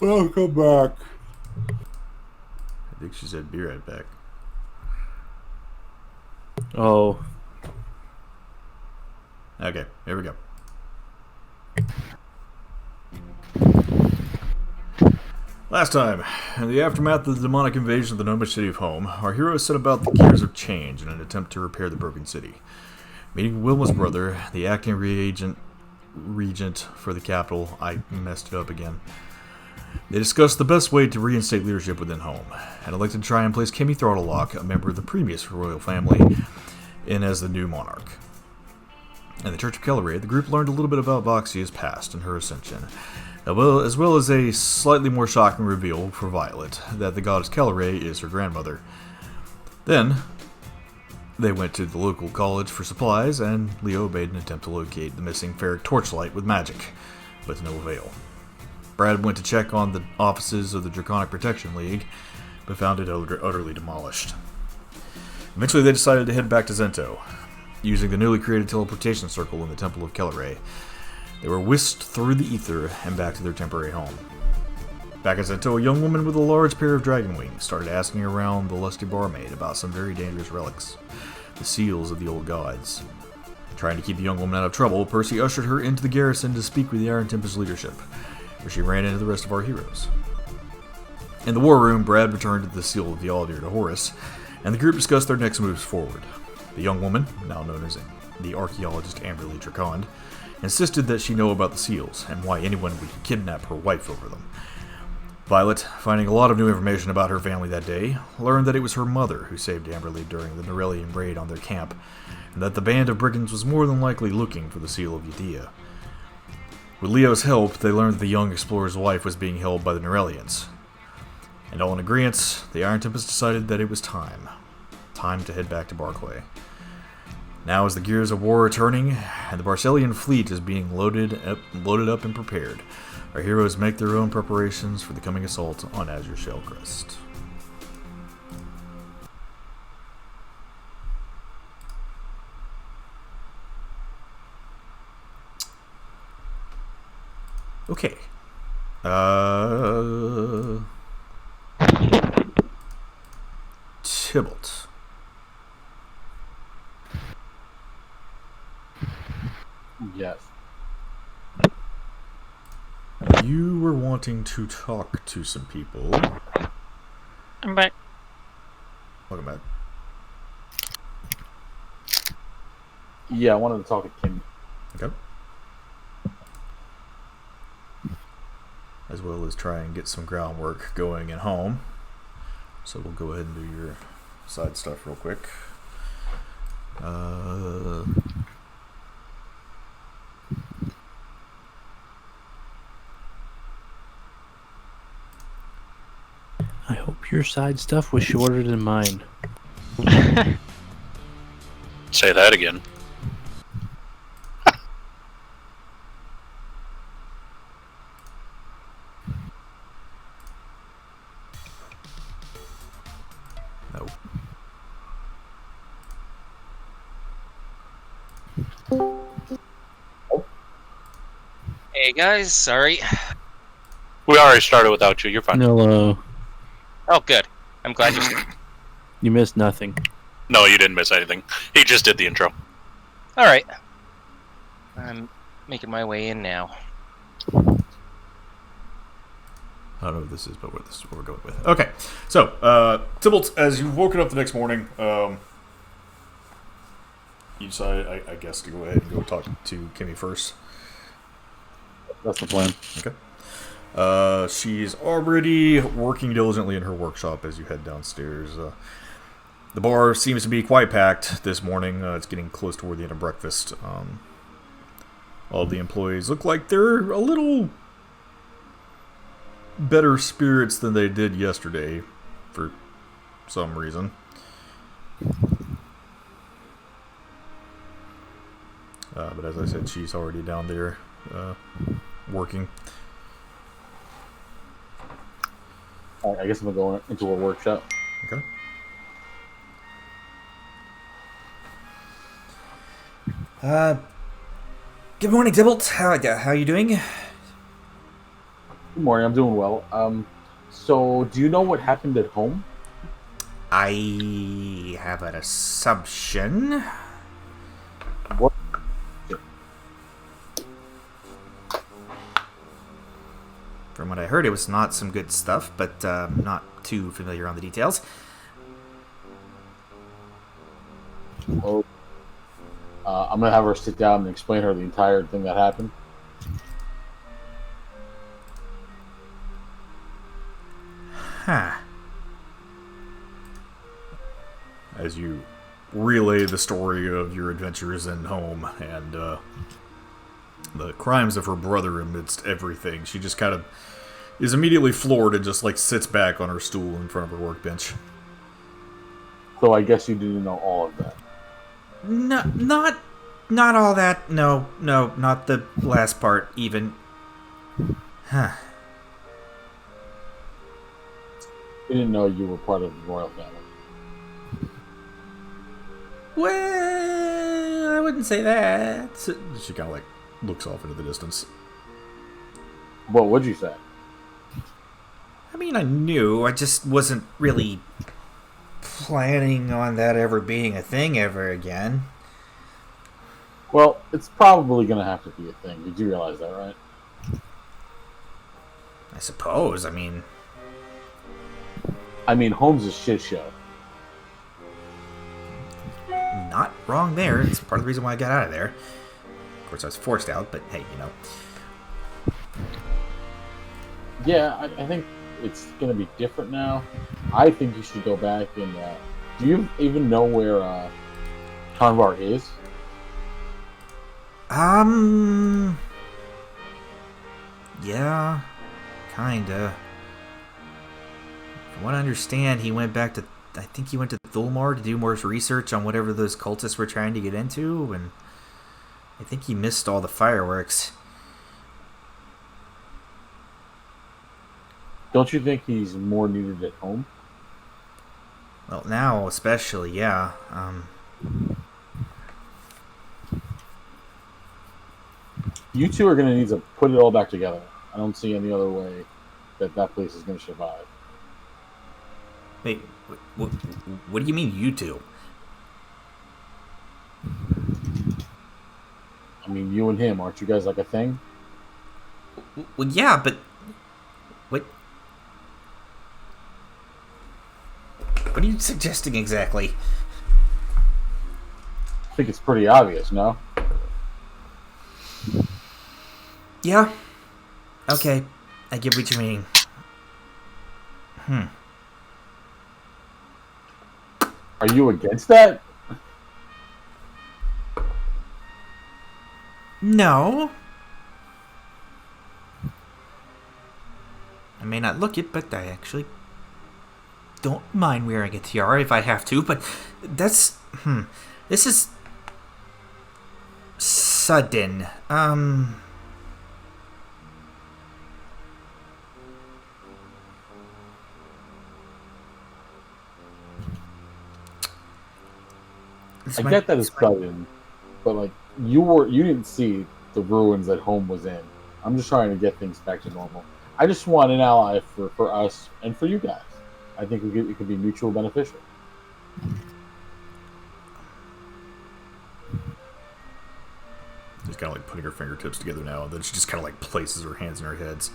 Welcome back. I think she said be right back. Oh. Okay, here we go. Last time, in the aftermath of the demonic invasion of the gnomish city of Home, our heroes set about the gears of change in an attempt to repair the broken city. Meeting Wilma's brother, the acting regent for the capital, I messed it up again. They discussed the best way to reinstate leadership within Home, and elected to try and place Kimmy Throttlelock, a member of the previous royal family, in as the new monarch. In the Church of Kelleray, the group learned a little bit about Voxia's past and her ascension, as well as a slightly more shocking reveal for Violet that the goddess Kelleray is her grandmother. Then, they went to the local college for supplies, and Leo made an attempt to locate the missing ferric torchlight with magic, but to no avail. Brad went to check on the offices of the Draconic Protection League, but found it utterly demolished. Eventually, they decided to head back to Zento. Using the newly created teleportation circle in the Temple of Kelleray, they were whisked through the ether and back to their temporary home. Back at Zento, a young woman with a large pair of dragon wings started asking around the lusty barmaid about some very dangerous relics, the seals of the old gods. Trying to keep the young woman out of trouble, Percy ushered her into the garrison to speak with the Iron Tempest leadership, where she ran into the rest of our heroes. In the war room, Brad returned to the seal of the Aldir to Horus, and the group discussed their next moves forward. The young woman, now known as the archaeologist Amberly Tracond, insisted that she know about the seals and why anyone would kidnap her wife over them. Violet, finding a lot of new information about her family that day, learned that it was her mother who saved Amberly during the Norellian raid on their camp, and that the band of brigands was more than likely looking for the seal of Udea. With Leo's help, they learned that the young explorer's wife was being held by the Norellians. And all in agreement, the Iron Tempest decided that it was time. Time to head back to Barclay. Now, as the gears of war are turning, and the Barcellian fleet is being loaded up and prepared, our heroes make their own preparations for the coming assault on Azure Shellcrest. Okay. Tybalt. Yes. You were wanting to talk to some people. I'm back. Welcome back. Yeah, I wanted to talk to Kim. Okay. As well as try and get some groundwork going at home. So we'll go ahead and do your side stuff real quick. I hope your side stuff was shorter than mine. Say that again. No. Hey guys, sorry. We already started without you. You're fine. Hello. Oh, good. I'm glad you. You missed nothing. No, you didn't miss anything. He just did the intro. All right. I'm making my way in now. I don't know what this is, but this is what we're going with. Okay, so, Tybalt, as you've woken up the next morning, you decide, I guess, to go ahead and go talk to Kimmy first. That's the plan. Okay. She's already working diligently in her workshop as you head downstairs. The bar seems to be quite packed this morning. It's getting close toward the end of breakfast. All the employees look like they're a little better spirits than they did yesterday, for some reason. But as I said, she's already down there working. I guess I'm going to go into her workshop. Okay. Good morning, Tybalt. How you doing? Good morning. I'm doing well. So do you know what happened at home? I have an assumption. What? From what I heard, it was not some good stuff, but I'm not too familiar on the details. Oh, I'm gonna have her sit down and explain her the entire thing that happened. Huh. As you relay the story of your adventures in home and the crimes of her brother amidst everything, she just kind of is immediately floored and just like sits back on her stool in front of her workbench. So I guess you didn't know all of that. No, not all that. No, not the last part even. Huh. You didn't know you were part of the royal family. Well, I wouldn't say that. She kind of like looks off into the distance. What would you say? I mean, I knew. I just wasn't really planning on that ever being a thing ever again. Well, it's probably gonna have to be a thing. Did you realize that, right? I suppose. I mean, Home's a shit show. not wrong there. It's part of the reason why I got out of there. Of course, I was forced out, but hey, you know. Yeah, I think it's gonna be different now. I think you should go back and. Do you even know where Tanvar is? Yeah, kinda. From what I understand, he went back to. I think he went to Thulmar to do more research on whatever those cultists were trying to get into, and I think he missed all the fireworks. Don't you think he's more needed at home? Well, now especially, yeah. You two are going to need to put it all back together. I don't see any other way that place is going to survive. Wait, what do you mean, you two? You and him, aren't you guys like a thing? Well, yeah, but what? What are you suggesting exactly? I think it's pretty obvious, no? Yeah. Okay, I get what you mean. Are you against that? No. I may not look it, but I actually don't mind wearing a tiara if I have to, but that's... This is... sudden. I get that it's sudden, but you didn't see the ruins that home was in. I'm just trying to get things back to normal. I just want an ally for us and for you guys. I think it could be mutual beneficial. She's kind of like putting her fingertips together now, and then she just kind of like places her hands in her heads.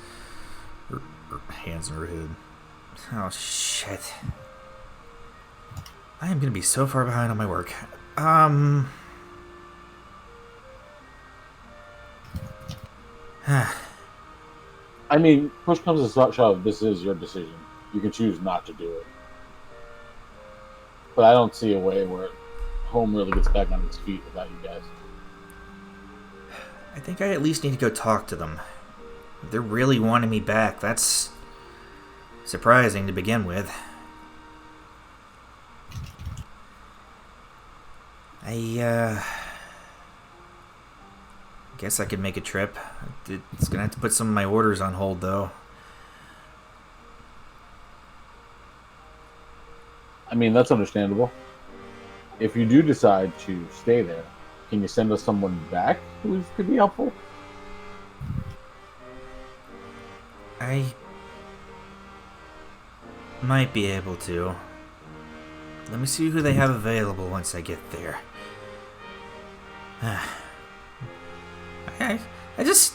Her hands in her head. Oh, shit. I am going to be so far behind on my work. Push comes to shove, this is your decision. You can choose not to do it. But I don't see a way where home really gets back on its feet without you guys. I think I at least need to go talk to them. If they're really wanting me back, that's surprising to begin with. I guess I could make a trip. It's gonna have to put some of my orders on hold, though. That's understandable. If you do decide to stay there, can you send us someone back who could be helpful? I might be able to. Let me see who they have available once I get there. I just...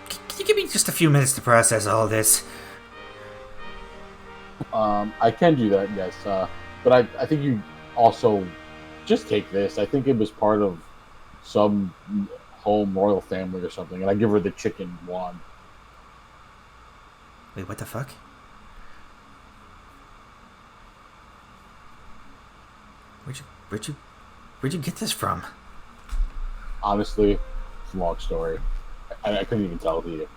Can you give me just a few minutes to process all this? I can do that, yes. But I think you also just take this. I think it was part of some home royal family or something, and I give her the chicken wand. Wait, what the fuck? Where'd you get this from? Honestly, it's a long story. I couldn't even tell it to you.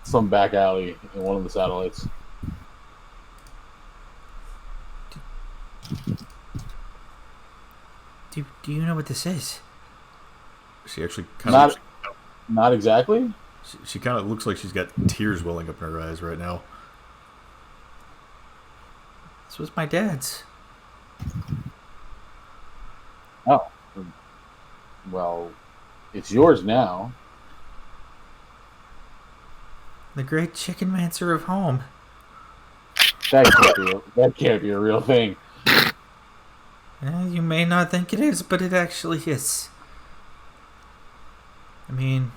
Some back alley in one of the satellites. Do you know what this is? She actually kind of... Not exactly. She kind of looks like she's got tears welling up in her eyes right now. This was my dad's. Oh. Well, it's yours now. The great chicken mancer of home. That can't be a real thing. You may not think it is, but it actually is. I mean,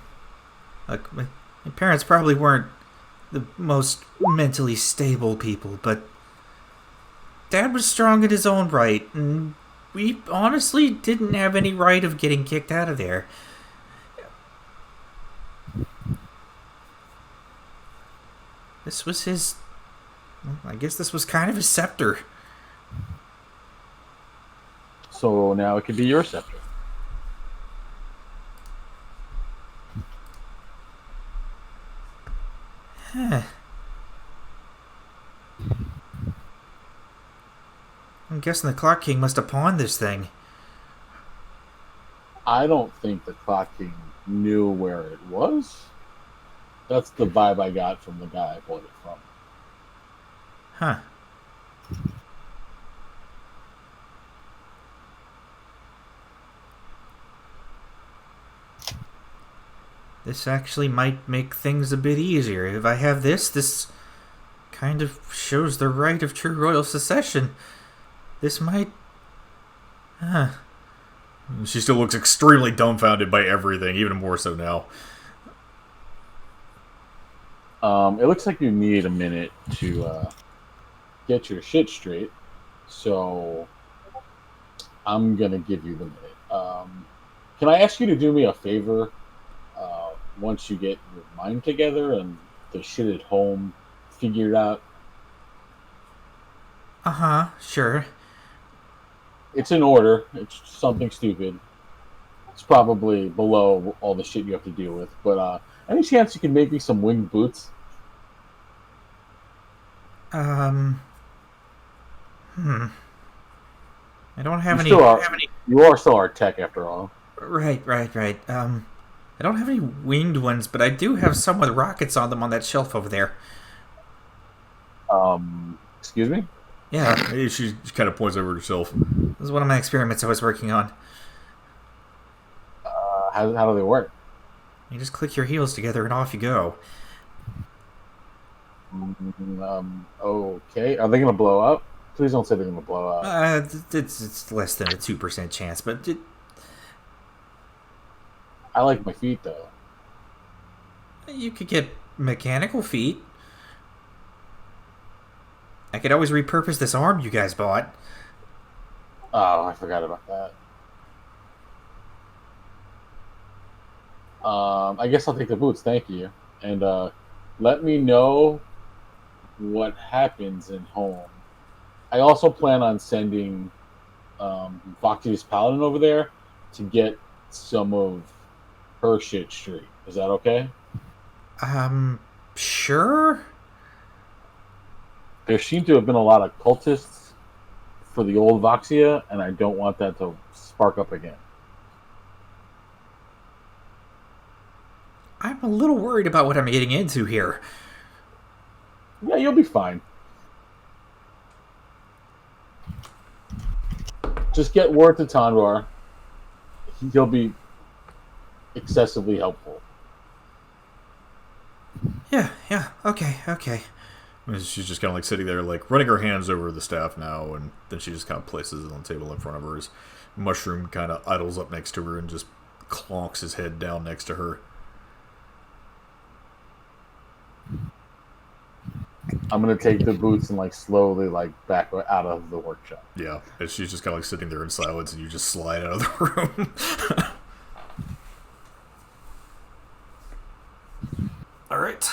look, my parents probably weren't the most mentally stable people, but Dad was strong in his own right, and we honestly didn't have any right of getting kicked out of there. This was his... I guess this was kind of his scepter. So now it could be your scepter. Huh. I'm guessing the Clock King must have pawned this thing. I don't think the Clock King knew where it was. That's the vibe I got from the guy I bought it from. Huh. This actually might make things a bit easier. If I have this kind of shows the right of true royal succession. This might... Huh. She still looks extremely dumbfounded by everything, even more so now. It looks like you need a minute to get your shit straight. So I'm going to give you the minute. Can I ask you to do me a favor? Once you get your mind together and the shit at home figured out. Uh-huh, sure. It's in order. It's something stupid. It's probably below all the shit you have to deal with. But any chance you can make me some winged boots? I don't have any... You are still our tech after all. Right. I don't have any winged ones, but I do have some with rockets on them on that shelf over there. Excuse me? Yeah. She kind of points over herself. This is one of my experiments I was working on. How do they work? You just click your heels together and off you go. Okay. Are they going to blow up? Please don't say they're going to blow up. It's less than a 2% chance, but... I like my feet, though. You could get mechanical feet. I could always repurpose this arm you guys bought. Oh, I forgot about that. I guess I'll take the boots, thank you. And let me know what happens in home. I also plan on sending Voxius Paladin over there to get some of her shit straight. Is that okay? Sure. There seem to have been a lot of cultists for the old Voxia, and I don't want that to spark up again. I'm a little worried about what I'm getting into here. Yeah, you'll be fine. Just get word to Tandor. He'll be excessively helpful. Yeah, okay. She's just kind of like sitting there, like running her hands over the staff now, and then she just kind of places it on the table in front of her. As Mushroom kind of idles up next to her and just clonks his head down next to her. I'm gonna take the boots and like slowly like back out of the workshop. Yeah, and she's just kind of like sitting there in silence, and you just slide out of the room. All right.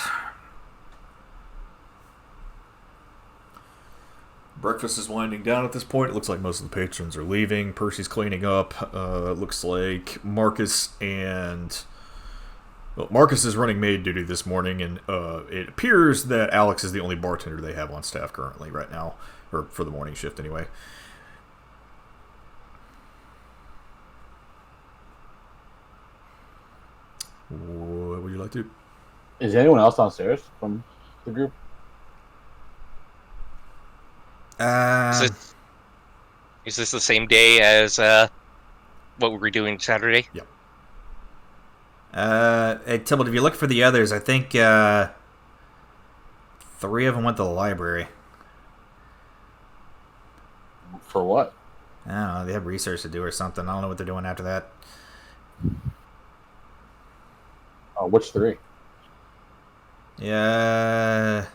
Breakfast is winding down at this point. It looks like most of the patrons are leaving. Percy's cleaning up. It looks like Marcus is running maid duty this morning, and it appears that Alex is the only bartender they have on staff currently right now, or for the morning shift anyway. What would you like to do? Is anyone else downstairs from the group? Is this the same day as what we were doing Saturday? Yep. Hey, Tybalt, if you look for the others, I think 3 of them went to the library. For what? I don't know, they have research to do or something. I don't know what they're doing after that. Which 3? Yeah,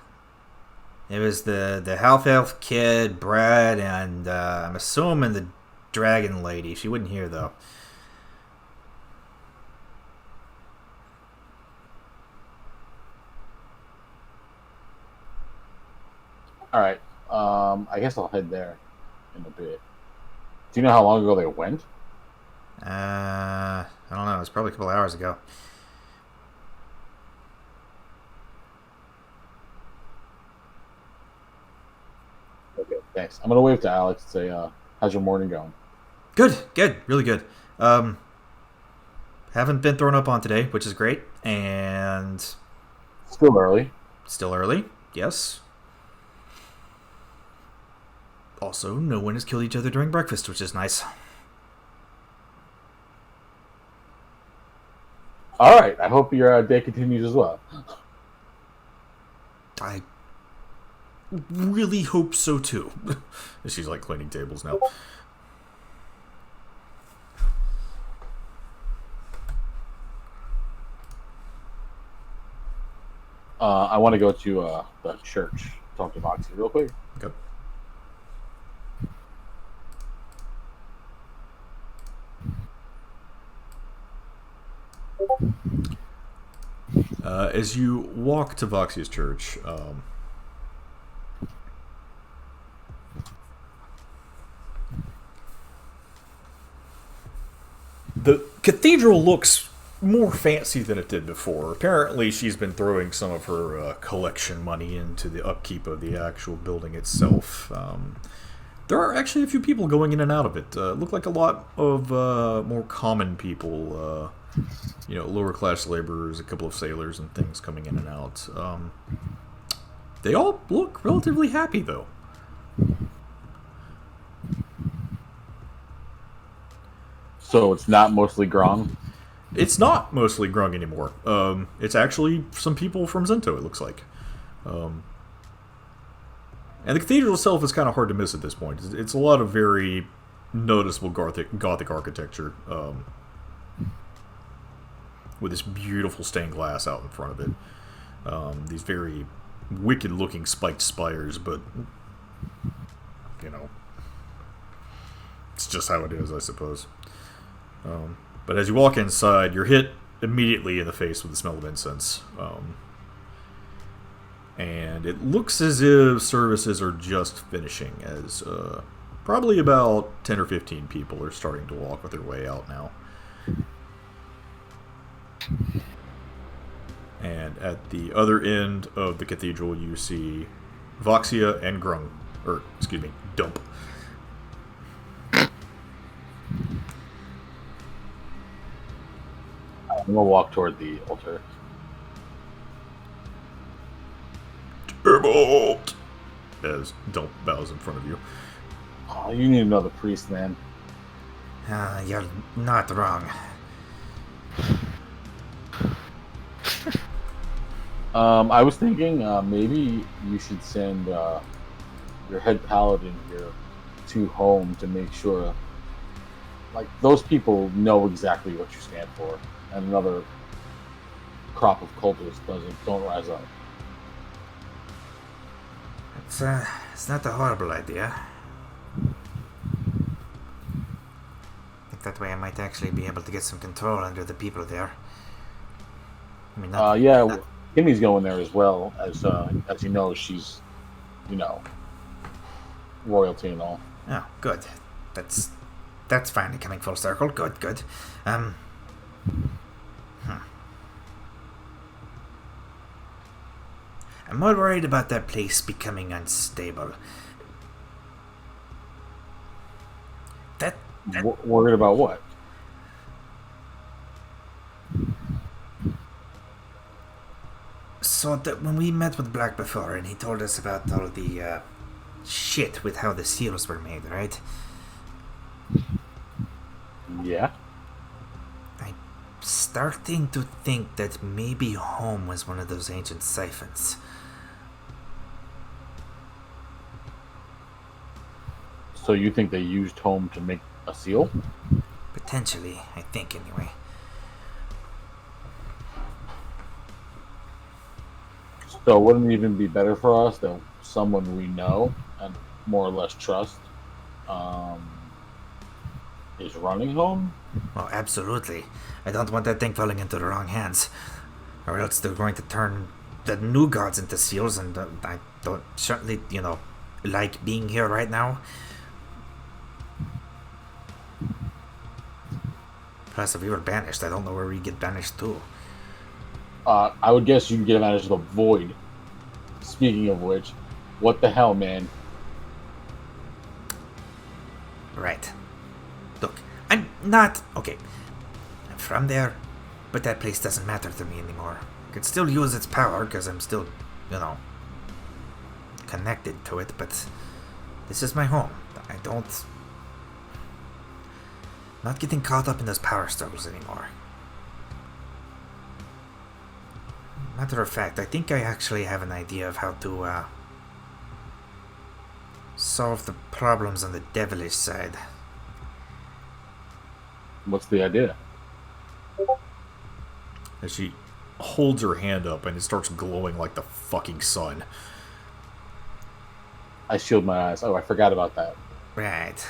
it was the half-elf kid, Brad, and I'm assuming the dragon lady. She wouldn't hear, though. All right. I guess I'll head there in a bit. Do you know how long ago they went? I don't know. It was probably a couple hours ago. Okay, thanks. I'm gonna wave to Alex and say, "How's your morning going?" Good, really good. Haven't been thrown up on today, which is great, and Still early. still early. Yes. Also, no one has killed each other during breakfast, which is nice. All right. I hope your day continues as well. I really hope so too. She's like cleaning tables now. I want to go to the church. Talk to Voxy real quick. Okay. As you walk to Voxia's church, the cathedral looks more fancy than it did before. Apparently, she's been throwing some of her collection money into the upkeep of the actual building itself. There are actually a few people going in and out of it. Look like a lot of more common people, lower class laborers, a couple of sailors and things coming in and out. They all look relatively happy, though. So it's not mostly Grong? It's not mostly Grung anymore. It's actually some people from Zento, it looks like. And the cathedral itself is kind of hard to miss at this point. It's a lot of very noticeable Gothic architecture, with this beautiful stained glass out in front of it. These very wicked-looking spiked spires, but, it's just how it is, I suppose. But as you walk inside, you're hit immediately in the face with the smell of incense. And it looks as if services are just finishing, as probably about 10 or 15 people are starting to walk their way out now. And at the other end of the cathedral, you see Voxia and Grung. Or, excuse me, Dump. I'm gonna walk toward the altar. Tempest! As Dump bows in front of you. Oh, you need another priest, man. You're not wrong. I was thinking maybe you should send your head paladin here to home to make sure, like, those people know exactly what you stand for, and another crop of cultists don't rise up. It's not a horrible idea. I think that way I might actually be able to get some control under the people there. I mean, Yeah, Kimmy's going there as well, as you know, she's, you know, royalty and all. Oh, good. That's finally coming full circle. Good, good. I'm more worried about that place becoming unstable. Worried about what? So that when we met with Black before, and he told us about all the shit with how the seals were made, right? Yeah. I'm starting to think that maybe home was one of those ancient siphons. So you think they used home to make a seal? Potentially, I think anyway. So wouldn't it even be better for us that someone we know and more or less trust is running home? Oh, absolutely. I don't want that thing falling into the wrong hands. Or else they're going to turn the new gods into seals, and I don't certainly, like being here right now. Plus, if we were banished, I don't know where we get banished to. I would guess you can get advantage of the void. Speaking of which, what the hell, man? Right. Look, I'm not... Okay, I'm from there, but that place doesn't matter to me anymore. I could still use its power, because I'm still, connected to it, but this is my home. I don't... Not getting caught up in those power struggles anymore. Matter of fact, I think I actually have an idea of how to solve the problems on the devilish side. What's the idea? As she holds her hand up and it starts glowing like the fucking sun. I shield my eyes. Oh, I forgot about that. Right.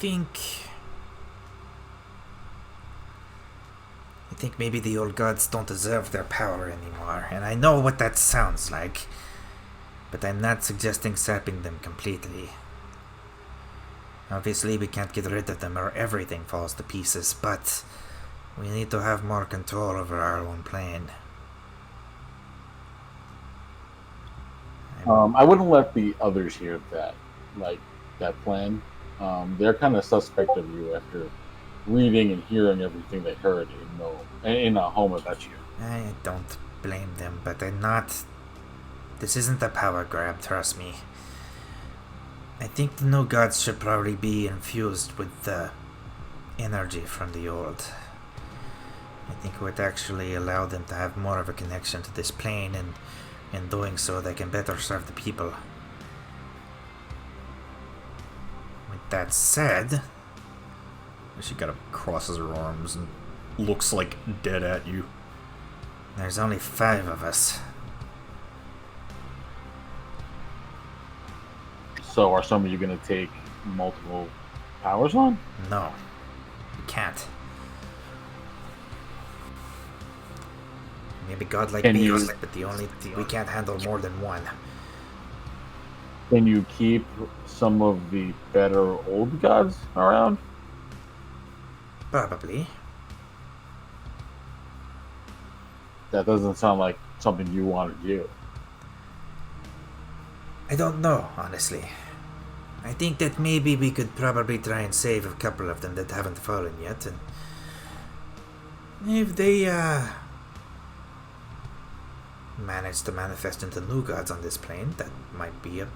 I think maybe the old gods don't deserve their power anymore, and I know what that sounds like, but I'm not suggesting sapping them completely. Obviously, we can't get rid of them or everything falls to pieces, but we need to have more control over our own plane. I wouldn't let the others hear that plan. They're kind of suspect of you after reading and hearing everything they heard in a home about you. I don't blame them, but I'm not... This isn't a power grab, trust me. I think the new gods should probably be infused with the energy from the old. I think it would actually allow them to have more of a connection to this plane, and in doing so they can better serve the people. With that said... She kind of crosses her arms and looks like dead at you. There's only 5 of us. So are some of you going to take multiple powers on? No, we can't. Maybe God like me, but we can't handle more than one. Can you keep some of the better old gods around? Probably. That doesn't sound like something you want to do. I don't know, honestly. I think that maybe we could probably try and save a couple of them that haven't fallen yet, and if they manage to manifest into new gods on this plane, that might be a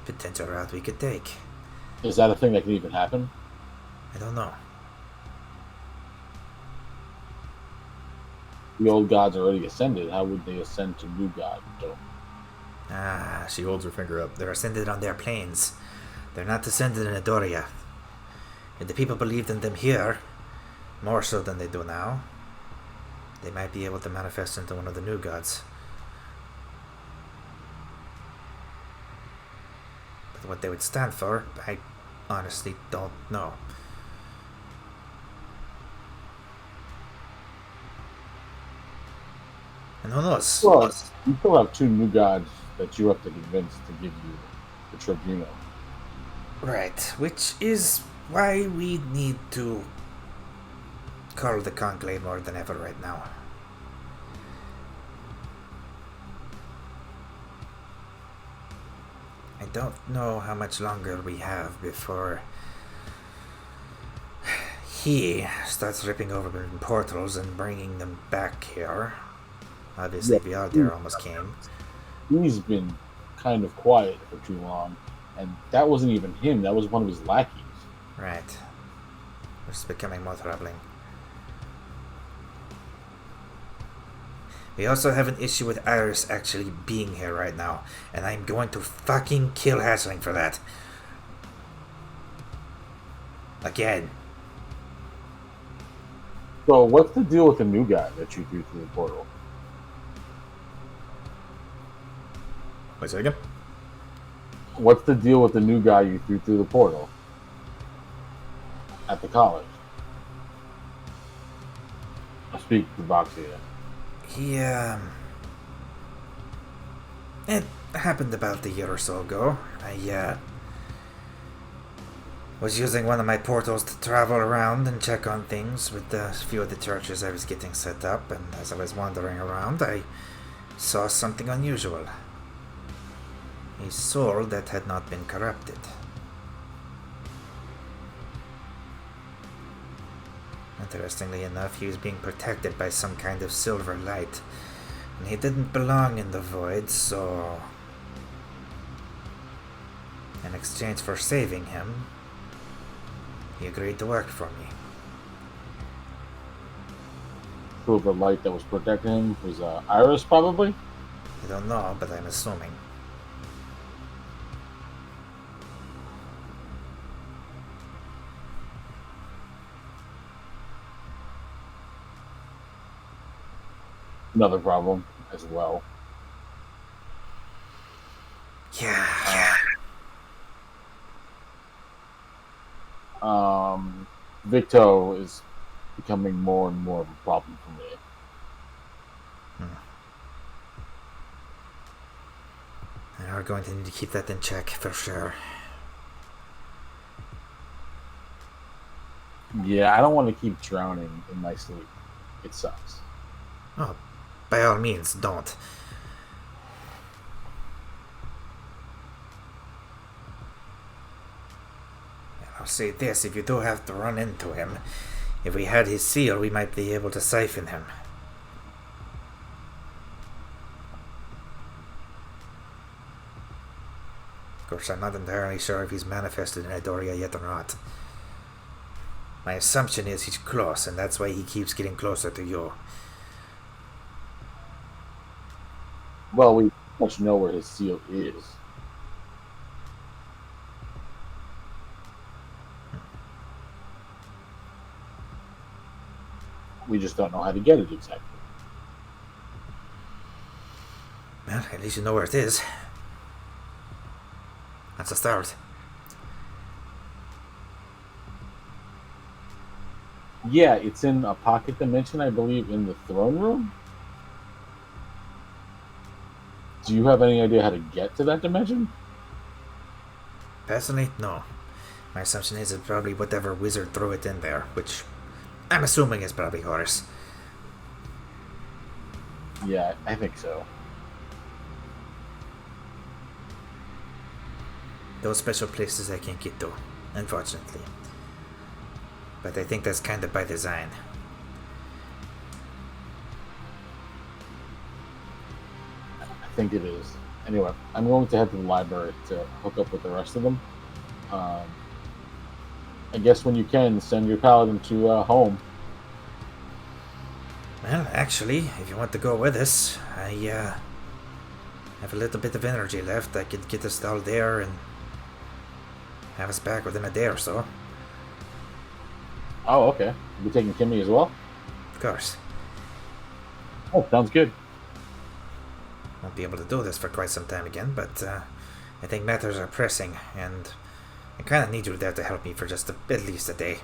potential route we could take. Is that a thing that can even happen? I don't know. The old gods already ascended. How would they ascend to new god? Ah, she holds her finger up. They're ascended on their planes. They're not ascended in Adoria. If the people believed in them here, more so than they do now, they might be able to manifest into one of the new gods. But what they would stand for, I honestly don't know. And who knows? Well, you still have two new gods that you have to convince to give you the tribunal. Right, which is why we need to call the conclave more than ever right now. I don't know how much longer we have before he starts ripping open portals and bringing them back here. Obviously, Vialdir almost came. He's been kind of quiet for too long, and that wasn't even him. That was one of his lackeys. Right. Which is becoming more troubling. We also have an issue with Iris actually being here right now, and I'm going to fucking kill Hasling for that. Again. So, what's the deal with the new guy that you threw through the portal? Wait a second. What's the deal with the new guy you threw through the portal at the college? I speak to Boxia. It happened about a year or so ago. I was using one of my portals to travel around and check on things with a few of the churches I was getting set up, and as I was wandering around, I saw something unusual. A soul that had not been corrupted. Interestingly enough, he was being protected by some kind of silver light, and he didn't belong in the void, so in exchange for saving him, he agreed to work for me. Silver light that was protecting him was Iris, probably? I don't know, but I'm assuming. Another problem as well. Yeah. Victo is becoming more and more of a problem for me. We are going to need to keep that in check for sure. Yeah, I don't want to keep drowning in my sleep. It sucks. Oh, by all means, don't. I'll say this, if you do have to run into him, if we had his seal, we might be able to siphon him. Of course, I'm not entirely sure if he's manifested in Adoria yet or not. My assumption is he's close, and that's why he keeps getting closer to you. Well, we pretty much know where his seal is. We just don't know how to get it exactly. Well, at least you know where it is. That's a start. Yeah, it's in a pocket dimension, I believe, in the throne room. Do you have any idea how to get to that dimension? Personally, no. My assumption is it's probably whatever wizard threw it in there, which I'm assuming is probably Horus. Yeah, I think so. Those special places I can't get to, unfortunately. But I think that's kind of by design. I think it is. Anyway, I'm going to head to the library to hook up with the rest of them. I guess when you can, send your paladin to home. Well, Well, actually, if you want to go with us, I have a little bit of energy left. I could get us all there and have us back within a day or so. Oh, okay. You taking Kimmy as well? Of course. Oh, sounds good. Won't be able to do this for quite some time again, but I think matters are pressing, and I kind of need you there to help me for just at least a day.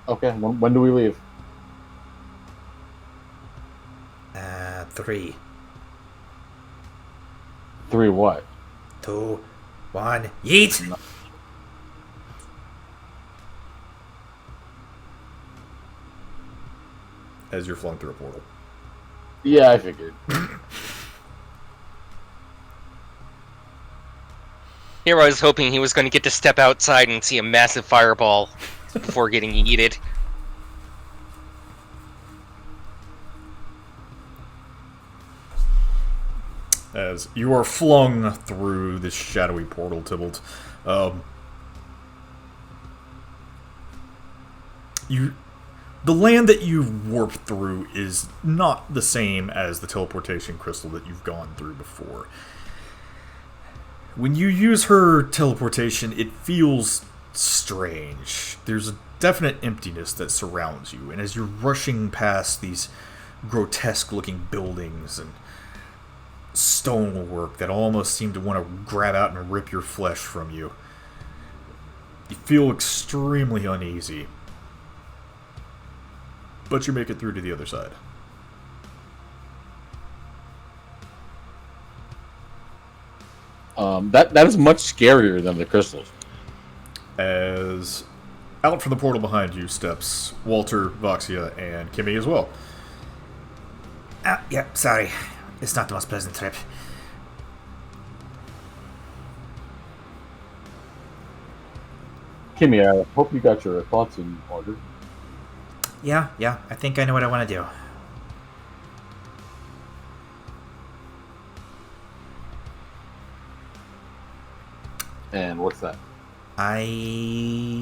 Okay, when do we leave? 3, 3 what? 2, 1, yeet! As you're flung through a portal. Yeah, I figured. Here I was hoping he was going to get to step outside and see a massive fireball before getting yeeted. As you are flung through this shadowy portal, Tybalt, the land that you've warped through is not the same as the teleportation crystal that you've gone through before. When you use her teleportation, it feels strange. There's a definite emptiness that surrounds you, and as you're rushing past these grotesque-looking buildings and stonework that almost seem to want to grab out and rip your flesh from you, you feel extremely uneasy. But you make it through to the other side. That is much scarier than the crystals. As out from the portal behind you steps Walter, Voxia, and Kimmy as well. Yeah, sorry. It's not the most pleasant trip. Kimmy, I hope you got your thoughts in order. Yeah, I think I know what I want to do. And what's that? I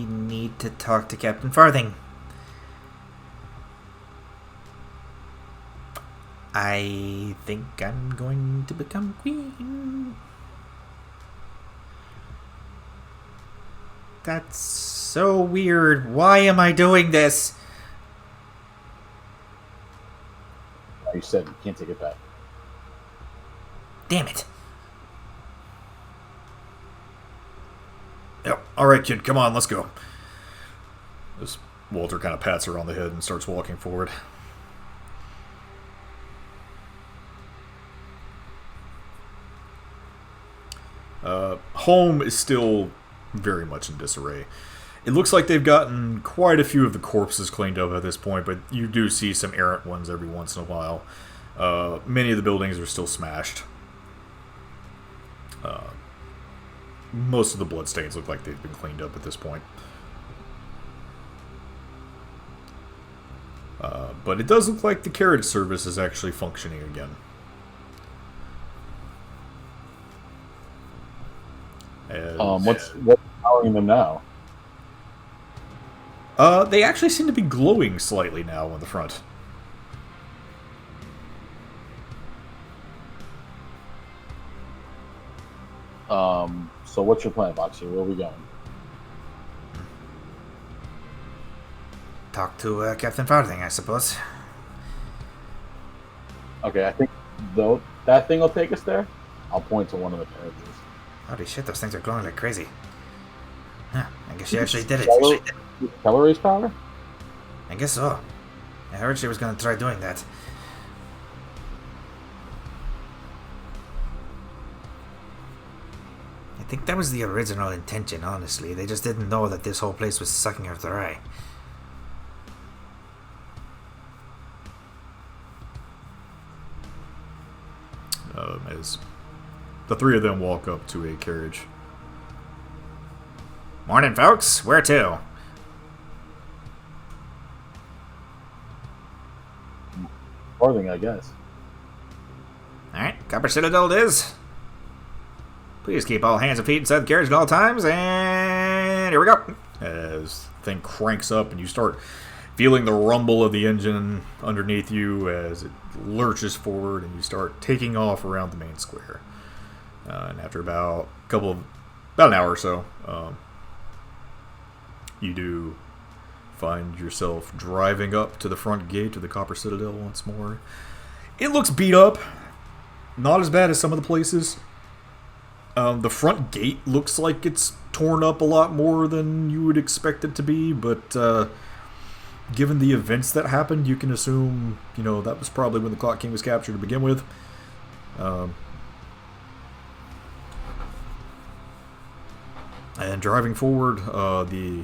need to talk to Captain Farthing. I think I'm going to become queen. That's so weird. Why am I doing this? You said you can't take it back. Damn it. Yep. Alright, kid, come on, let's go. As Walter kind of pats her on the head and starts walking forward. Home is still very much in disarray. It looks like they've gotten quite a few of the corpses cleaned up at this point, but you do see some errant ones every once in a while. Many of the buildings are still smashed. Most of the bloodstains look like they've been cleaned up at this point. But it does look like the carriage service is actually functioning again. What's powering them now? They actually seem to be glowing slightly now on the front. So what's your plan, Boxer? Where are we going? Talk to Captain Farthing, I suppose. Okay, I think though that thing will take us there. I'll point to one of the carriages. Holy shit, those things are glowing like crazy. Huh, I guess she actually did it. Accelerates power? I guess so. I heard she was going to try doing that. I think that was the original intention, honestly. They just didn't know that this whole place was sucking her dry. As the three of them walk up to a carriage. Morning, folks. Where to? Farthing, I guess. Alright, Copper Citadel it is. Please keep all hands and feet inside the carriage at all times, and here we go. As the thing cranks up and you start feeling the rumble of the engine underneath you as it lurches forward and you start taking off around the main square. And after about an hour or so, you do find yourself driving up to the front gate of the Copper Citadel once more. It looks beat up. Not as bad as some of the places. The front gate looks like it's torn up a lot more than you would expect it to be, but given the events that happened, you can assume, that was probably when the Clock King was captured to begin with. And driving forward, the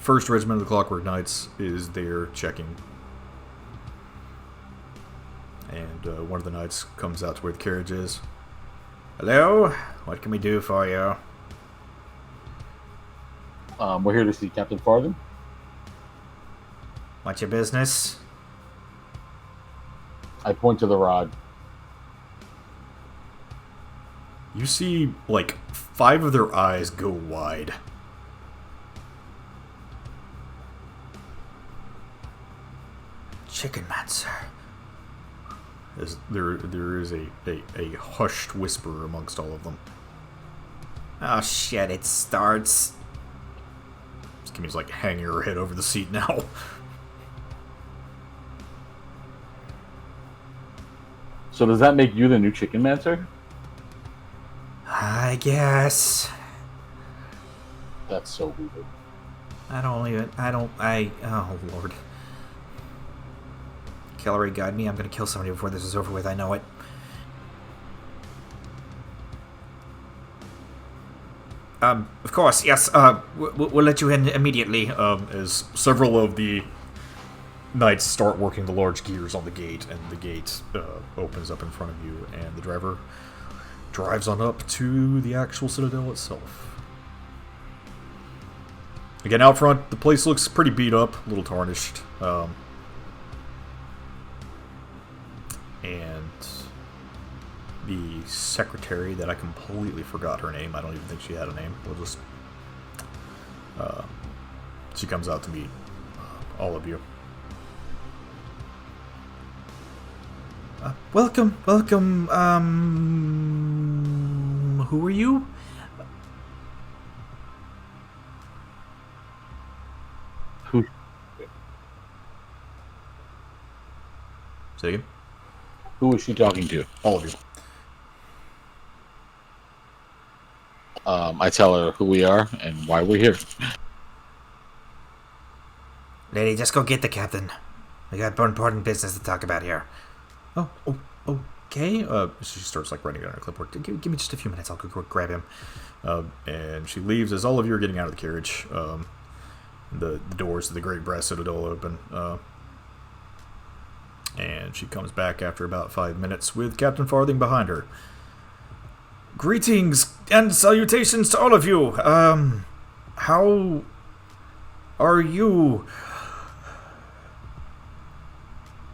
1st Regiment of the Clockwork Knights is there checking. And one of the knights comes out to where the carriage is. Hello? What can we do for you? We're here to see Captain Farthing. What's your business? I point to the rod. You see, 5 of their eyes go wide. Chicken man, sir. As there is a hushed whisper amongst all of them. Oh shit, it starts. Kimmy's hanging her head over the seat now. So does that make you the new Chicken Man, sir? I guess. That's so weird. Oh lord. Calorie guide me, I'm gonna kill somebody before this is over with, I know it. Of course, yes, we'll let you in immediately. As several of the knights start working the large gears on the gate, and the gate opens up in front of you, and the driver drives on up to the actual citadel itself. Again, out front, the place looks pretty beat up, a little tarnished. And the secretary, that I completely forgot her name, I don't even think she had a name, we'll just... she comes out to meet all of you. Welcome, who are you? Who? Say again? Who is she talking to? All of you. I tell her who we are and why we're here. Lady, just go get the captain. We got important business to talk about here. Oh, okay. She starts writing it on her clipboard. Give me just a few minutes. I'll go grab him. And she leaves as all of you are getting out of the carriage. The doors to the Great Brass Citadel open. And she comes back after about 5 minutes with Captain Farthing behind her. Greetings and salutations to all of you. How are you?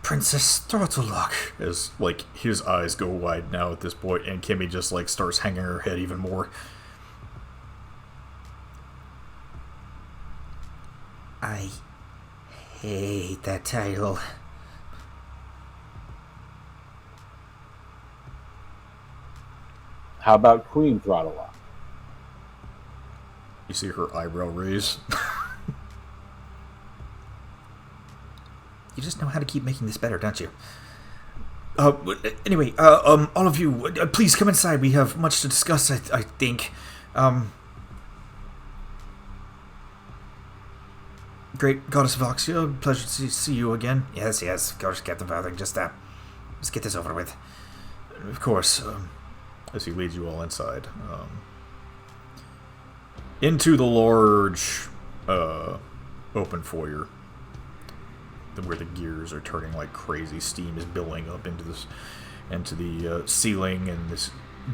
Princess Throttlelock. As, his eyes go wide now at this point, and Kimmy just, starts hanging her head even more. I hate that title. How about Queen Throttlelock? You see her eyebrow raise. You just know how to keep making this better, don't you? Anyway, all of you, please come inside. We have much to discuss, I think. Great Goddess Voxia, pleasure to see you again. Yes, of course, Captain Farthing. Just get this over with. Of course, as he leads you all inside. Into the large, open foyer. Where the gears are turning like crazy. Steam is billowing up into the ceiling, and this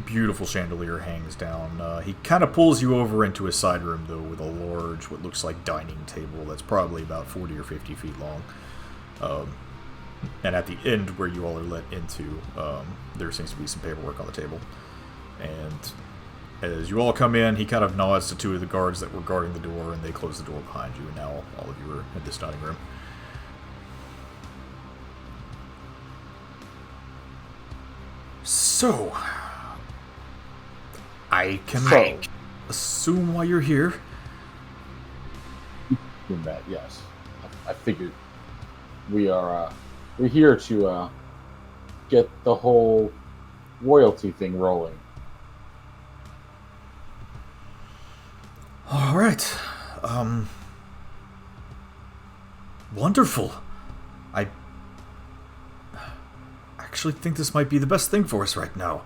beautiful chandelier hangs down. He kind of pulls you over into a side room, though, with a large, what looks like dining table that's probably about 40 or 50 feet long. And at the end where you all are let into, there seems to be some paperwork on the table. And As you all come in, he kind of nods to two of the guards that were guarding the door, and they close the door behind you, and now all of you are in this dining room. So, I can assume why you're here. In that, yes. I figured we're here to get the whole royalty thing rolling. All right. Wonderful. I actually think this might be the best thing for us right now.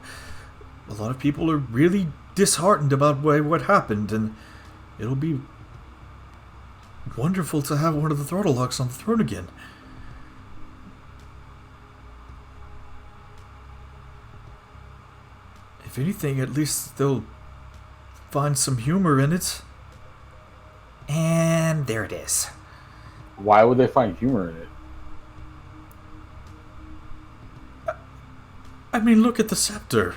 A lot of people are really disheartened about what happened, and it'll be wonderful to have one of the throttle locks on the throne again. If anything, at least they'll find some humor in it. And there it is. Why would they find humor in it? I mean, look at the scepter.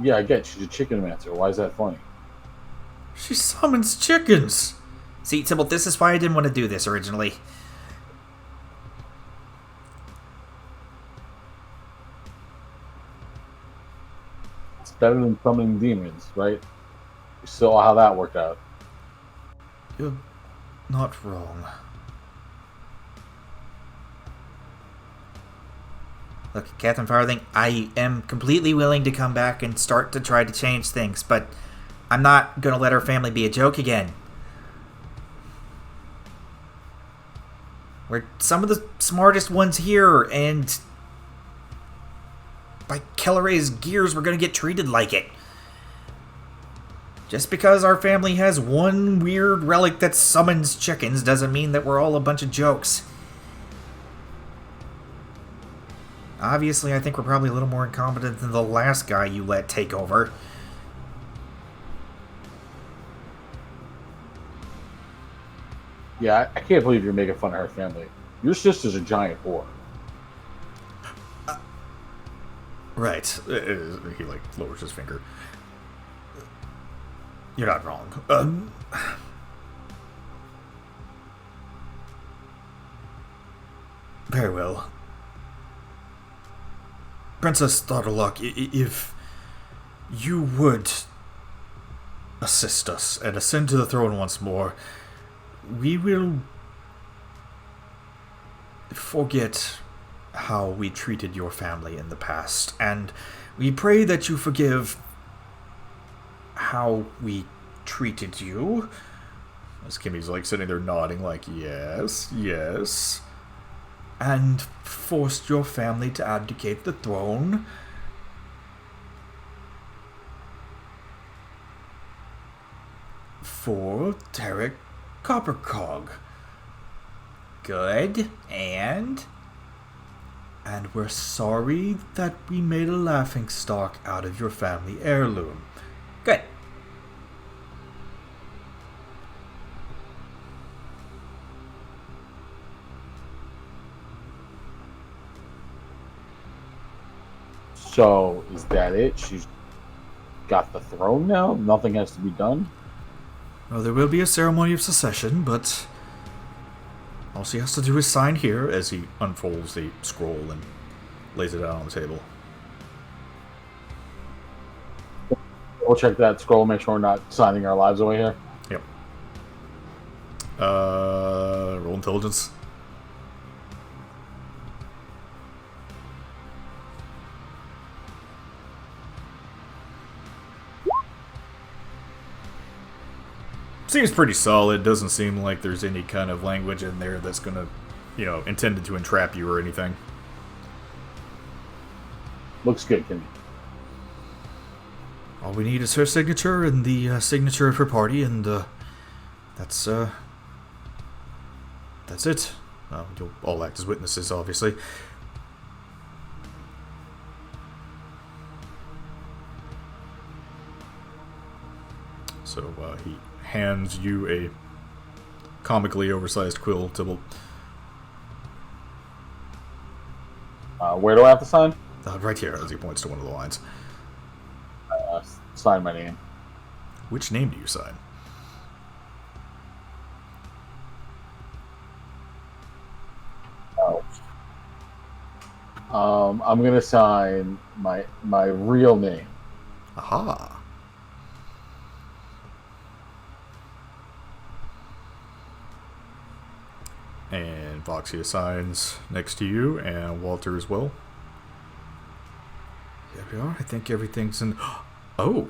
Yeah, I get she's a chicken-mancer. Why is that funny? She summons chickens. See, Tybalt, this is why I didn't want to do this originally. It's better than summoning demons, right? You saw how that worked out. You're not wrong. Look, Captain Farthing, I am completely willing to come back and start to try to change things, but I'm not going to let our family be a joke again. We're some of the smartest ones here, and by Kelleray's gears, we're going to get treated like it. Just because our family has one weird relic that summons chickens doesn't mean that we're all a bunch of jokes. Obviously, I think we're probably a little more incompetent than the last guy you let take over. Yeah, I can't believe you're making fun of her family. Your sister's a giant whore. Right. He, lowers his finger. You're not wrong. Very well. Princess Thotterlock, if you would assist us and ascend to the throne once more, we will forget how we treated your family in the past, and we pray that you forgive how we treated you. As Kimmy's sitting there nodding yes, yes. And forced your family to abdicate the throne. For Tarek Coppercog. Good, and we're sorry that we made a laughingstock out of your family heirloom. Good. So, is that it? She's got the throne now? Nothing has to be done? Well, there will be a ceremony of secession, but all she has to do is sign here, as he unfolds the scroll and lays it out on the table. We'll check that scroll, make sure we're not signing our lives away here. Yep. Roll intelligence. Seems pretty solid. Doesn't seem like there's any kind of language in there that's gonna, intended to entrap you or anything. Looks good, Kimmy. All we need is her signature and the signature of her party, and that's it. You'll all act as witnesses, obviously. So he hands you a comically oversized quill, Tybalt. Where do I have to sign? Right here, as he points to one of the lines. sign my name. Which name do you sign? I'm gonna sign my real name. Aha. And Voxia signs next to you, and Walter as well. There we are. I think everything's in. Oh.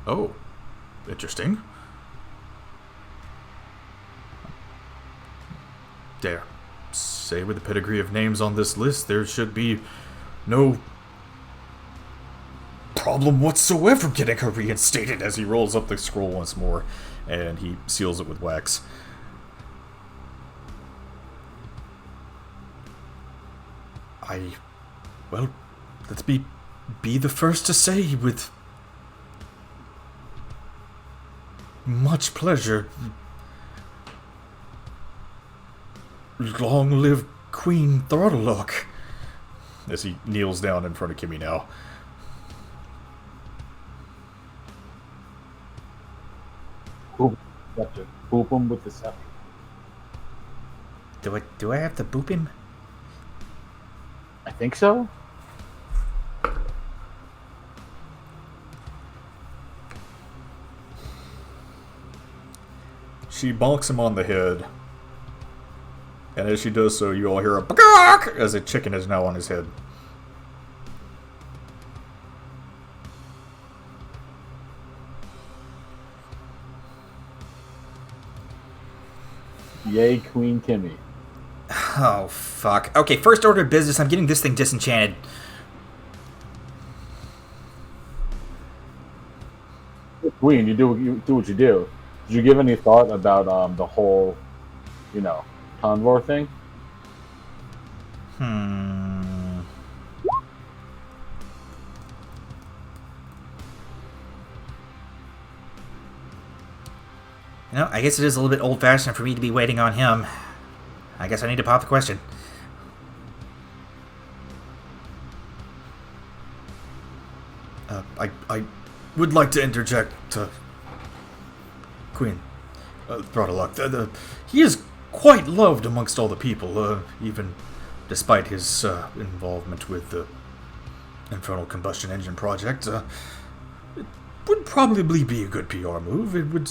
Oh. Interesting. There. Say with the pedigree of names on this list, there should be no problem whatsoever getting her reinstated, as he rolls up the scroll once more and he seals it with wax. Well, let's be the first to say with much pleasure, long live Queen Throttlelock, as he kneels down in front of Kimmy now. Boop him with the scepter. Do I have to boop him? I think so. She bonks him on the head, and as she does so, you all hear a "Bagak!" as a chicken is now on his head. Yay, Queen Kimmy. Oh, fuck. Okay, first order of business, I'm getting this thing disenchanted. Queen, you do what you do. Did you give any thought about the whole, Convor thing? I guess it is a little bit old-fashioned for me to be waiting on him. I guess I need to pop the question. I would like to interject, Queen Throttlelock. He is quite loved amongst all the people, even despite his involvement with the Infernal Combustion Engine project. It would probably be a good PR move. It would,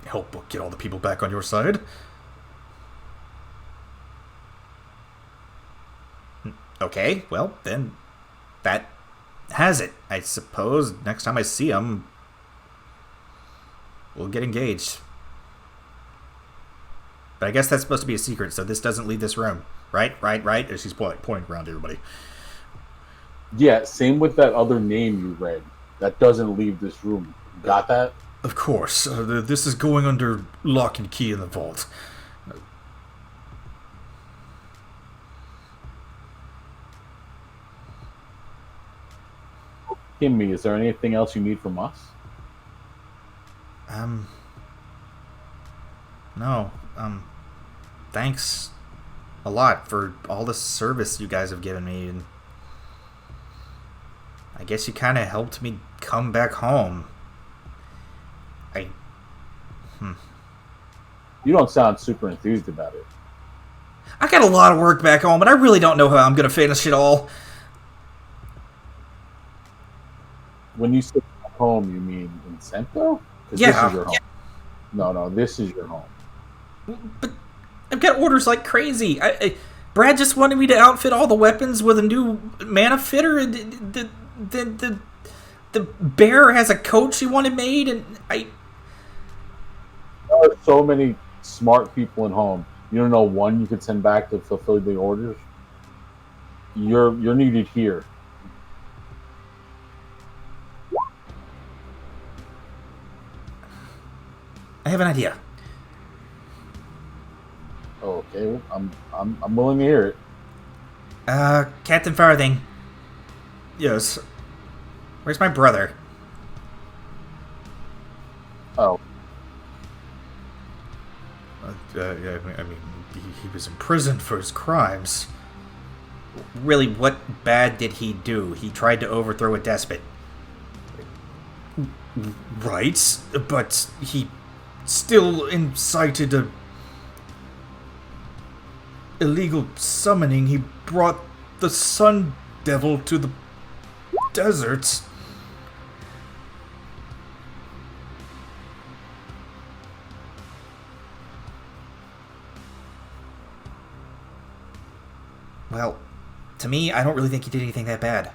help get all the people back on your side. Okay, well, then that has it. I suppose next time I see him, we'll get engaged. But I guess that's supposed to be a secret, so this doesn't leave this room. Right? As she's pointing around to everybody. Yeah, same with that other name you read. That doesn't leave this room. Got that? Of course. This is going under lock and key in the vault. Kimmy, is there anything else you need from us? No. Thanks a lot for all the service you guys have given me, and I guess you kind of helped me come back home. You don't sound super enthused about it. I got a lot of work back home, but I really don't know how I'm going to finish it all. When you say home, you mean in Cento? Yeah. This is your home. No, this is your home. But I've got orders like crazy. Brad just wanted me to outfit all the weapons with a new mana fitter, and the bear has a coat she wanted made, and There are so many smart people at home. You don't know one you could send back to fulfill the orders? You're needed here. I have an idea. Okay, well, I'm willing to hear it. Captain Farthing. Yes. Where's my brother? Oh, I mean, he was imprisoned for his crimes. Really, what bad did he do? He tried to overthrow a despot. Right, but he still incited a illegal summoning. He brought the Sun Devil to the deserts. Well, to me, I don't really think he did anything that bad.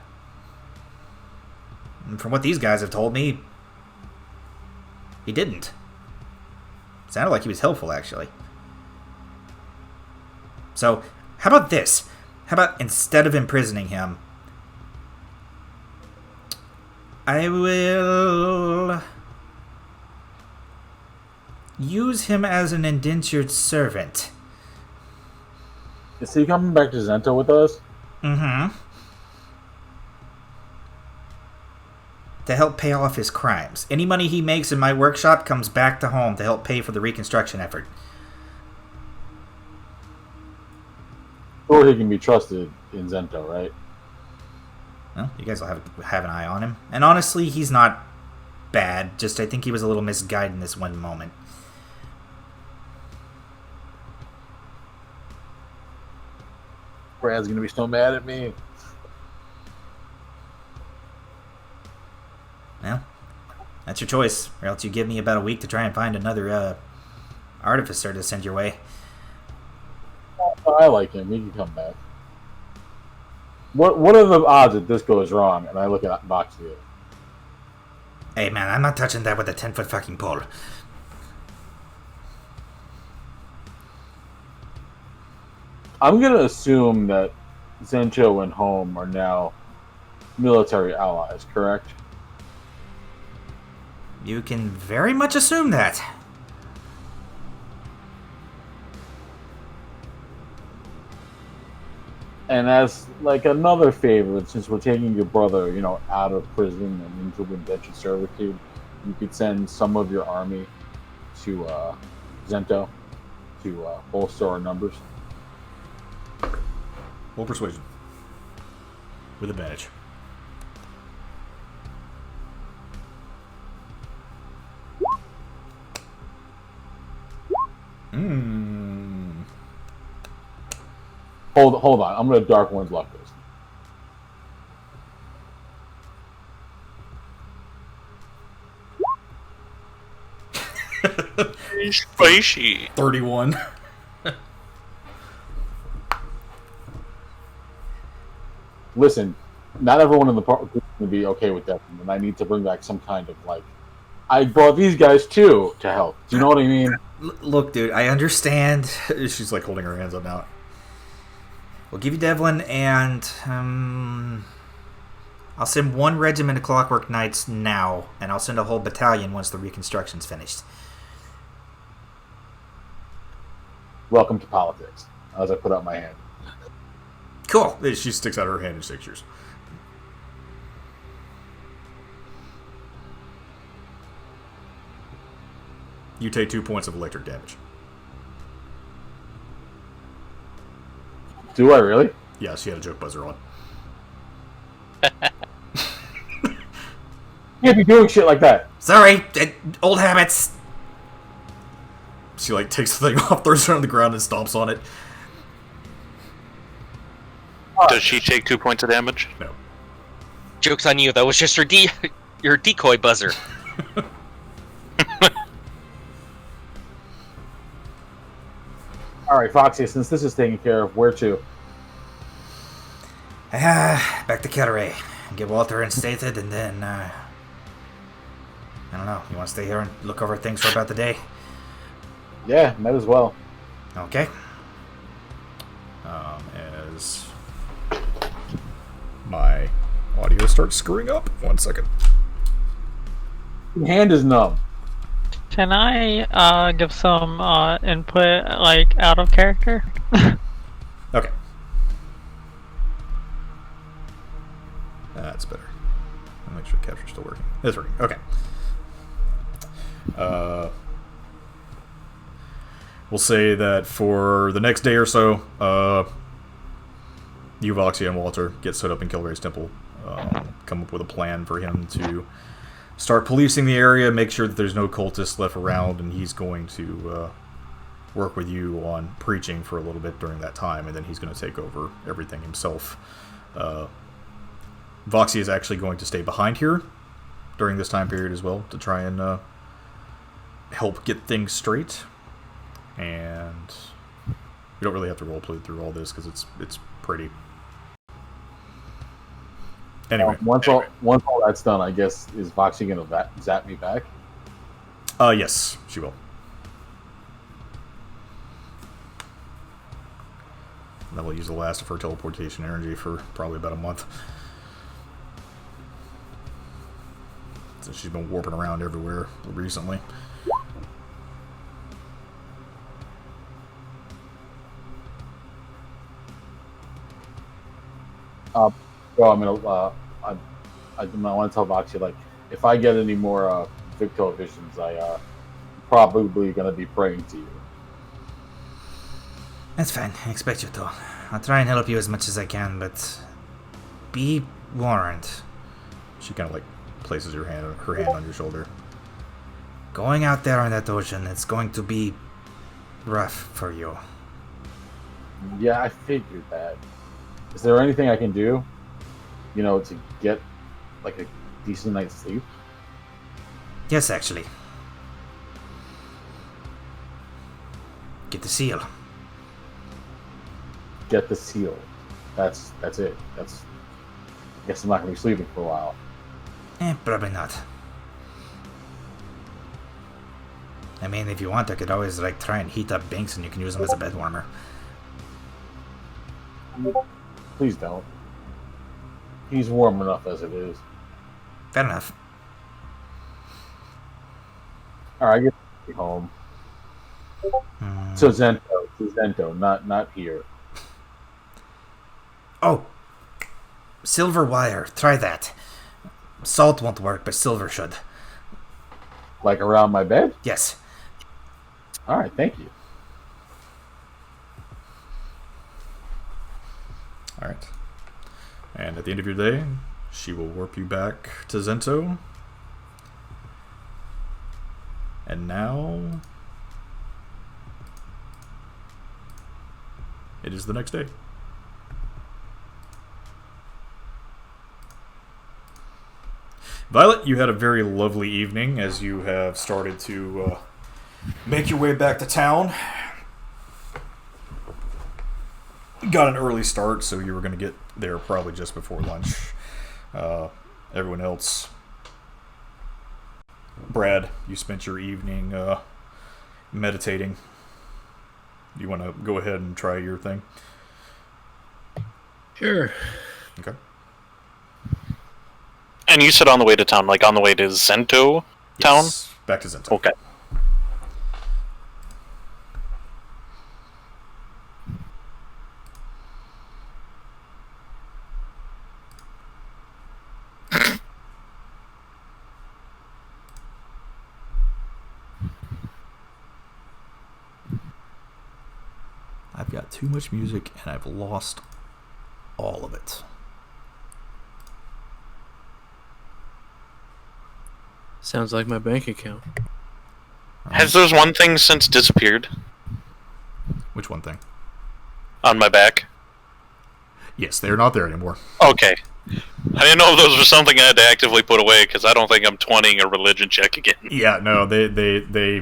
And from what these guys have told me, he didn't. Sounded like he was helpful, actually. So, how about this? How about instead of imprisoning him, I will use him as an indentured servant. Is he coming back to Zento with us? Mm-hmm. To help pay off his crimes. Any money he makes in my workshop comes back to home to help pay for the reconstruction effort. Or he can be trusted in Zento, right? Well, you guys will have an eye on him. And honestly, he's not bad. Just I think he was a little misguided in this one moment. Brad's gonna be so mad at me. Well, that's your choice. Or else you give me about a week to try and find another artificer to send your way. I like him. He can come back. What are the odds that this goes wrong and I look at box view? Hey man, I'm not touching that with a 10-foot fucking pole. I'm gonna assume that Zento and Home are now military allies, correct? You can very much assume that. And as like another favor, since we're taking your brother, out of prison and into indentured servitude, you could send some of your army to Zento to bolster our numbers. Roll persuasion. With advantage. Hold on. I'm gonna Dark One's luck this. Spicy. 31. Listen, not everyone in the park is going to be okay with that, and I need to bring back some kind of I brought these guys too to help. Do you know what I mean? Look, dude, I understand. She's like holding her hands up now. We'll give you Devlin, and I'll send one regiment of Clockwork Knights now, and I'll send a whole battalion once the reconstruction's finished. Welcome to politics. As I put out my hand. Cool. She sticks out her hand and shakes yours. You take 2 points of electric damage. Do I really? Yes, you had a joke buzzer on. You can't be doing shit like that. Sorry, old habits. She takes the thing off, throws it on the ground, and stomps on it. Does she take 2 points of damage? No. Joke's on you. That was just your decoy buzzer. All right, Foxy. Since this is taken care of, where to? Back to Kelleray. Get Walter instated, and then I don't know. You want to stay here and look over things for about the day? Yeah, might as well. Okay. As my audio starts screwing up. 1 second. Your hand is numb. Can I give some input, out of character? Okay. That's better. I'll make sure the capture's still working. It's working. Okay. We'll say that for the next day or so, you, Voxia, and Walter get set up in Kilgray's temple. Come up with a plan for him to start policing the area, make sure that there's no cultists left around, and he's going to work with you on preaching for a little bit during that time, and then he's going to take over everything himself. Voxia is actually going to stay behind here during this time period as well to try and help get things straight. And you don't really have to roleplay through all this because it's pretty. Anyway, once all that's done, I guess is Voxie gonna zap me back? Yes, she will. And then we'll use the last of her teleportation energy for probably about a month. Since she's been warping around everywhere recently. Well, I'm gonna. I want to tell Voxia, like, if I get any more Victor visions, I probably gonna be praying to you. That's fine. I expect you to. I'll try and help you as much as I can, but be warned. She kind of like places her hand on your shoulder. Going out there on that ocean, it's going to be rough for you. Yeah, I figured that. Is there anything I can do, to get like a decent night's sleep? Yes, actually. Get the seal. Get the seal. That's it. I guess I'm not gonna be sleeping for a while. Probably not. I mean, if you want, I could always try and heat up Binks and you can use him as a bed warmer. Please don't. He's warm enough as it is. Fair enough. Alright, I get to be home. So Zento, not here. Oh! Silver wire. Try that. Salt won't work, but silver should. Like around my bed? Yes. Alright, thank you. Alright. And at the end of your day, she will warp you back to Zento. And now it is the next day. Violet, you had a very lovely evening as you have started to make your way back to town. Got an early start, so you were going to get there probably just before lunch. Everyone else, Brad, you spent your evening meditating. Do you want to go ahead and try your thing? Sure. Okay. And you said on the way to town, like on the way to Zento town? Yes, back to Zento. Okay. I've got too much music and I've lost all of it. Sounds like my bank account. Has those one thing since disappeared Which one thing? on my back? Yes, they're not there anymore. Okay. I didn't know if those were something I had to actively put away, because I don't think I'm 20ing a religion check again. Yeah, no, they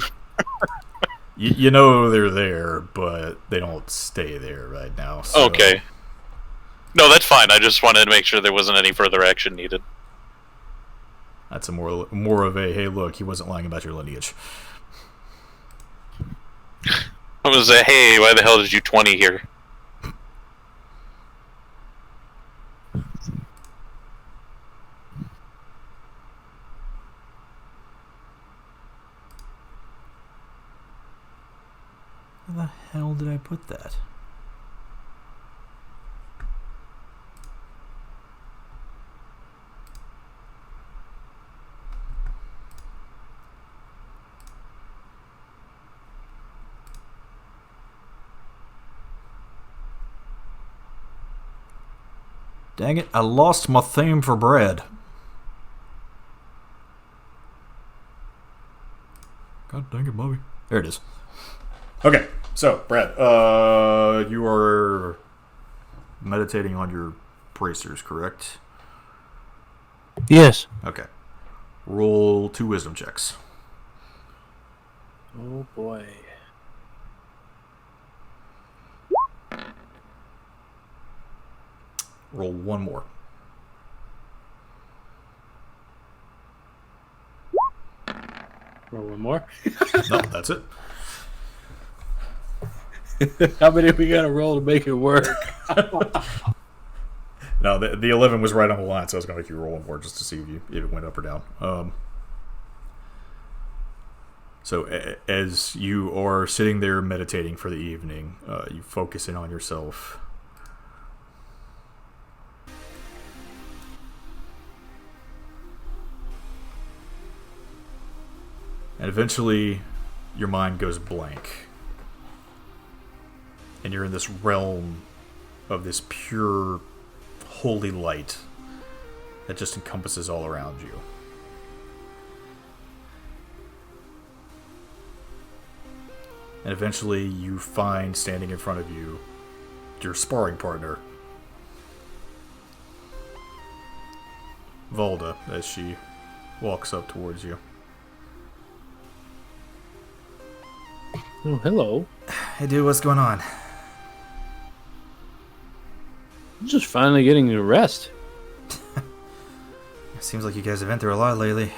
you know they're there, but they don't stay there right now. So. Okay. No, that's fine. I just wanted to make sure there wasn't any further action needed. That's a more of a, hey, look, he wasn't lying about your lineage. I was like, hey, why the hell did you 20 here? Where the hell did I put that? Dang it, I lost my theme for Brad. God dang it, Bobby. There it is. Okay, so, Brad, you are meditating on your bracers, correct? Yes. Okay. Roll 2 wisdom checks. Oh boy. Roll 1 more. Roll one more. No, that's it. How many we gotta roll to make it work? No, the 11 was right on the line, so I was going to make you roll 1 more just to see if it went up or down. So as you are sitting there meditating for the evening, you focus in on yourself. And eventually, your mind goes blank. And you're in this realm of this pure, holy light that just encompasses all around you. And eventually, you find standing in front of you your sparring partner, Volda, as she walks up towards you. Oh, hello. Hey, dude, what's going on? I'm just finally getting to rest. Seems like you guys have been through a lot lately.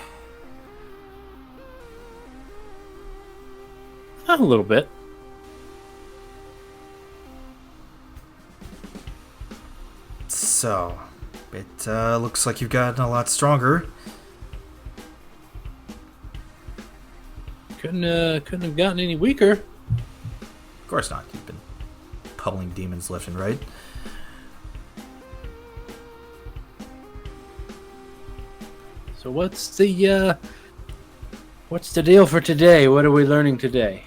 A little bit. So, it looks like you've gotten a lot stronger. Couldn't have gotten any weaker. Of course not. You've been pummeling demons left and right. So what's the deal for today? What are we learning today?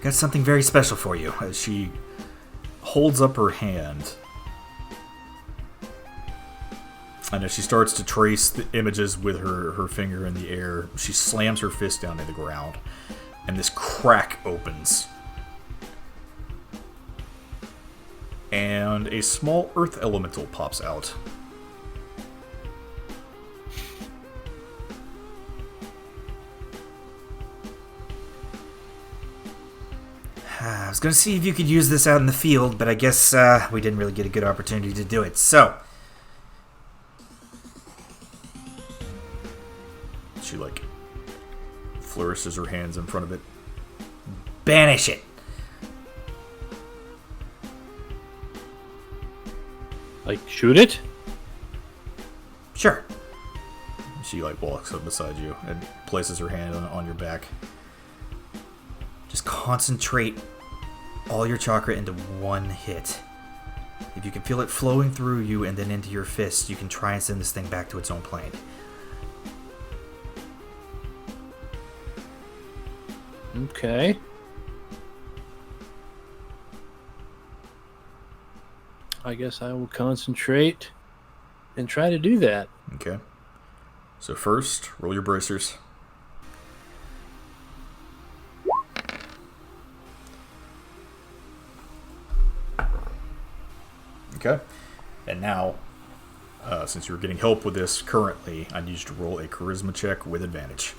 Got something very special for you. As she holds up her hand, and as she starts to trace the images with her finger in the air, she slams her fist down to the ground, and this crack opens. And a small earth elemental pops out. I was going to see if you could use this out in the field, but I guess we didn't really get a good opportunity to do it. So, She, flourishes her hands in front of it. banish it. Like, shoot it? Sure. She, walks up beside you and places her hand on your back. Just concentrate all your chakra into one hit. If you can feel it flowing through you and then into your fist, you can try and send this thing back to its own plane. Okay. I guess I will concentrate and try to do that. Okay. So first, roll your bracers. Okay. And now, since you're getting help with this currently, I need you to roll a charisma check with advantage.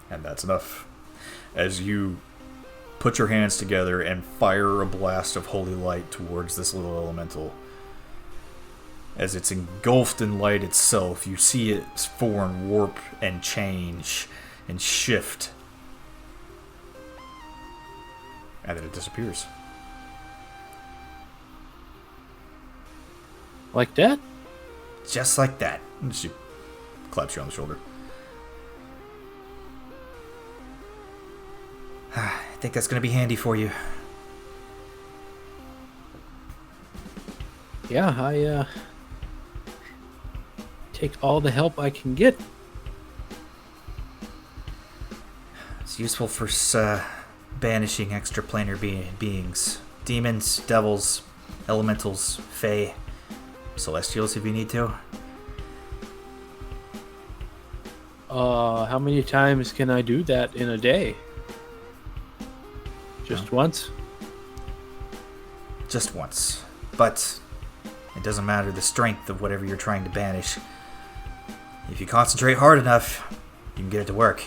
And that's enough. As you put your hands together and fire a blast of holy light towards this little elemental, as it's engulfed in light itself, you see its form warp and change and shift. And then it disappears. Like that? Just like that. And she claps you on the shoulder. I think that's going to be handy for you. Yeah, I take all the help I can get. It's useful for banishing extraplanar beings. Demons, devils, elementals, fae, celestials if you need to. How many times can I do that in a day? Just once? Just once. But it doesn't matter the strength of whatever you're trying to banish. If you concentrate hard enough, you can get it to work.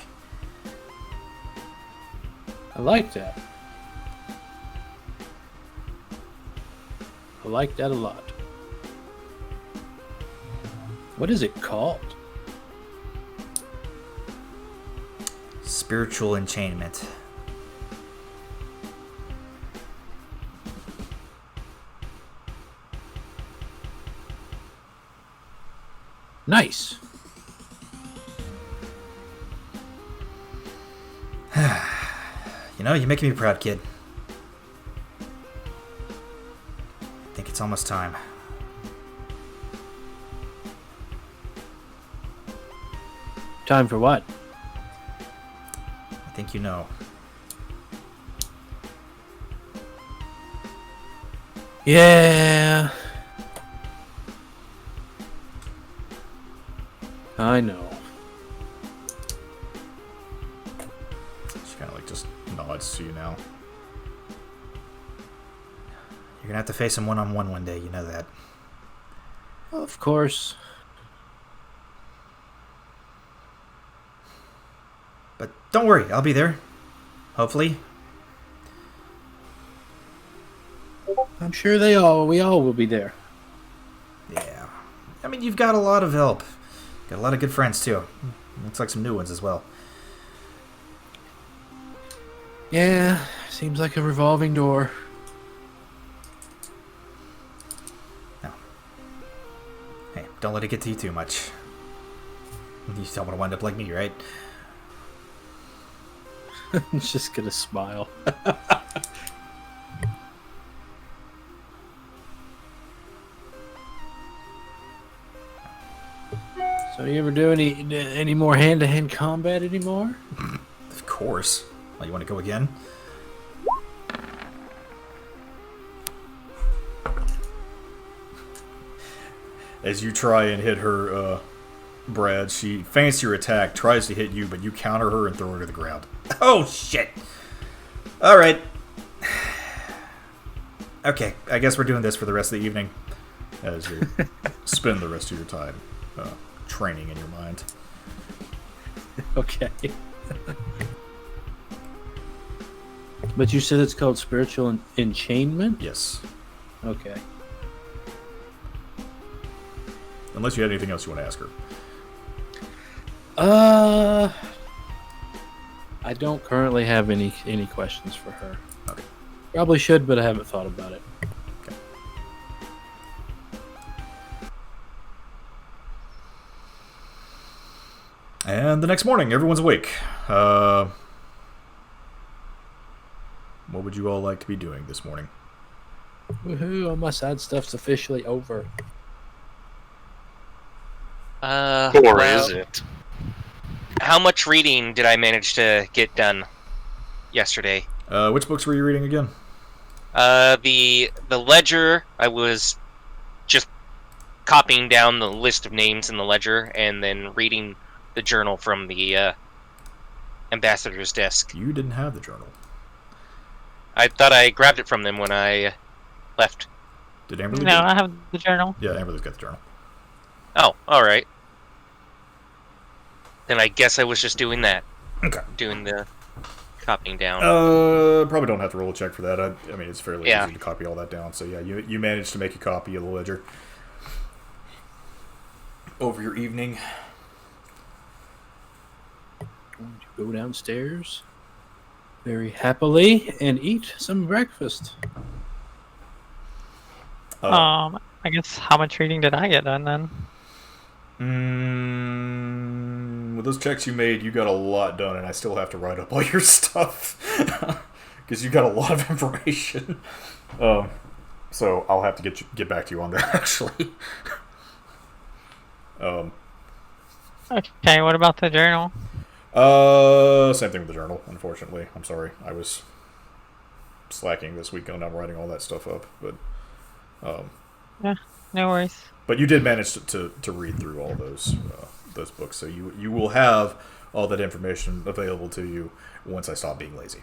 I like that. I like that a lot. What is it called? Spiritual enchainment. Nice. You know, you're making me proud, kid. I think it's almost time. Time for what? I think you know. Yeah. I know. She kind of like just nods to you now. You're gonna have to face him one-on-one one day, you know that. Of course. But don't worry, I'll be there. Hopefully. I'm sure we all will be there. Yeah. I mean, you've got a lot of help. Got a lot of good friends, too. Looks like some new ones as well. Yeah, seems like a revolving door. No. Hey, don't let it get to you too much. You don't want to wind up like me, right? I'm just gonna smile. So you ever do any more hand-to-hand combat anymore? Of course. Oh, you want to go again? As you try and hit her, Brad, she feints your attack, tries to hit you, but you counter her and throw her to the ground. Oh, shit. All right. Okay, I guess we're doing this for the rest of the evening. As you spend the rest of your time training in your mind. Okay. But you said it's called spiritual enchainment? Yes. Okay. Unless you had anything else you want to ask her. I don't currently have any questions for her. Okay. Probably should, but I haven't thought about it. Okay. And the next morning, everyone's awake. What would you all like to be doing this morning? Woohoo, all my side stuff's officially over. Or Well, is it? how much reading did I manage to get done yesterday? Which books were you reading again? The ledger, I was just copying down the list of names in the ledger and then reading the journal from the ambassador's desk. You didn't have the journal. I thought I grabbed it from them when I left. Did Amberly No, get it? I have the journal. Yeah, Amberly's got the journal. Oh, alright. Then I guess I was just doing that. Okay. Doing the copying down. Probably don't have to roll a check for that. I mean, it's fairly Yeah. easy to copy all that down. So yeah, you managed to make a copy of the ledger over your evening. Going to go downstairs very happily and eat some breakfast. I guess how much reading did I get done then? With those checks you made, you got a lot done, and I still have to write up all your stuff because you got a lot of information. So I'll have to get back to you on that actually. Okay, what about the journal? Same thing with the journal. Unfortunately, I'm sorry. I was slacking this week on writing all that stuff up, but Yeah, no worries. but you did manage to read through all those books, so you will have all that information available to you once I stop being lazy.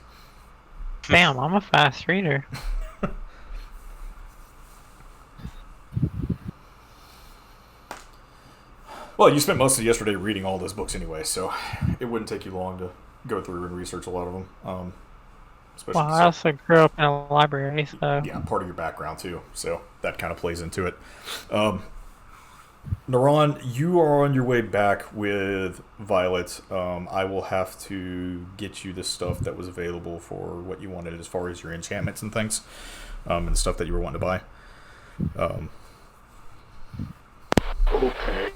Damn, I'm a fast reader. Well, you spent most of yesterday reading all those books anyway, so it wouldn't take you long to go through and research a lot of them. Especially Well, I also grew up in a library, so... Yeah, part of your background too, so that kind of plays into it. Naran, you are on your way back with Violet. I will have to get you the stuff that was available for what you wanted as far as your enchantments and things, and stuff that you were wanting to buy. Okay.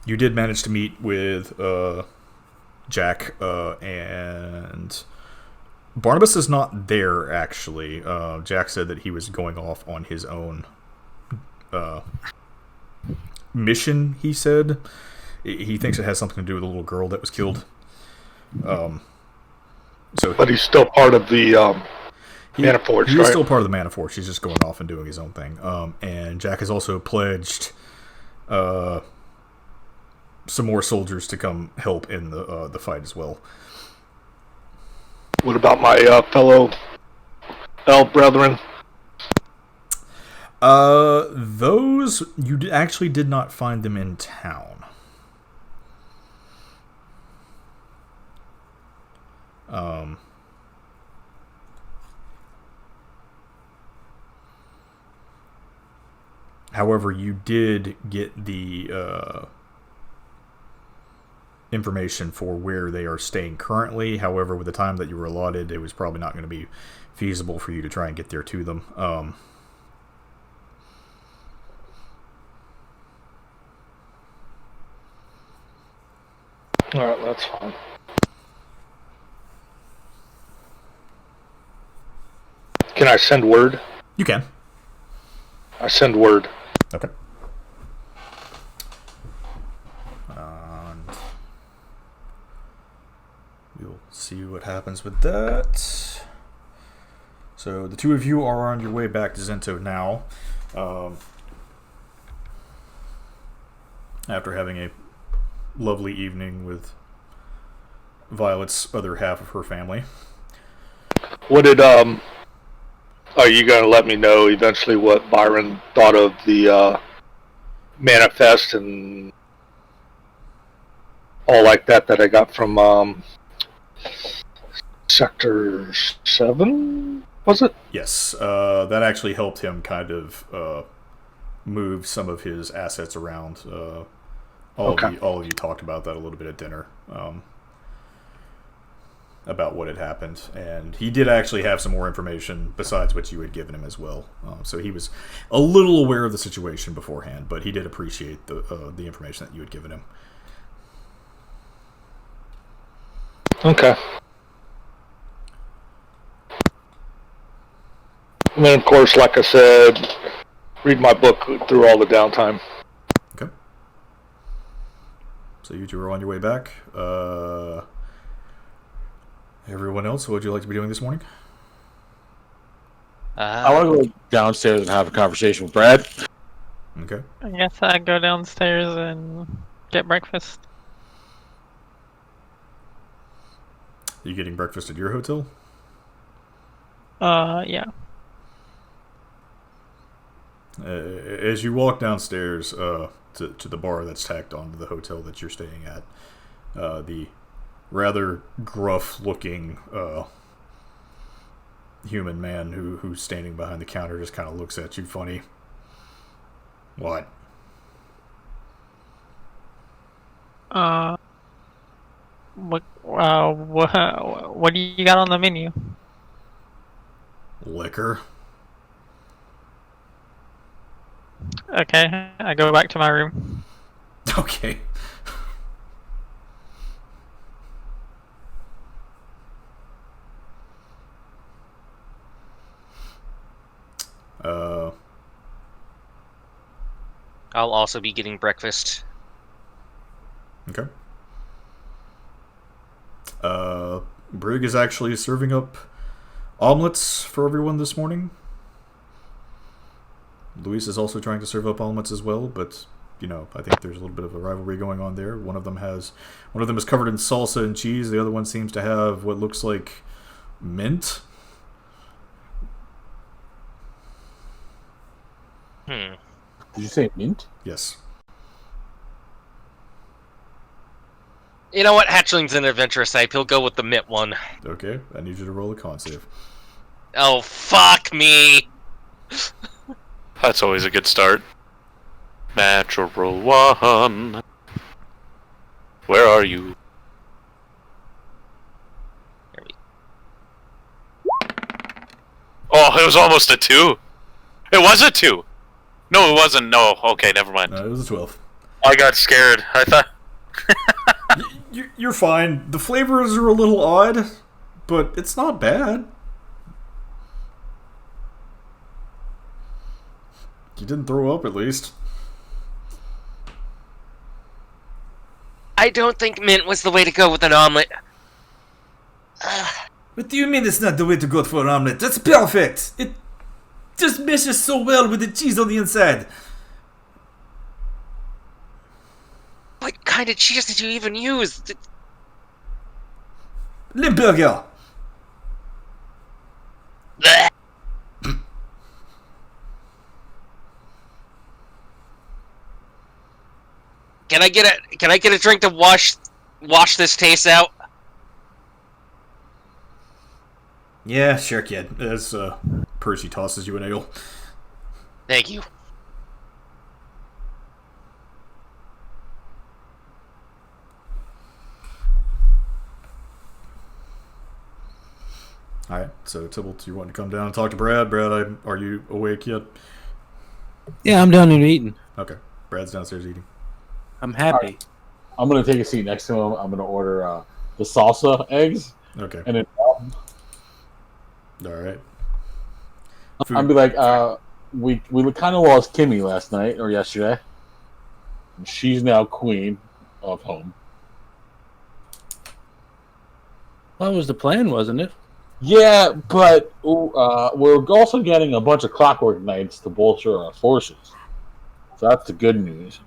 You did manage to meet with Jack, and Barnabas is not there, actually. Jack said that he was going off on his own mission, he said. He thinks it has something to do with a little girl that was killed. But he's still part of the Mana Forge, He's right? still part of the Mana Forge. He's just going off and doing his own thing. And Jack has also pledged some more soldiers to come help in the fight as well. What about my fellow elf brethren? Those, you actually did not find them in town. However, you did get the information for where they are staying currently. However, with the time that you were allotted, it was probably not going to be feasible for you to try and get there to them. Alright, that's fine. Can I send word? You can. I send word. Okay. And we'll see what happens with that. So the two of you are on your way back to Zento now. After having a lovely evening with Violet's other half of her family. What did, are you going to let me know eventually what Byron thought of the manifest and all like that I got from Sector 7? Was it? Yes, that actually helped him kind of move some of his assets around. All of you talked about that a little bit at dinner, about what had happened, and he did actually have some more information besides what you had given him as well. So he was a little aware of the situation beforehand, but he did appreciate the information that you had given him. Okay. And then, of course, like I said, read my book through all the downtime. Okay. So you two are on your way back. Everyone else, what would you like to be doing this morning? I want to go downstairs and have a conversation with Brad. Okay. I guess I'd go downstairs and get breakfast. Are you getting breakfast at your hotel? Yeah. As you walk downstairs to the bar that's tacked onto the hotel that you're staying at, the rather gruff-looking human man who's standing behind the counter just kind of looks at you funny. What? What do you got on the menu? Liquor. Okay, I go back to my room. Okay. I'll also be getting breakfast. Okay. Brig is actually serving up omelets for everyone this morning. Luis is also trying to serve up omelets as well, but I think there's a little bit of a rivalry going on there. One of them is covered in salsa and cheese. The other one seems to have what looks like mint. Did you say mint? Yes. You know what? Hatchling's an adventurous type. He'll go with the mint one. Okay, I need you to roll a con save. Oh, fuck me! That's always a good start. Natural 1. Where are you? Oh, it was almost a 2. It was a 2. No, it wasn't. No, okay, never mind. It was a 12. I got scared. I thought... You're fine. The flavors are a little odd, but it's not bad. You didn't throw up, at least. I don't think mint was the way to go with an omelet. What do you mean it's not the way to go for an omelet? That's perfect! It just meshes so well with the cheese on the inside. What kind of cheese did you even use? Limburger! Blech. Can I get a drink to wash this taste out? Yeah, sure, kid. As Percy tosses you an ale. Thank you. Alright, so Tybalt, you want to come down and talk to Brad? Brad, are you awake yet? Yeah, I'm down and eating. Okay, Brad's downstairs eating. I'm happy. Right. I'm gonna take a seat next to him. I'm gonna order the salsa eggs. Okay. And then Alright. I'll be like, we kind of lost Kimmy last night or yesterday. She's now queen of home. Well, that was the plan, wasn't it? Yeah, but we're also getting a bunch of clockwork knights to bolster our forces. So that's the good news.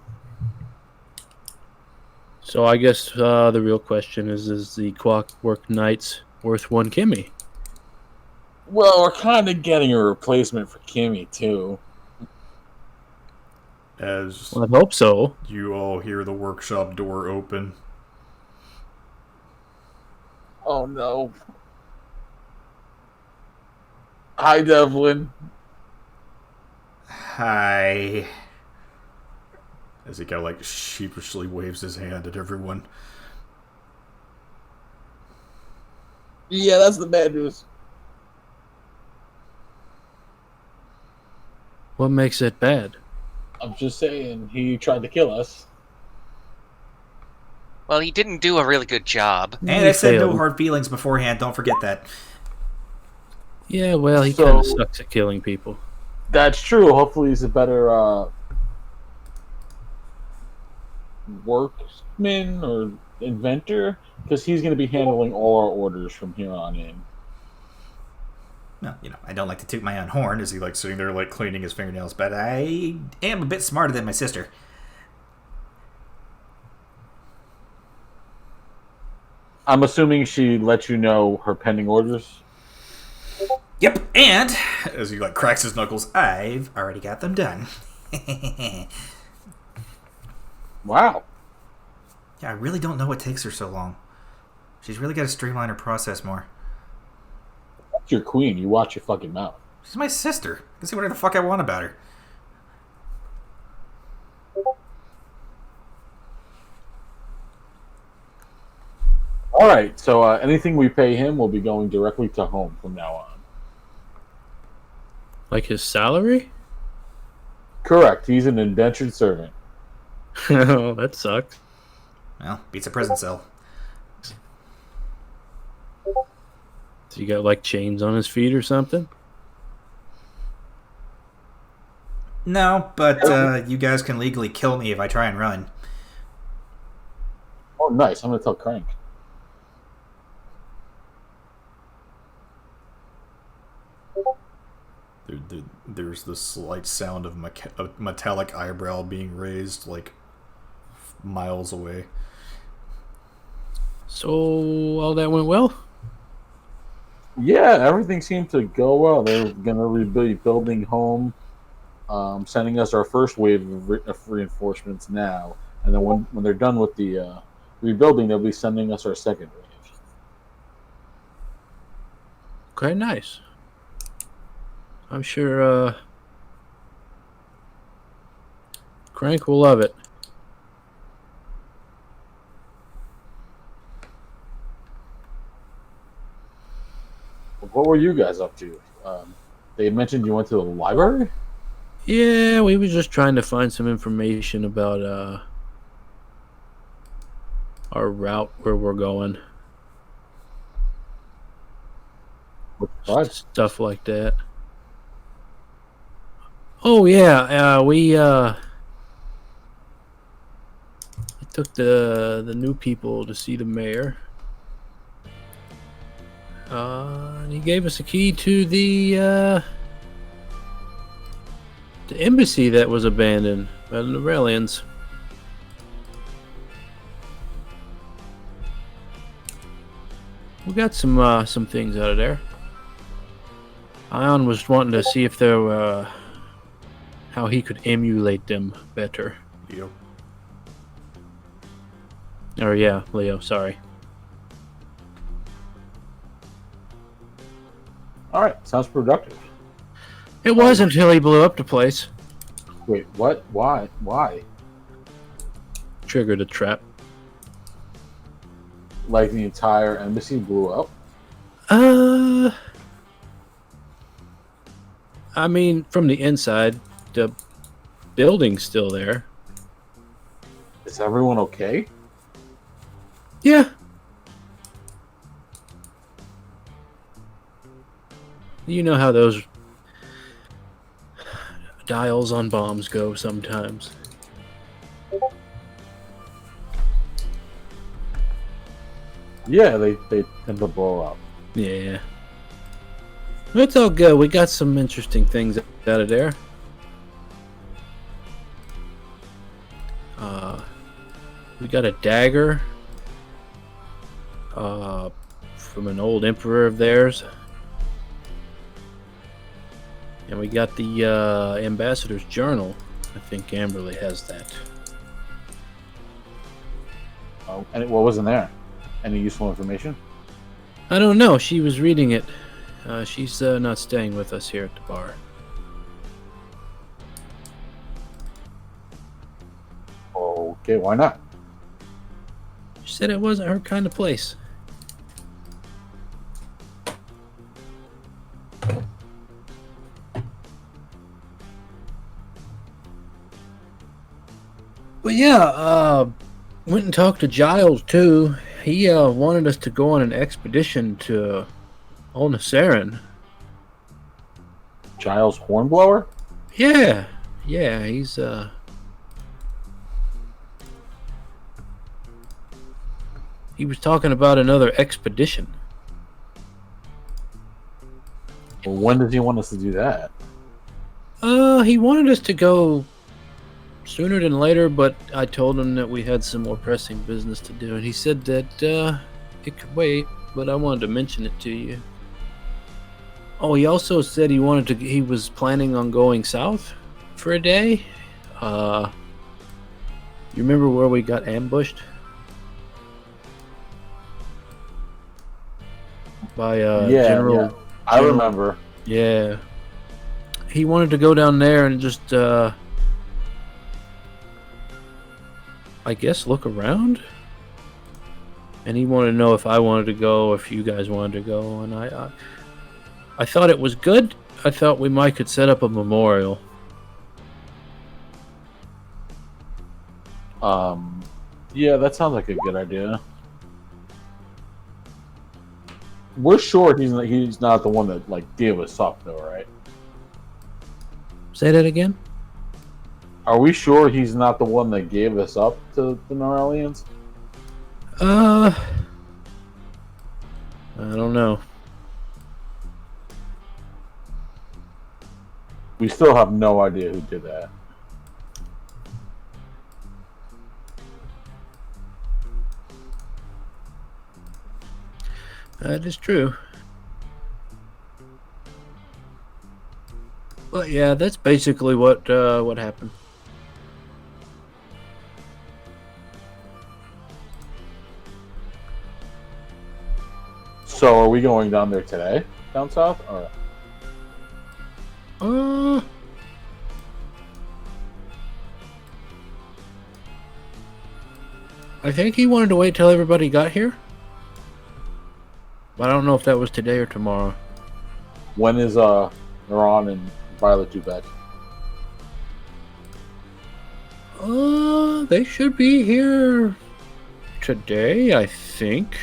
So I guess the real question is the Clockwork Knights worth one Kimmy? Well, we're kind of getting a replacement for Kimmy, too. As Well, I hope so. you all hear the workshop door open. Oh, no. Hi, Devlin. Hi. As he kind of sheepishly waves his hand at everyone. Yeah, that's the bad news. What makes it bad? I'm just saying, he tried to kill us. Well, he didn't do a really good job. And I said no hard feelings beforehand, don't forget that. Yeah, well, he So- kind of sucks at killing people. That's true. Hopefully he's a better workman or inventor, because he's going to be handling all our orders from here on in. No, I don't like to toot my own horn. Is he sitting there cleaning his fingernails? But I am a bit smarter than my sister. I'm assuming she let you know her pending orders? Yep, and As he cracks his knuckles. I've already got them done. Wow. Yeah, I really don't know what takes her so long. She's really got to streamline her process more. That's your queen. You watch your fucking mouth. She's my sister. I can say whatever the fuck I want about her. All right, so anything we pay him will be going directly to home from now on. Like his salary? Correct. He's an indentured servant. Oh, that sucks. Well, beats a prison cell. So you got chains on his feet or something? No, but you guys can legally kill me if I try and run. Oh, nice. I'm going to tell Crank. there's this slight sound of a metallic eyebrow being raised, like miles away. So all that went well? Yeah, everything seemed to go well. They're gonna be building home, sending us our first wave of reinforcements now, and then when they're done with the rebuilding, they'll be sending us our second wave. Okay, nice. I'm sure Crank will love it. What were you guys up to? They mentioned you went to the library? Yeah, we were just trying to find some information about our route where we're going. Right. Stuff like that. Oh yeah, we took the new people to see the mayor. And he gave us a key to the embassy that was abandoned by the Norellians. We got some things out of there. Ion was wanting to see if there were how he could emulate them better. Yep. Or yeah, Leo, sorry. All right, sounds productive. It was until he blew up the place. Wait, what? Why? Why? Triggered a trap. Like the entire embassy blew up? I mean, from the inside, the building's still there. Is everyone okay? Yeah. You know how those dials on bombs go sometimes. Yeah, they tend to blow up. Yeah. It's all good. We got some interesting things out of there. We got a dagger from an old emperor of theirs. And we got the ambassador's journal. I think Amberley has that. Oh, and what was in there? Any useful information? I don't know. She was reading it. She's not staying with us here at the bar. Okay, why not? She said it wasn't her kind of place. But yeah, went and talked to Giles too. He wanted us to go on an expedition to Olnasarin. Giles Hornblower? Yeah, he's he was talking about another expedition. Well, when does he want us to do that? He wanted us to go sooner than later, but I told him that we had some more pressing business to do, and he said that it could wait, but I wanted to mention it to you. Oh, he also said he was planning on going south for a day. You remember where we got ambushed? By General... Yeah. I remember. Yeah. He wanted to go down there and just, I guess, look around. And he wanted to know if I wanted to go, if you guys wanted to go. And I thought it was good. I thought we might could set up a memorial. Yeah, that sounds like a good idea. We're sure he's not the one that gave us up, though, right? Say that again? Are we sure he's not the one that gave us up to the Norellians? I don't know. We still have no idea who did that. That is true. But yeah, that's basically what happened. So are we going down there today? Down south? Or... I think he wanted to wait till everybody got here. But I don't know if that was today or tomorrow. When is Neron and Violet due back? They should be here today, I think.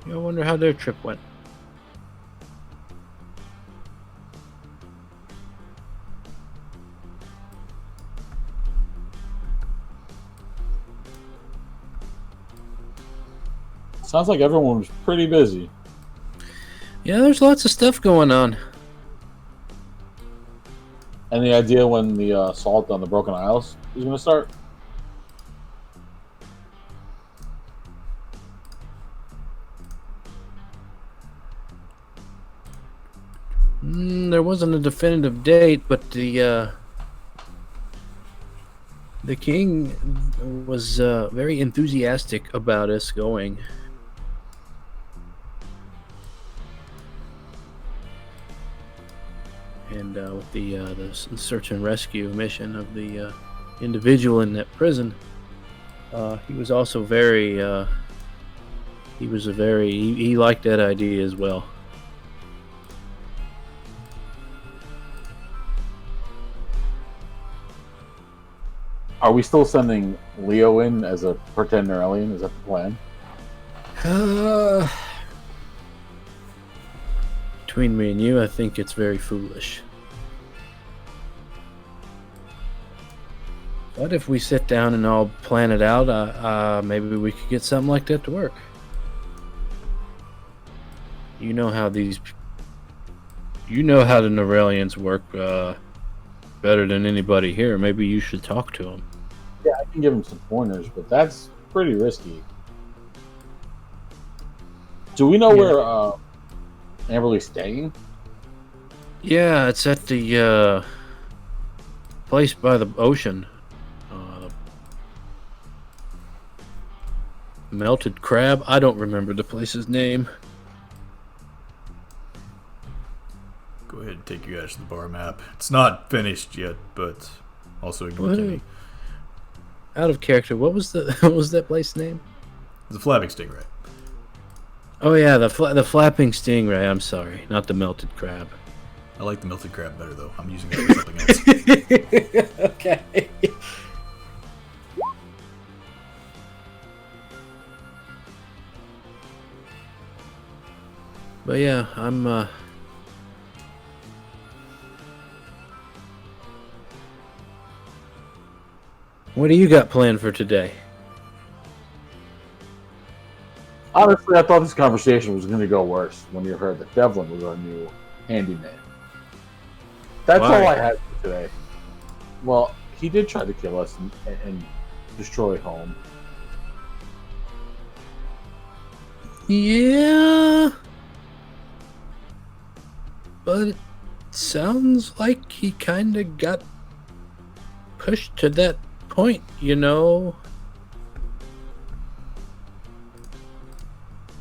I wonder how their trip went. Sounds like everyone was pretty busy. Yeah, there's lots of stuff going on. Any idea when the assault on the Broken Isles is going to start? There wasn't a definitive date, but the king was very enthusiastic about us going. And with the search and rescue mission of the individual in that prison, he was also very he liked that idea as well. Are we still sending Leo in as a pretender alien? Is that the plan? Between me and you, I think it's very foolish. But if we sit down and all plan it out, maybe we could get something like that to work. You know how the Neuralians work better than anybody here. Maybe you should talk to them. Yeah, I can give him some pointers, but that's pretty risky. Do we know where Amberly's staying? Yeah, it's at the place by the ocean. Melted Crab. I don't remember the place's name. Go ahead and take you guys to the bar map. It's not finished yet, but also ignore Timmy. Out of character, what was that place's name? The Flapping Stingray. Oh yeah, the Flapping Stingray. I'm sorry, not the Melted Crab. I like the Melted Crab better, though. I'm using it for something else. Okay. But yeah, I'm what do you got planned for today? Honestly, I thought this conversation was going to go worse when you heard that Devlin was our new handyman. That's all I had for today. Well, he did try to kill us and destroy home. Yeah. But it sounds like he kind of got pushed to that point, you know?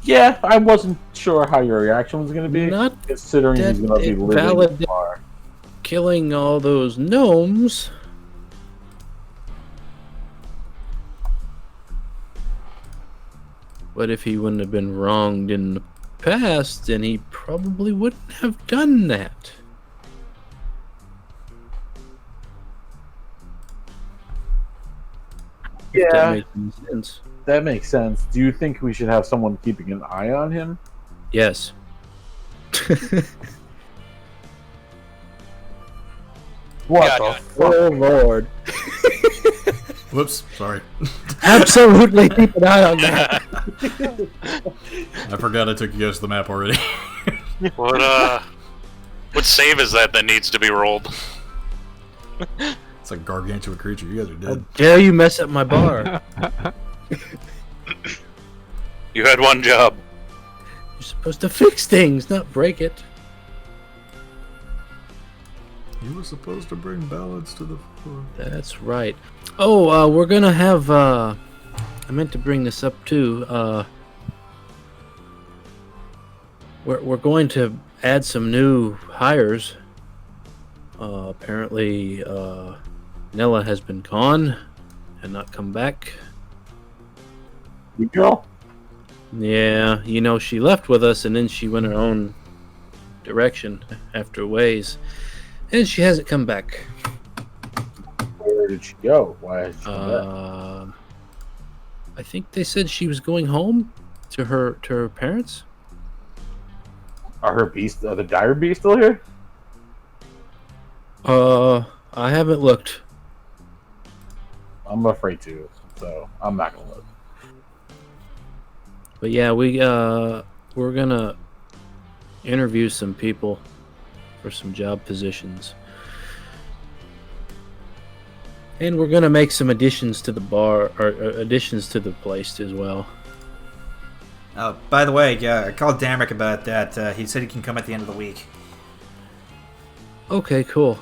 Yeah, I wasn't sure how your reaction was going to be, Not considering he's going to be living in the bar. Killing all those gnomes. But if he wouldn't have been wronged in the past, then he probably wouldn't have done that. If that makes any sense. That makes sense. Do you think we should have someone keeping an eye on him? Yes. What Yeah, the fuck? Oh Lord. Whoops, sorry. Absolutely keep an eye on that. I forgot I took you guys to the map already. What save is that needs to be rolled? It's like gargantuan creature. You guys are How dead. dare you mess up my bar? You had one job. You're supposed to fix things, not break it. You were supposed to bring balance to the floor. That's right. Oh, we're gonna have. I meant to bring this up too. We're going to add some new hires. Apparently, Nella has been gone and not come back. You girl? Yeah, you know, she left with us and then she went her own direction after a ways. And she hasn't come back. Where did she go? Why has she come back? I think they said she was going home to her parents. Are the dire beasts still here? I haven't looked. I'm afraid to, so I'm not gonna look. But yeah, we're gonna interview some people for some job positions. And we're gonna make some additions to the bar, or additions to the place as well. Oh, by the way, I called Damrick about that. He said he can come at the end of the week. Okay, cool.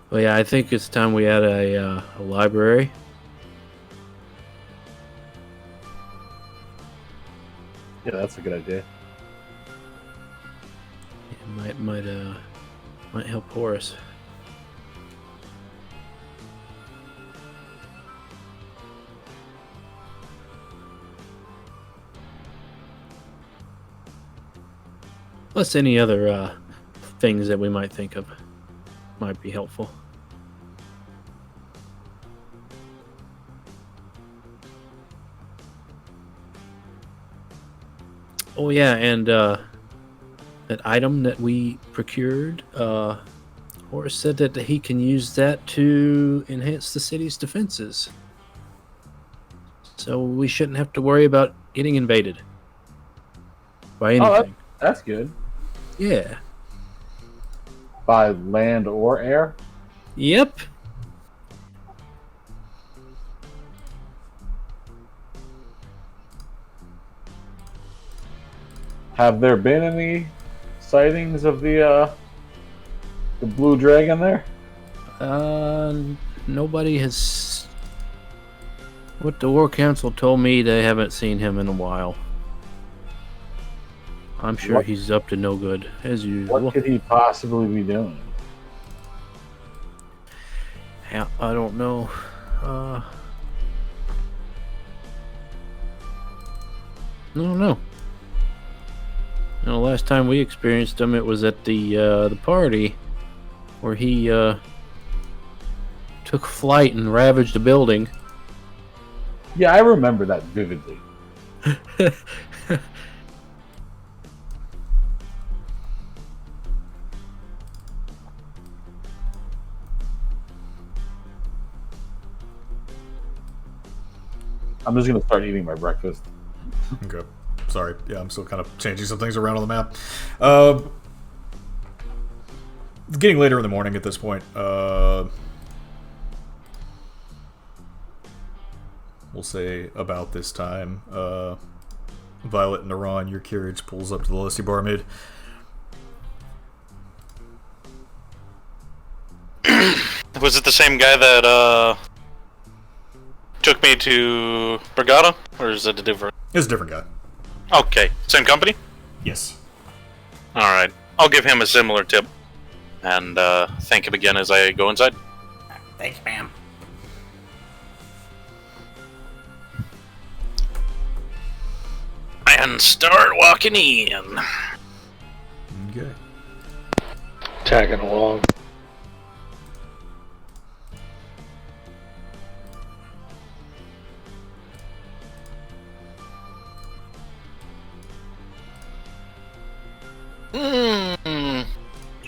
Well, yeah, I think it's time we add a library. Yeah, that's a good idea. It might help Horace. Plus any other things that we might think of might be helpful. Oh yeah, and that item that we procured, Horace said that he can use that to enhance the city's defenses. So we shouldn't have to worry about getting invaded by anything. That's good. Yeah. By land or air? Yep. Have there been any sightings of the blue dragon there? Nobody has. What the War Council told me, they haven't seen him in a while. I'm sure What- he's up to no good, as usual. What could he possibly be doing? Yeah, I don't know. I don't know. You know, last time we experienced him, it was at the party where he took flight and ravaged a building. Yeah, I remember that vividly. I'm just gonna start eating my breakfast. Okay. Sorry. Yeah, I'm still kind of changing some things around on the map. It's getting later in the morning at this point. We'll say about this time. Violet and Naran, your carriage pulls up to the Lusty Barmaid. Was it the same guy that took me to Brigada, or is it a different? It's a different guy. Okay, same company. Yes. All right, I'll give him a similar tip, and thank him again as I go inside. Thanks, ma'am. And start walking in. Okay. Tagging along.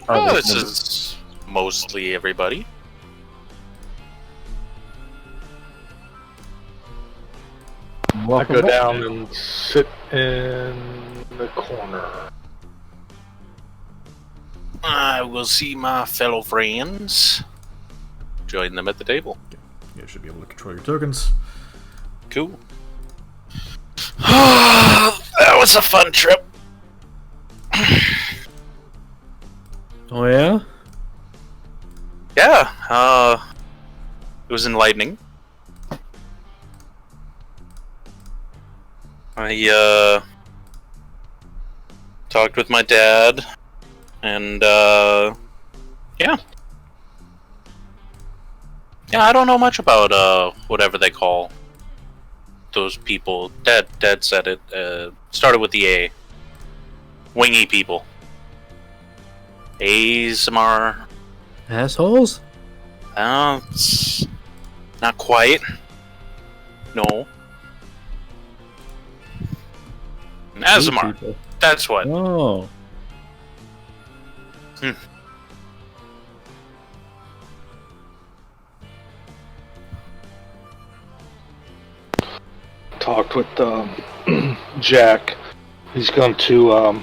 Oh, this is mostly everybody. I go down and sit in the corner. I will see my fellow friends. Join them at the table. You should be able to control your tokens. Cool. That was a fun trip. Oh yeah? Yeah, it was enlightening. I talked with my dad, and yeah. Yeah, I don't know much about whatever they call those people. Dad said it. Started with the A. Wingy people. ASMR. Assholes? It's not quite. No. ASMR. People. That's what. Oh. Talked with Jack. He's going to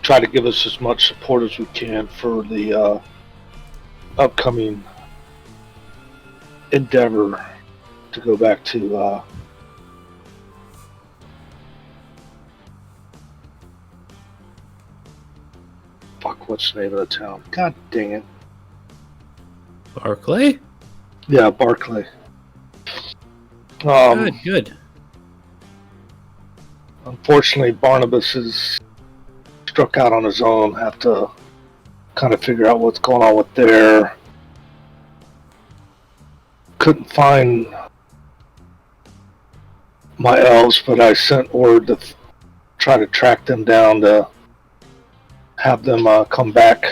try to give us as much support as we can for the upcoming endeavor to go back to what's the name of the town? God dang it. Barclay? Yeah, Barclay. Good. Unfortunately, Barnabas is struck out on his own. Have to kind of figure out what's going on with there. Couldn't find my elves, but I sent word to try to track them down to have them come back,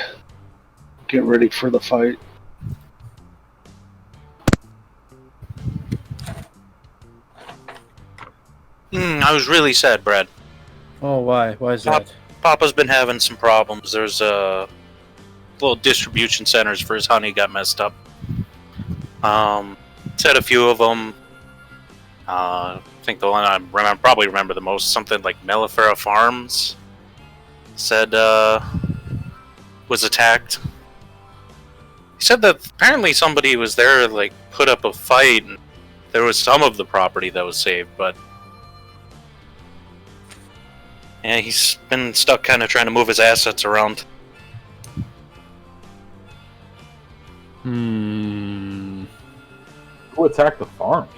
get ready for the fight. I was really sad, Brad. Oh, why? Why is that? Papa's been having some problems. There's little distribution centers for his honey got messed up. Said a few of them. I think the one I probably remember the most, something like Mellifera Farms, said was attacked. He said that apparently somebody was there, like, put up a fight, and there was some of the property that was saved, but yeah, he's been stuck kind of trying to move his assets around. Who attacked the farms?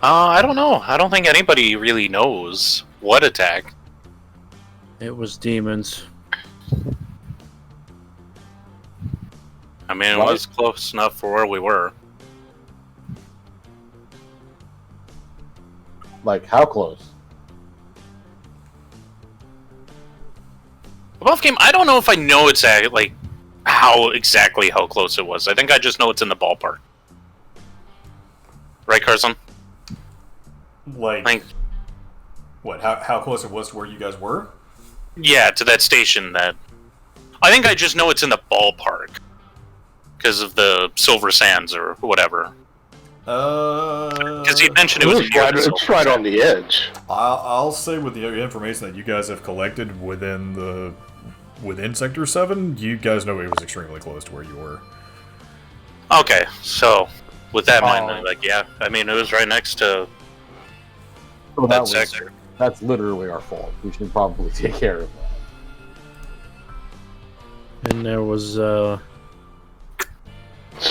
I don't know. I don't think anybody really knows what attack. It was demons. I mean, it Right. was close enough for where we were. Like, how close? Above game, I don't know if I know exactly, like, how close it was. I think I just know it's in the ballpark. Right, Carson? Like, Like, what? How close it was to where you guys were? yeah, to that station that... I think I just know it's in the ballpark. Because of the Silver Sands or whatever. Because he mentioned it was near the It's Silver right Sands. on the edge. I'll say with the information that you guys have collected within Sector 7, you guys know it was extremely close to where you were. Okay, so with that in Oh. mind, like, yeah, I mean, it was right next to So that was- sector. That's literally our fault. We should probably take care of that. And there was, So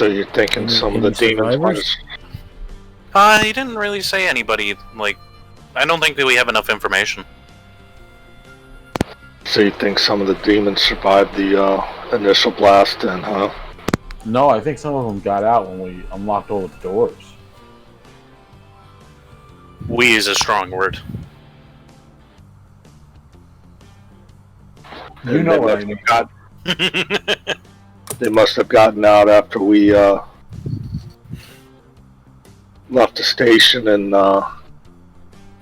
you're thinking Any- some of the any demons survivors? He didn't really say anybody. Like, I don't think that we have enough information. So you think some of the demons survived the initial blast then, huh? No, I think some of them got out when we unlocked all the doors. We is a strong word. You know what I mean. They must have gotten out after we left the station and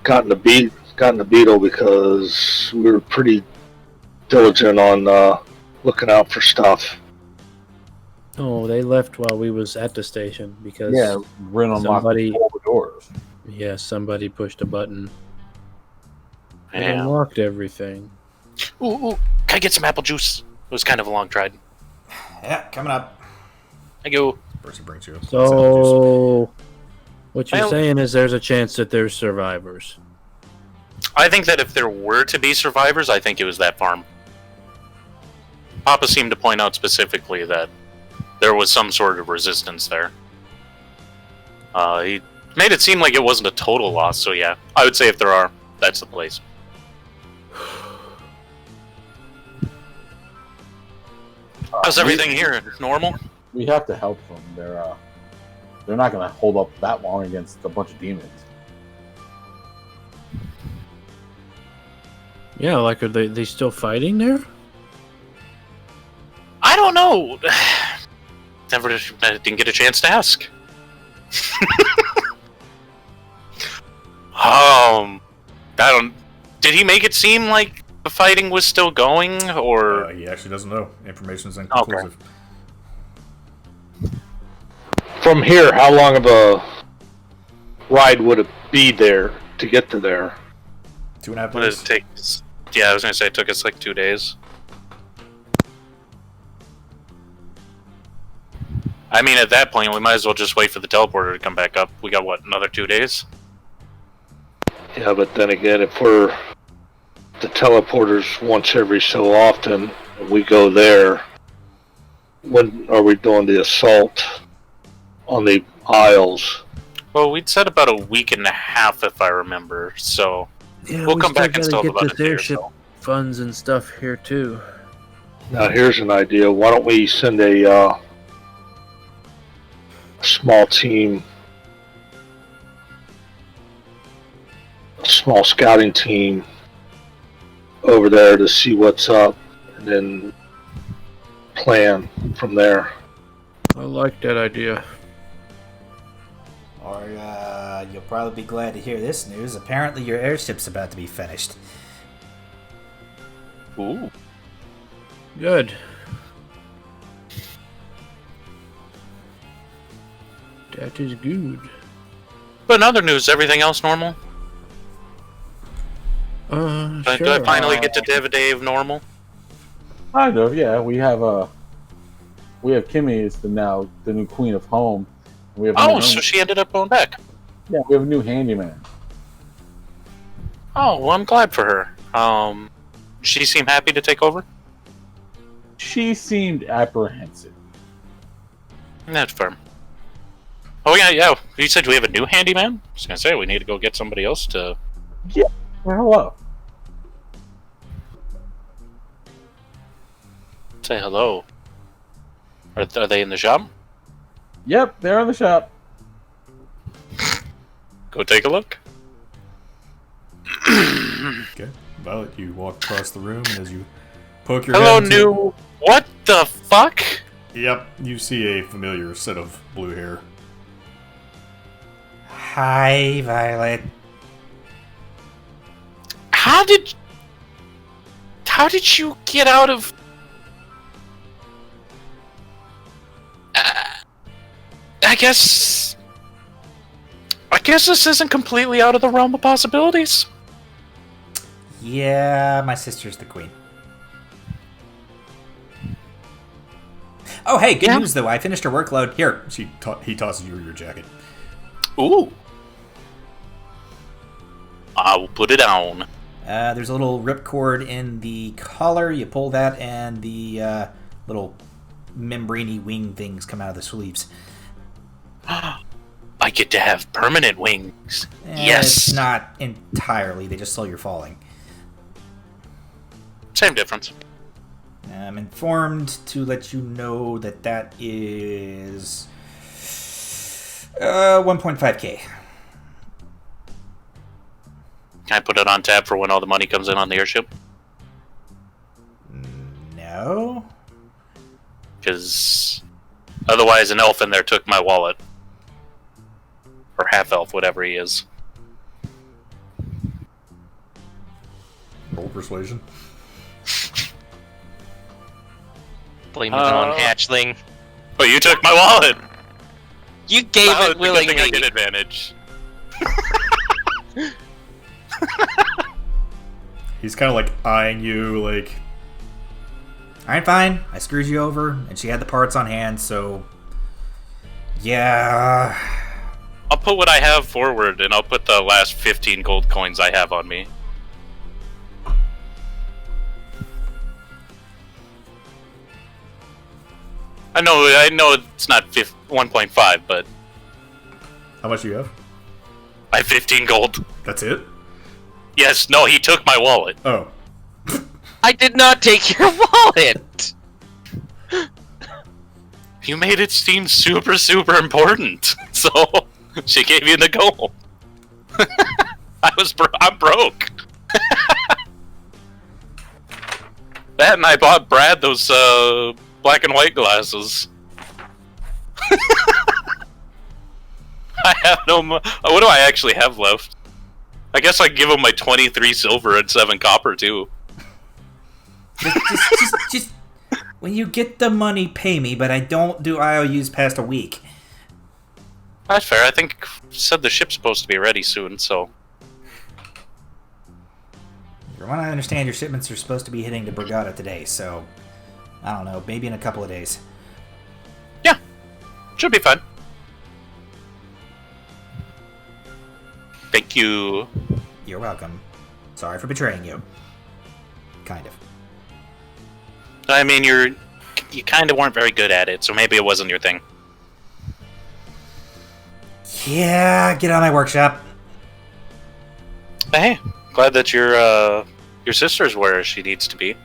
gotten the beetle because we were pretty diligent on looking out for stuff. oh, they left while we was at the station because Yeah, Rin unlocked somebody all the doors. Yeah, somebody pushed a button and Yeah. unlocked everything. Ooh, can I get some apple juice? It was kind of a long ride. Yeah, coming up. I go. Person brings you. So, what you're Well- saying is there's a chance that there's survivors. I think that if there were to be survivors, I think it was that farm. Papa seemed to point out specifically that there was some sort of resistance there. He made it seem like it wasn't a total loss, so yeah, I would say if there are, that's the place. How's everything here? Normal? We have to help them. They're not going to hold up that long against a bunch of demons. Yeah, like are they still fighting there? I don't know. I didn't get a chance to ask. I don't. Did he make it seem like the fighting was still going, or He actually doesn't know. Information is inconclusive. From here, how long of a ride would it be there to get to there? 2.5 what did days. it take? Yeah, I was gonna say it took us like 2 days. I mean, at that point, we might as well just wait for the teleporter to come back up. We got what, another 2 days? Yeah, but then again, if we're the teleporters once every so often, and we go there, when are we doing the assault on the Isles? Well, we'd said about a week and a half, if I remember. So Yeah, we'll we come still back and gotta solve get about this a day or airship so. funds and stuff here too. Now, here's an idea. Why don't we send a small team, a small scouting team over there to see what's up, and then plan from there. I like that idea. Or you'll probably be glad to hear this news. Apparently your airship's about to be finished. Ooh. Good. That is good. But in other news, everything else normal? Sure. Do I finally get to Dave normal? Kind of, yeah. We have Kimmy is the new queen of home. We have a Oh, new so she ended up going back. yeah, we have a new handyman. Oh, well, I'm glad for her. She seemed happy to take over? She seemed apprehensive. That's fair. Oh, yeah. You said we have a new handyman? I was gonna say, we need to go get somebody else to... Well, hello. say hello. Are they in the shop? Yep, they're in the shop. Go take a look. Okay. Violet, you walk across the room, and as you poke your Hello, head into... new... What the fuck? Yep, you see a familiar set of blue hair. Hi, Violet. How did you get out of... I guess this isn't completely out of the realm of possibilities. Yeah, my sister's the queen. Oh, hey, good news though. I finished her workload. Here. He tosses you your jacket. Ooh. I'll put it on. There's a little ripcord in the collar. You pull that, and the little membraney wing things come out of the sleeves. I get to have permanent wings. Yes. It's not entirely. They just slow your falling. Same difference. I'm informed to let you know that that is 1.5k. Can I put it on tab for when all the money comes in on the airship? No. Because otherwise an elf in there took my wallet. Or half-elf, whatever he is. Roll persuasion. Blame it on Hatchling. But you took my wallet! You gave Wow, it it's a good thing I willingly. get advantage. He's kind of like eyeing you, like, Alright, fine. I screwed you over, and she had the parts on hand, so... Yeah... I'll put what I have forward, and I'll put the last 15 gold coins I have on me. I know it's not 1.5, but how much do you have? I have 15 gold. That's it? Yes, no, he took my wallet. Oh. I did not take your wallet! You made it seem super, super important, so she gave you the gold. I'm broke. That and I bought Brad those black and white glasses. I have no. What do I actually have left? I guess I give him my 23 silver and 7 copper too. Just when you get the money, pay me, but I don't do IOUs past a week. That's fair. I think you said the ship's supposed to be ready soon, so. From what I understand, your shipments are supposed to be hitting the Brigada today, so... I don't know, maybe in a couple of days. Yeah, should be fine. Thank you. You're welcome. Sorry for betraying you. Kind of. I mean, you kind of weren't very good at it, so maybe it wasn't your thing. Yeah, get out of my workshop. Hey, glad that your sister's where she needs to be.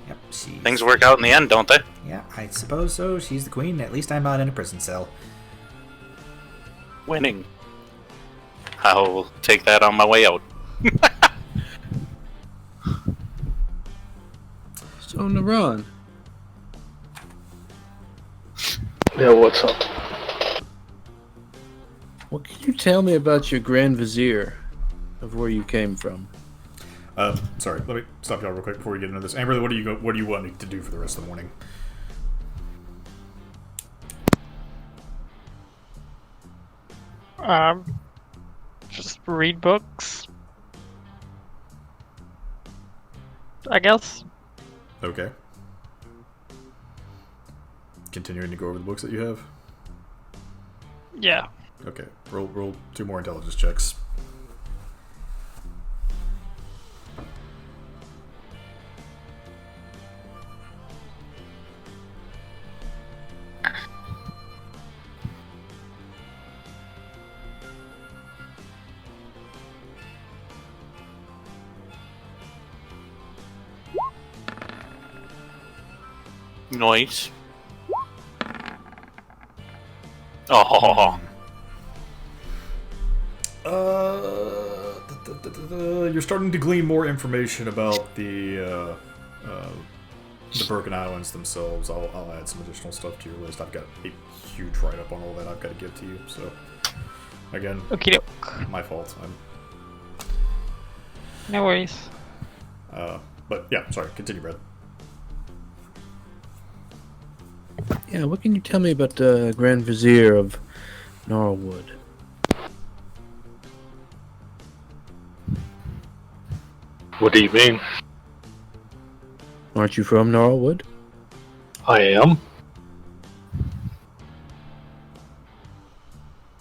Yep, Things work out in the end, don't they? Yeah, I suppose so. She's the queen. At least I'm not in a prison cell. Winning. I'll take that on my way out. So, Naran, Yeah, what's up? what can you tell me about your Grand Vizier of where you came from? Sorry, let me stop y'all real quick before we get into this. Amberly, what do you want me to do for the rest of the morning? Just read books, I guess. Okay. Continuing to go over the books that you have? Yeah. Okay. Roll 2 more intelligence checks. Nice. Oh. You're starting to glean more information about the Broken Islands themselves. I'll add some additional stuff to your list. I've got a huge write-up on all that I've got to give to you. So, again, Okay. my fault. No worries. But yeah, sorry. Continue, Brad. Yeah, what can you tell me about the Grand Vizier of Norwood? What do you mean? Aren't you from Norwood? I am.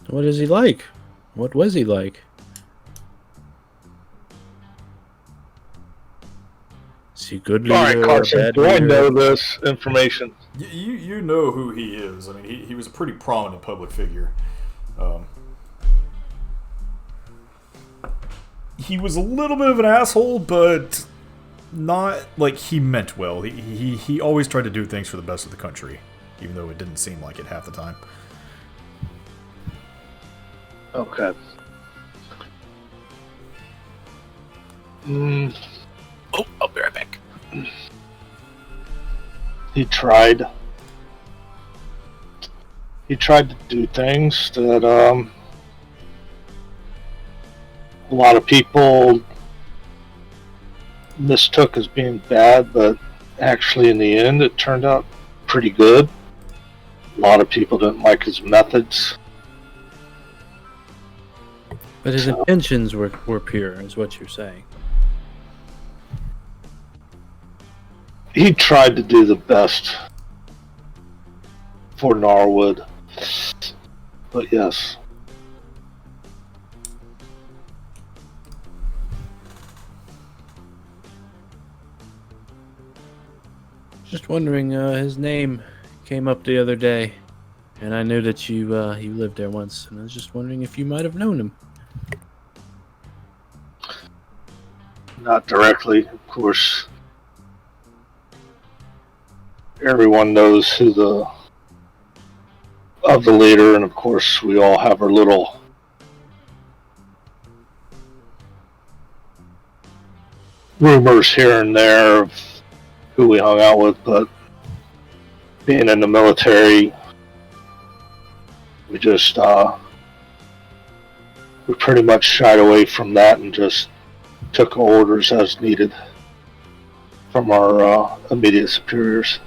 What is he like? What was he like? Is he a good leader? All right, or a Carson, bad do I leader? know this information? You know who he is. I mean, he was a pretty prominent public figure. He was a little bit of an asshole, but not like he meant well. He always tried to do things for the best of the country, even though it didn't seem like it half the time. Okay. Oh, I'll be right back. He tried to do things that a lot of people mistook as being bad, but actually in the end it turned out pretty good. A lot of people didn't like his methods. But his intentions were pure, is what you're saying. He tried to do the best for Norwood. But yes. Just wondering, his name came up the other day, and I knew that you lived there once, and I was just wondering if you might have known him. Not directly, of course. Everyone knows who the leader, and of course we all have our little rumors here and there of who we hung out with, but being in the military, we just we pretty much shied away from that and just took orders as needed from our immediate superiors.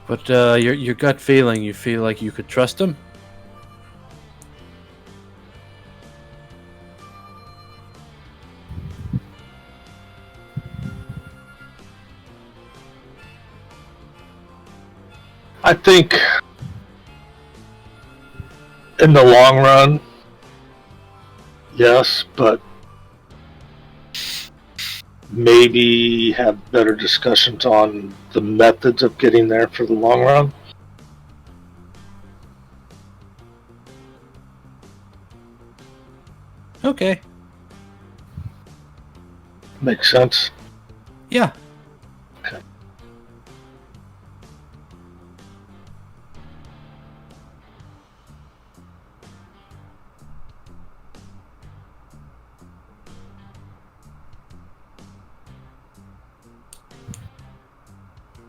But your gut feeling, you feel like you could trust him? I think in the long run, yes, but maybe have better discussions on the methods of getting there for the long run. Okay. Makes sense. Yeah. Okay.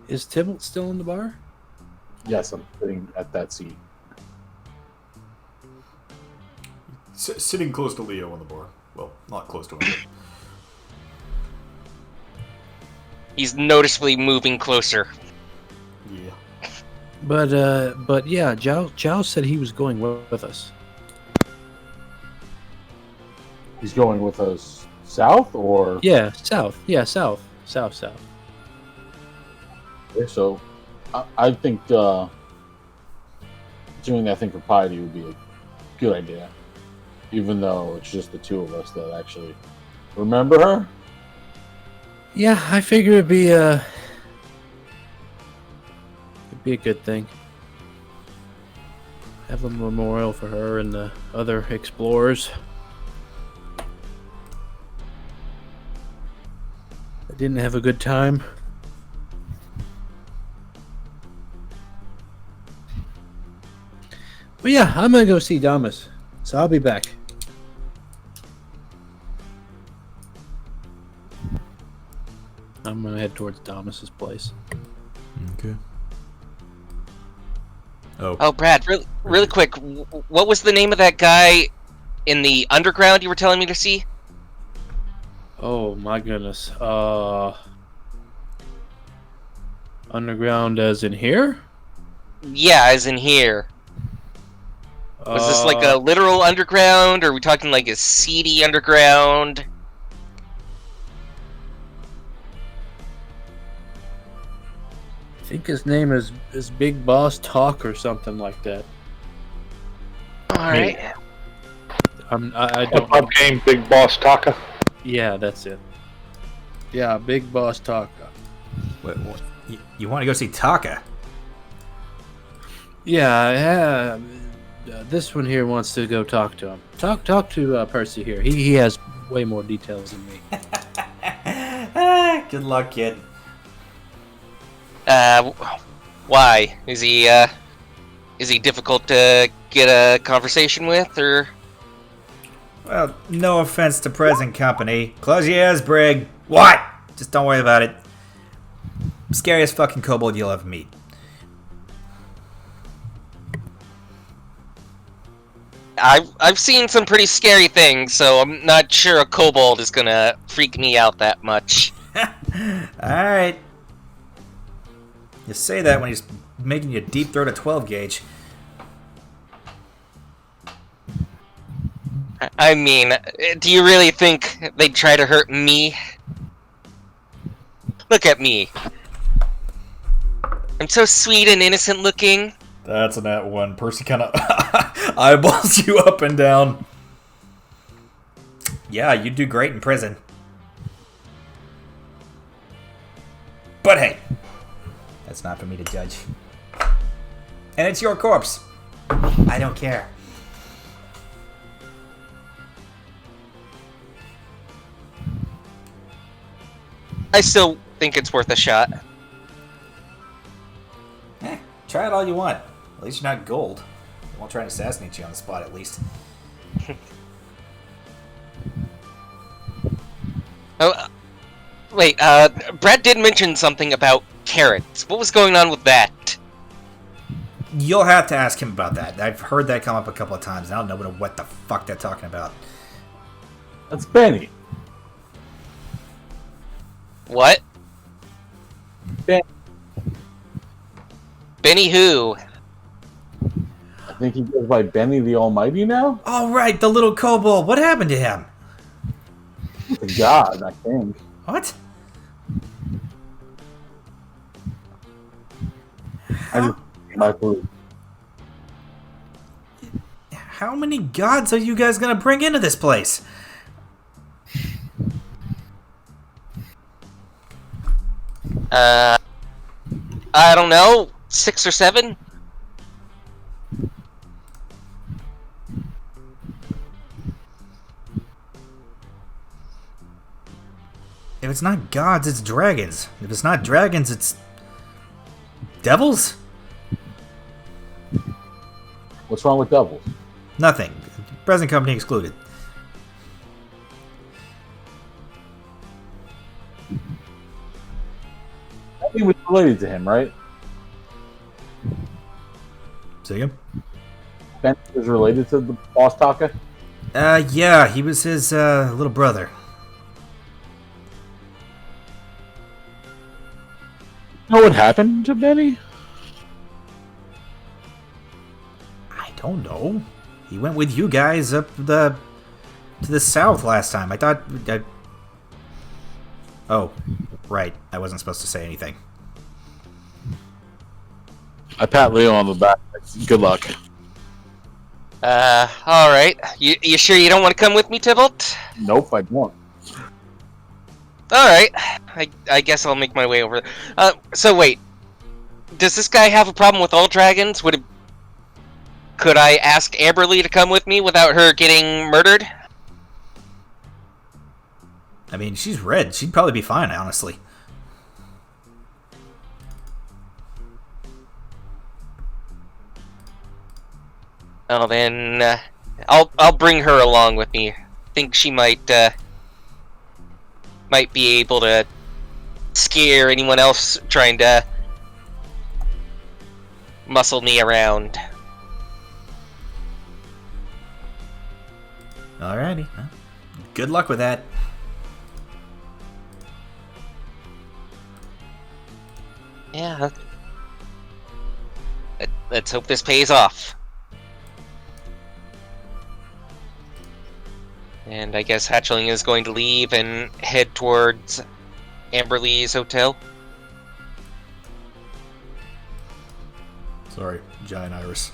Is Tybalt still in the bar? Yes, I'm sitting at that seat. Sitting close to Leo on the bar. Well, not close to him. But... He's noticeably moving closer. Yeah. But yeah, Zhao said he was going with us. He's going with us south, or Yeah, south. Yeah, south. South. okay, so I think doing that thing for piety would be a good idea, even though it's just the two of us that actually remember her. Yeah, I figure it'd be a good thing. Have a memorial for her and the other explorers. I didn't have a good time. But yeah, I'm gonna go see Damas, so I'll be back. I'm gonna head towards Damas's place. Okay. Oh. Oh, Brad, really quick, what was the name of that guy in the underground you were telling me to see? Oh my goodness. Underground as in here? Yeah, as in here. Was this like a literal underground, or are we talking like a seedy underground? I think his name is Big Boss Talk or something like that. Alright. I don't know. Up game, Big Boss Taka. Yeah, that's it. Yeah, Big Boss Talk. What, you want to go see Taka? Yeah, this one here wants to go talk to him. Talk to Percy here. He has way more details than me. Good luck, kid. Why? Is he difficult to get a conversation with, or? Well, no offense to present company. Close your ears, Brig. What? Just don't worry about it. Scariest fucking kobold you'll ever meet. I've seen some pretty scary things, so I'm not sure a kobold is gonna freak me out that much. Alright. You say that when he's making you deep throat a 12 gauge. I mean, do you really think they'd try to hurt me? Look at me. I'm so sweet and innocent looking. That's a nat 1. Percy kind of eyeballs you up and down. Yeah, you'd do great in prison. But hey, that's not for me to judge. And it's your corpse. I don't care. I still think it's worth a shot. Try it all you want. At least you're not gold. They won't try and assassinate you on the spot, at least. Oh, wait, Brad did mention something about carrots. What was going on with that? You'll have to ask him about that. I've heard that come up a couple of times. I don't know what the fuck they're talking about. That's Benny. What? Ben. Benny who? I think he goes by Benny the Almighty now? All right, the little kobold. What happened to him? The god, I think. What? I just my food. How many gods are you guys gonna bring into this place? I don't know, 6 or 7? If it's not gods, it's dragons. If it's not dragons, it's devils? What's wrong with devils? Nothing. Present company excluded. He was related to him, right? See him? Ben was related to the boss Taka? Yeah, he was his little brother. Know what happened to Benny? I don't know. He went with you guys up to the south last time. I thought. Oh, right. I wasn't supposed to say anything. I pat Leo on the back. Good luck. Alright. You sure you don't want to come with me, Tybalt? Nope, I don't. Alright. I guess I'll make my way over. So wait. Does this guy have a problem with all dragons? Could I ask Amberly to come with me without her getting murdered? I mean, she's red. She'd probably be fine, honestly. Oh, then I'll bring her along with me. Think she might be able to scare anyone else trying to muscle me around. Alrighty. Well, good luck with that. Yeah. Let's hope this pays off. And I guess Hatchling is going to leave and head towards Amberly's hotel. Sorry, giant iris.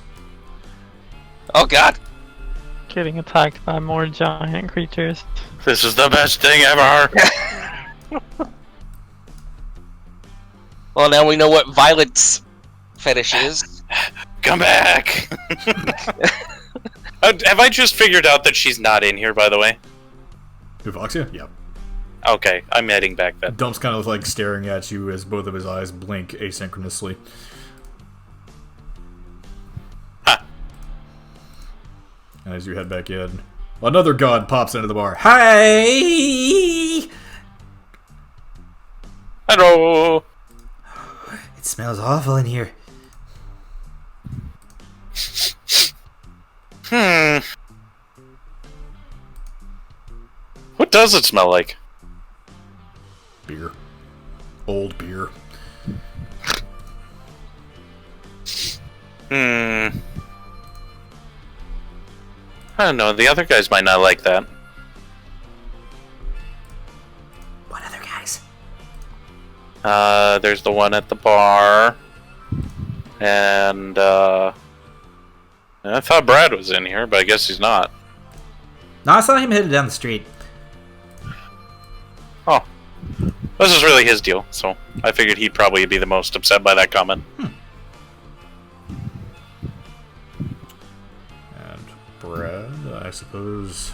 Oh god! Getting attacked by more giant creatures. This is the best thing ever. Well, now we know what Violet's fetish is. Come back. Have I just figured out that she's not in here, by the way? Uvoxia? Yep. Okay, I'm heading back then. Dump's kind of like staring at you as both of his eyes blink asynchronously. Ha! And as you head back in, another god pops into the bar. Hi! Hello! It smells awful in here. What does it smell like? Beer. Old beer. I don't know. The other guys might not like that. What other guys? There's the one at the bar, and I thought Brad was in here, but I guess he's not. No, I saw him headed down the street. Oh, this is really his deal, so I figured he'd probably be the most upset by that comment. And Brad, I suppose.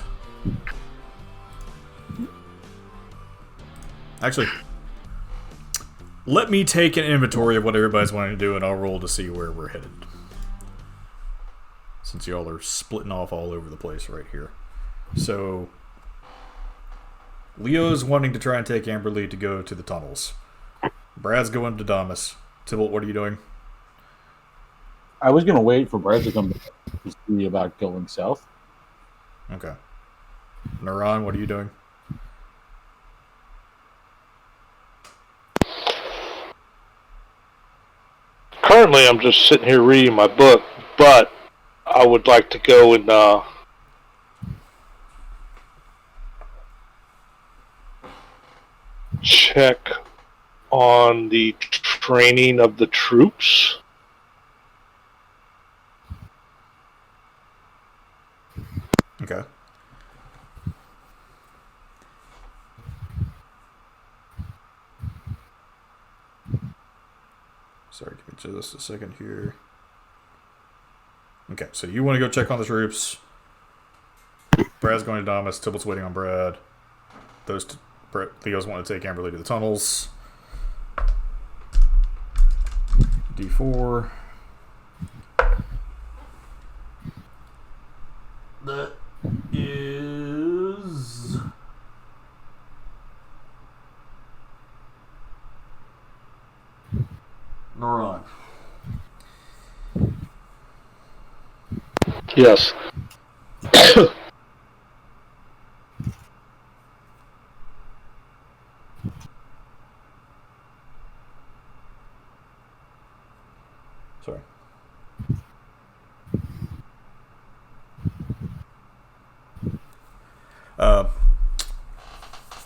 Actually, let me take an inventory of what everybody's wanting to do, and I'll roll to see where we're headed. Since y'all are splitting off all over the place right here. So, Leo's wanting to try and take Amberly to go to the tunnels. Brad's going to Damas. Tybalt, what are you doing? I was gonna wait for Brad to come back to see about going south. Okay. Naran, what are you doing? Currently, I'm just sitting here reading my book, but I would like to go and check on the training of the troops. Okay. Sorry, give me just a second here. Okay, so you want to go check on the troops. Brad's going to Damas. Tybalt's waiting on Brad. Leo's want to take Amberly to the tunnels. D4. That is... Naran. Yes. Sorry.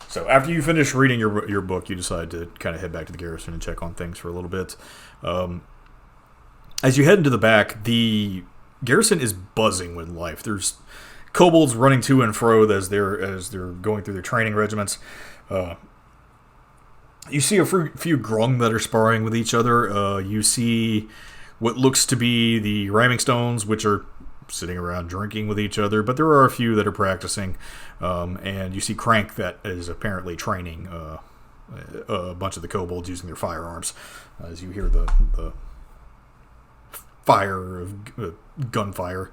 So after you finish reading your book, you decide to kind of head back to the garrison and check on things for a little bit. As you head into the back, the garrison is buzzing with life. There's kobolds running to and fro as they're going through their training regiments. You see a few grung that are sparring with each other. You see what looks to be the Ramming Stones, which are sitting around drinking with each other, but there are a few that are practicing. And you see Crank that is apparently training a bunch of the kobolds using their firearms. As you hear the fire of gunfire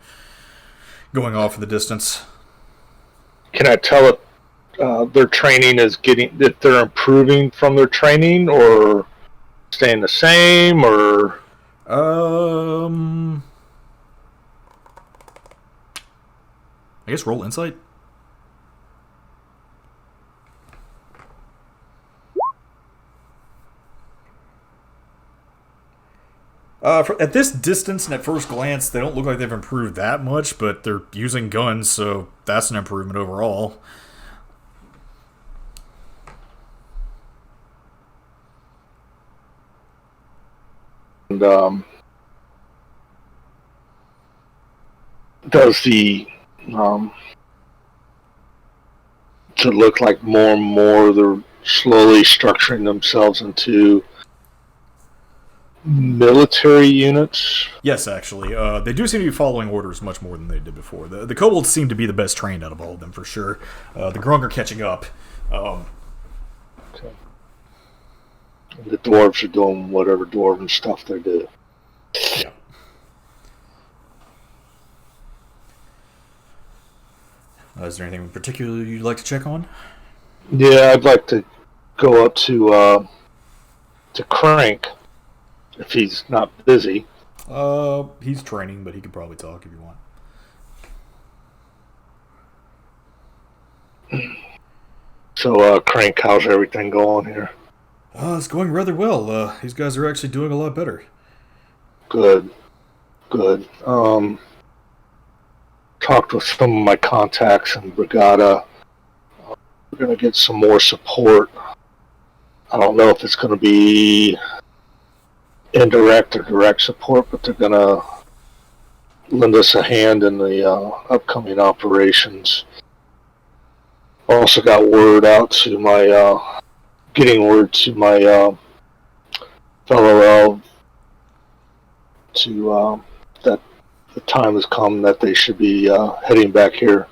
going off in the distance. Can I tell if their training is if they're improving from their training or staying the same, or? I guess roll insight. At this distance and at first glance, they don't look like they've improved that much, but they're using guns, so that's an improvement overall. And does the to look like more and more they're slowly structuring themselves into military units? Yes, actually. They do seem to be following orders much more than they did before. The kobolds seem to be the best trained out of all of them, for sure. The grung are catching up. Okay. The dwarves are doing whatever dwarven stuff they do. Yeah. Is there anything in particular you'd like to check on? Yeah, I'd like to go up to Crank if he's not busy. He's training, but he could probably talk if you want. So, Crank, how's everything going here? It's going rather well. These guys are actually doing a lot better. Good. Talk talked with some of my contacts in Brigada. We're going to get some more support. I don't know if it's going to be indirect or direct support, but they're going to lend us a hand in the upcoming operations. Also got word out to my, getting word to my fellow elf to that the time has come that they should be heading back here.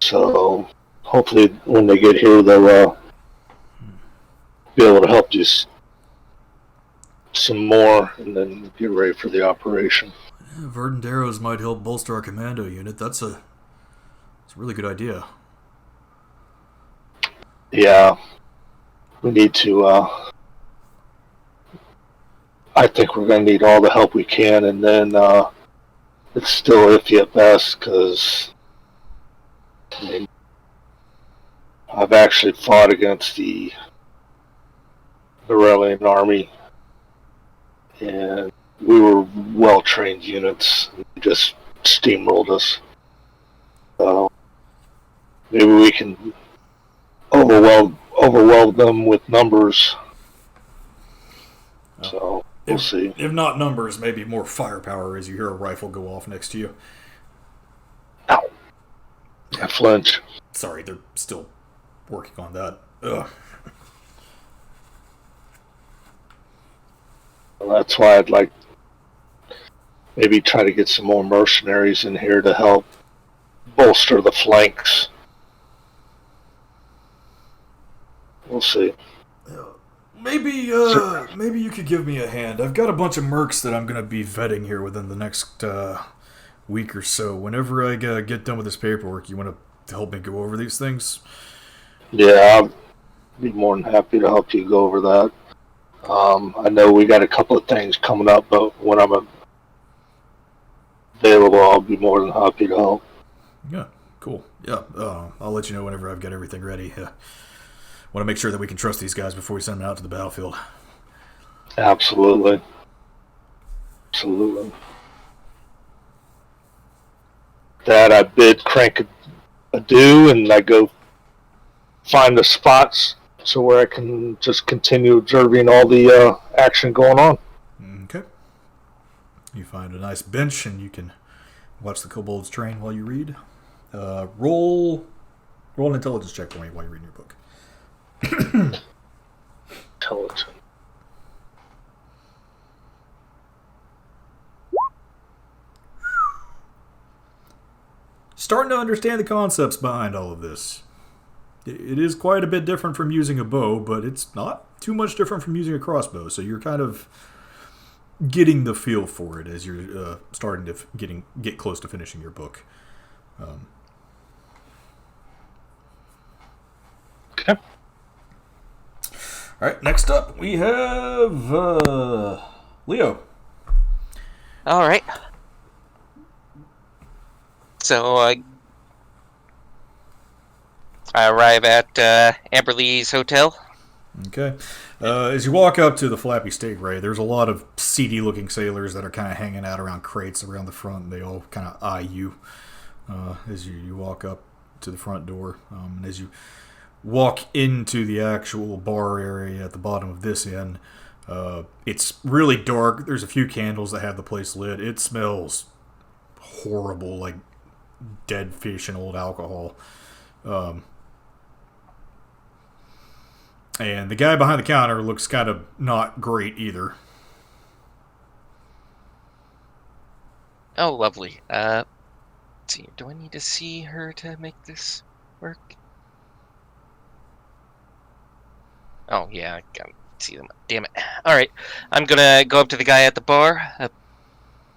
So hopefully when they get here, they'll be able to help you some more and then get ready for the operation. Yeah, verdant arrows might help bolster our commando unit. That's a really good idea. Yeah, we need to. I think we're going to need all the help we can, and then it's still iffy at best because I've actually fought against the Morellian army, and we were well-trained units. They just steamrolled us. So maybe we can overwhelm them with numbers. So we'll see. If not numbers, maybe more firepower as you hear a rifle go off next to you. Ow. I flinch. Sorry, they're still working on that. Ugh. Well, that's why I'd like maybe try to get some more mercenaries in here to help bolster the flanks. We'll see. Maybe you could give me a hand. I've got a bunch of mercs that I'm going to be vetting here within the next week or so. Whenever I get done with this paperwork, you want to help me go over these things? Yeah, I'll be more than happy to help you go over that. I know we got a couple of things coming up, but when I'm available, I'll be more than happy to help. Yeah, cool. Yeah, I'll let you know whenever I've got everything ready. Want to make sure that we can trust these guys before we send them out to the battlefield. Absolutely. Absolutely. That I bid crank adieu, and I go find the spots so where I can just continue observing all the action going on. Okay. You find a nice bench, and you can watch the kobolds train while you read. Roll an intelligence check for me while you're reading your book. Intelligence. Starting to understand the concepts behind all of this. It is quite a bit different from using a bow, but it's not too much different from using a crossbow. So you're kind of getting the feel for it as you're starting to get close to finishing your book. Okay. All right, next up we have Leo. All right. So I arrive at Amberley's hotel. Okay. As you walk up to the Flappy Stingray, there's a lot of seedy-looking sailors that are kind of hanging out around crates around the front. They all kind of eye you as you walk up to the front door. And as you walk into the actual bar area at the bottom of this end, it's really dark. There's a few candles that have the place lit. It smells horrible, like dead fish and old alcohol. And the guy behind the counter looks kind of not great either. Oh, lovely. Let's see. Do I need to see her to make this work? Oh, yeah, I can't see them. Damn it. Alright, I'm gonna go up to the guy at the bar.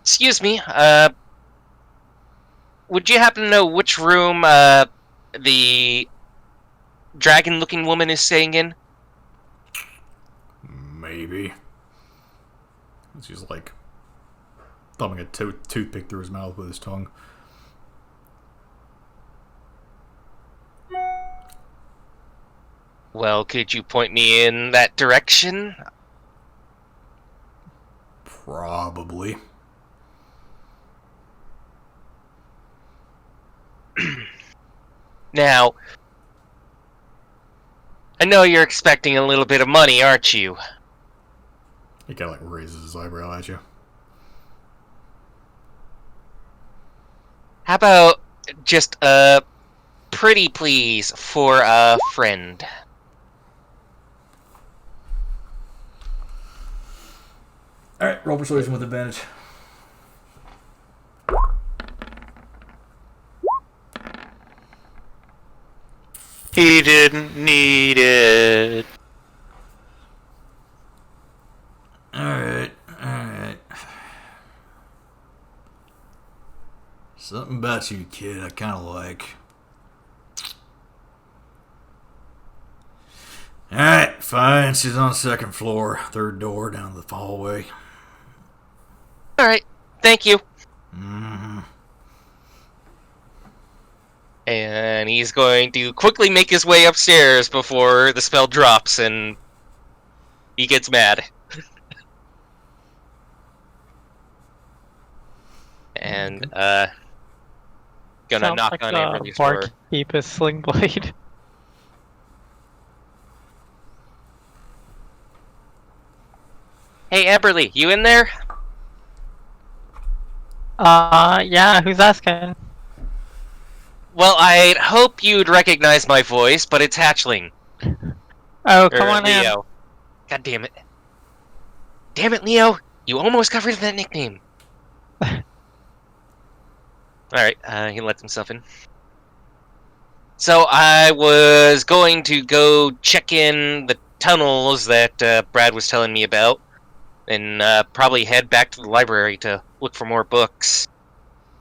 Excuse me, would you happen to know which room, the dragon-looking woman is staying in? Maybe. She's like thumbing a toothpick through his mouth with his tongue. Well, could you point me in that direction? Probably. Now, I know you're expecting a little bit of money, aren't you? He kind of like raises his eyebrow at you. How about just a pretty please for a friend? Alright, roll persuasion with advantage. He didn't need it. Alright. Something about you, kid, I kind of like. Alright, fine. She's on the second floor, third door down the hallway. Alright, thank you. Mm-hmm. And he's going to quickly make his way upstairs before the spell drops and he gets mad. And, gonna Sounds knock like on the Amberly's door. barkeep is Sling Blade. Hey, Amberly, you in there? Yeah, who's asking? Well, I'd hope you'd recognize my voice, but it's Hatchling. Oh, come on in. Leo. God damn it. Damn it, Leo! You almost got rid of that nickname. Alright, he lets himself in. So I was going to go check in the tunnels that Brad was telling me about, and probably head back to the library to look for more books.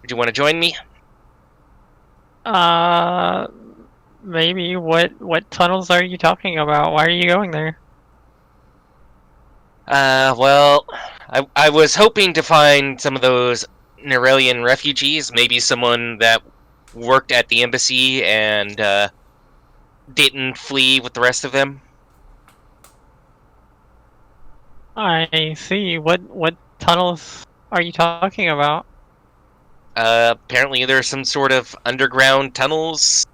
Would you want to join me? Maybe. What tunnels are you talking about? Why are you going there? Well, I was hoping to find some of those Nerelian refugees, maybe someone that worked at the embassy and didn't flee with the rest of them. I see. What tunnels are you talking about? Apparently there's some sort of underground tunnels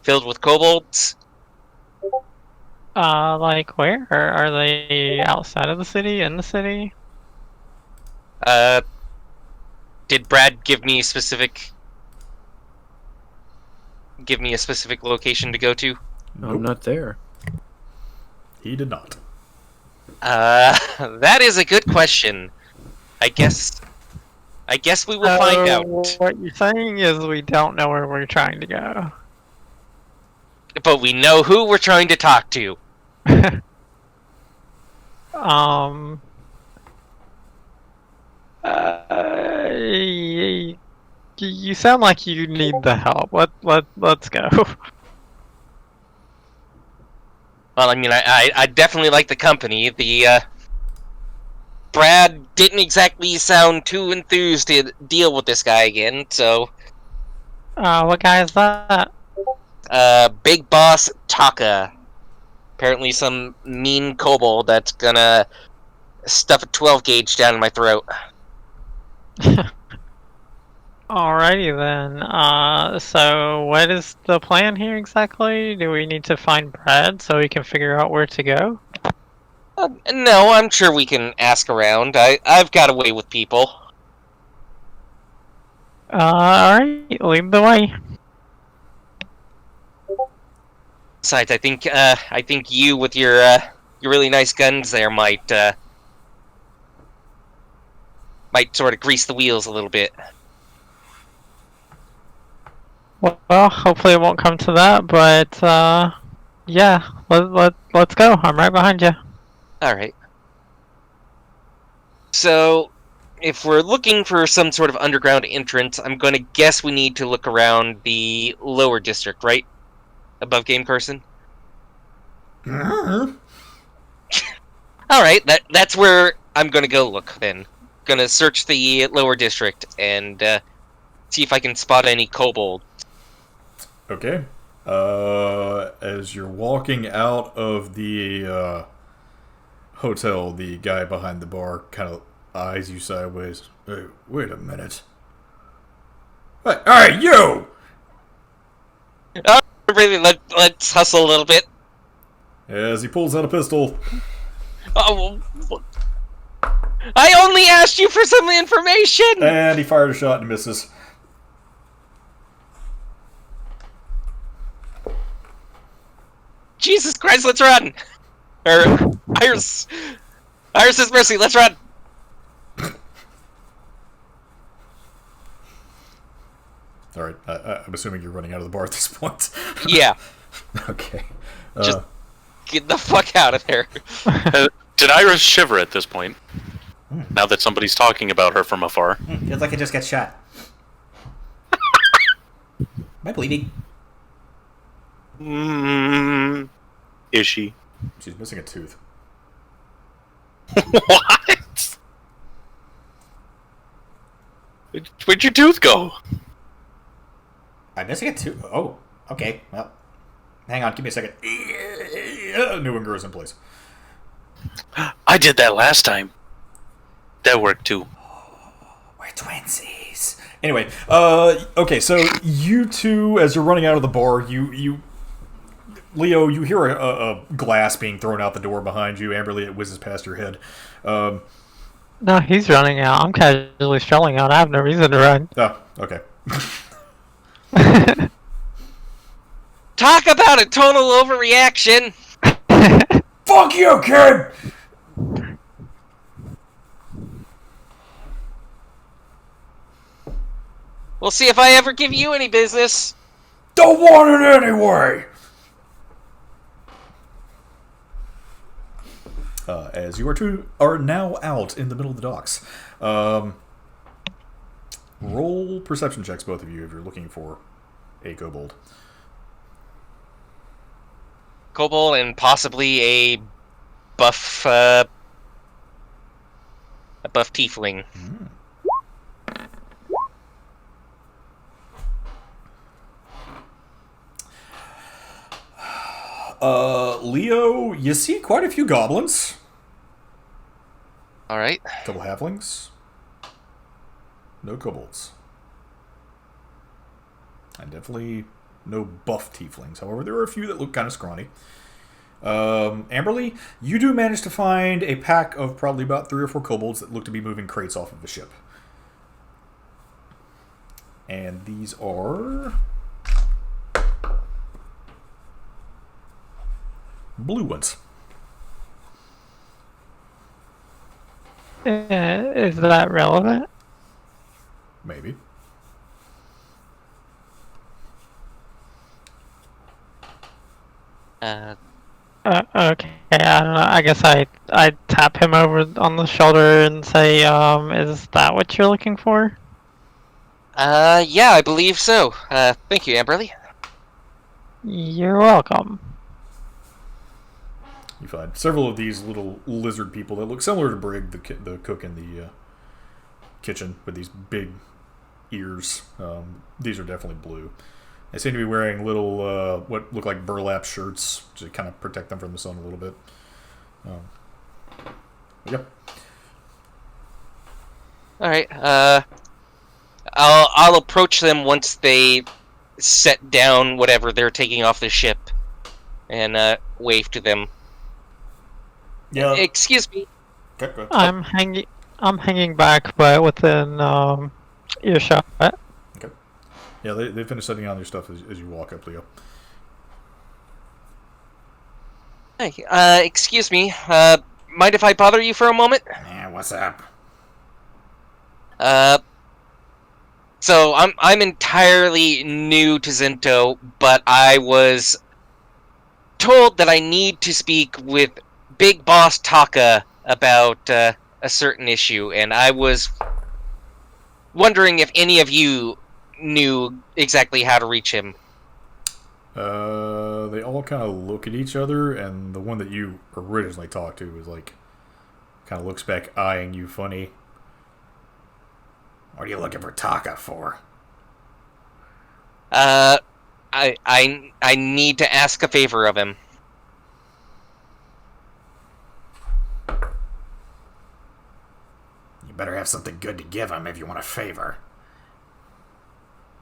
filled with kobolds. Like where? Are they outside of the city? In the city? Did Brad give me a specific location to go to? I'm not there. He did not. That is a good question. I guess we will find out. What you're saying is we don't know where we're trying to go. But we know who we're trying to talk to. You sound like you need the help. Let's go. Well, I mean, I definitely like the company. Brad didn't exactly sound too enthused to deal with this guy again, so... What guy is that? Big Boss Taka. Apparently some mean kobold that's gonna stuff a 12 gauge down in my throat. Alrighty then. So what is the plan here exactly? Do we need to find Brad so we can figure out where to go? No, I'm sure we can ask around. I've got a way with people. Alright, lead the way. Besides, I think you with your really nice guns there might sort of grease the wheels a little bit. Well, hopefully it won't come to that, but yeah, let's go. I'm right behind you. Alright. So, if we're looking for some sort of underground entrance, I'm gonna guess we need to look around the lower district, right? Above Game Person? Alright, that's where I'm gonna go look, then. Gonna search the lower district and see if I can spot any kobold. Okay. As you're walking out of the hotel, the guy behind the bar kind of eyes you sideways. Hey, wait a minute. Hey, you! Really, let's hustle a little bit. As he pulls out a pistol. Oh, I only asked you for some information! And he fired a shot and misses. Jesus Christ, let's run! Iris is mercy, let's run! Alright, I'm assuming you're running out of the bar at this point. Yeah. Okay. Just get the fuck out of there. Did Iris shiver at this point? Now that somebody's talking about her from afar. Feels like I just got shot. Am I bleeding? Is she? She's missing a tooth. What? Where'd your tooth go? I'm missing a tooth. Oh, okay. Well, hang on. Give me a second. New one grows in place. I did that last time. That worked too. We're twinsies. Anyway, okay, so you two, as you're running out of the bar, Leo, you hear a glass being thrown out the door behind you. Amberly, it whizzes past your head. No, he's running out. I'm casually strolling out. I have no reason to run. Oh, okay. Talk about a total overreaction! Fuck you, kid! We'll see if I ever give you any business. Don't want it anyway! As you are now out in the middle of the docks. Roll perception checks, both of you, if you're looking for a kobold. Kobold and possibly a buff tiefling. Leo, you see quite a few goblins. Alright. A couple halflings. No kobolds. And definitely no buff tieflings. However, there are a few that look kind of scrawny. Amberly, you do manage to find a pack of probably about 3 or 4 kobolds that look to be moving crates off of the ship. And these are blue ones. Is that relevant? Maybe. Okay, I don't know. I guess I tap him over on the shoulder and say, is that what you're looking for? Yeah, I believe so. Thank you, Amberly. You're welcome. You find several of these little lizard people that look similar to Brig, the cook in the kitchen, with these big ears. These are definitely blue. They seem to be wearing little, what look like burlap shirts to kind of protect them from the sun a little bit. Yep. Alright, I'll approach them once they set down whatever they're taking off the ship and wave to them. Yeah. Excuse me. Okay, go ahead. I'm hanging back, but within earshot. Okay. Yeah, they finish setting down their stuff as you walk up, Leo. Hey, excuse me. Mind if I bother you for a moment? Yeah, what's up? So I'm entirely new to Zinto, but I was told that I need to speak with Big Boss Taka about a certain issue, and I was wondering if any of you knew exactly how to reach him. They all kind of look at each other, and the one that you originally talked to is like, kind of looks back, eyeing you funny. What are you looking for Taka for? I need to ask a favor of him. You better have something good to give him if you want a favor.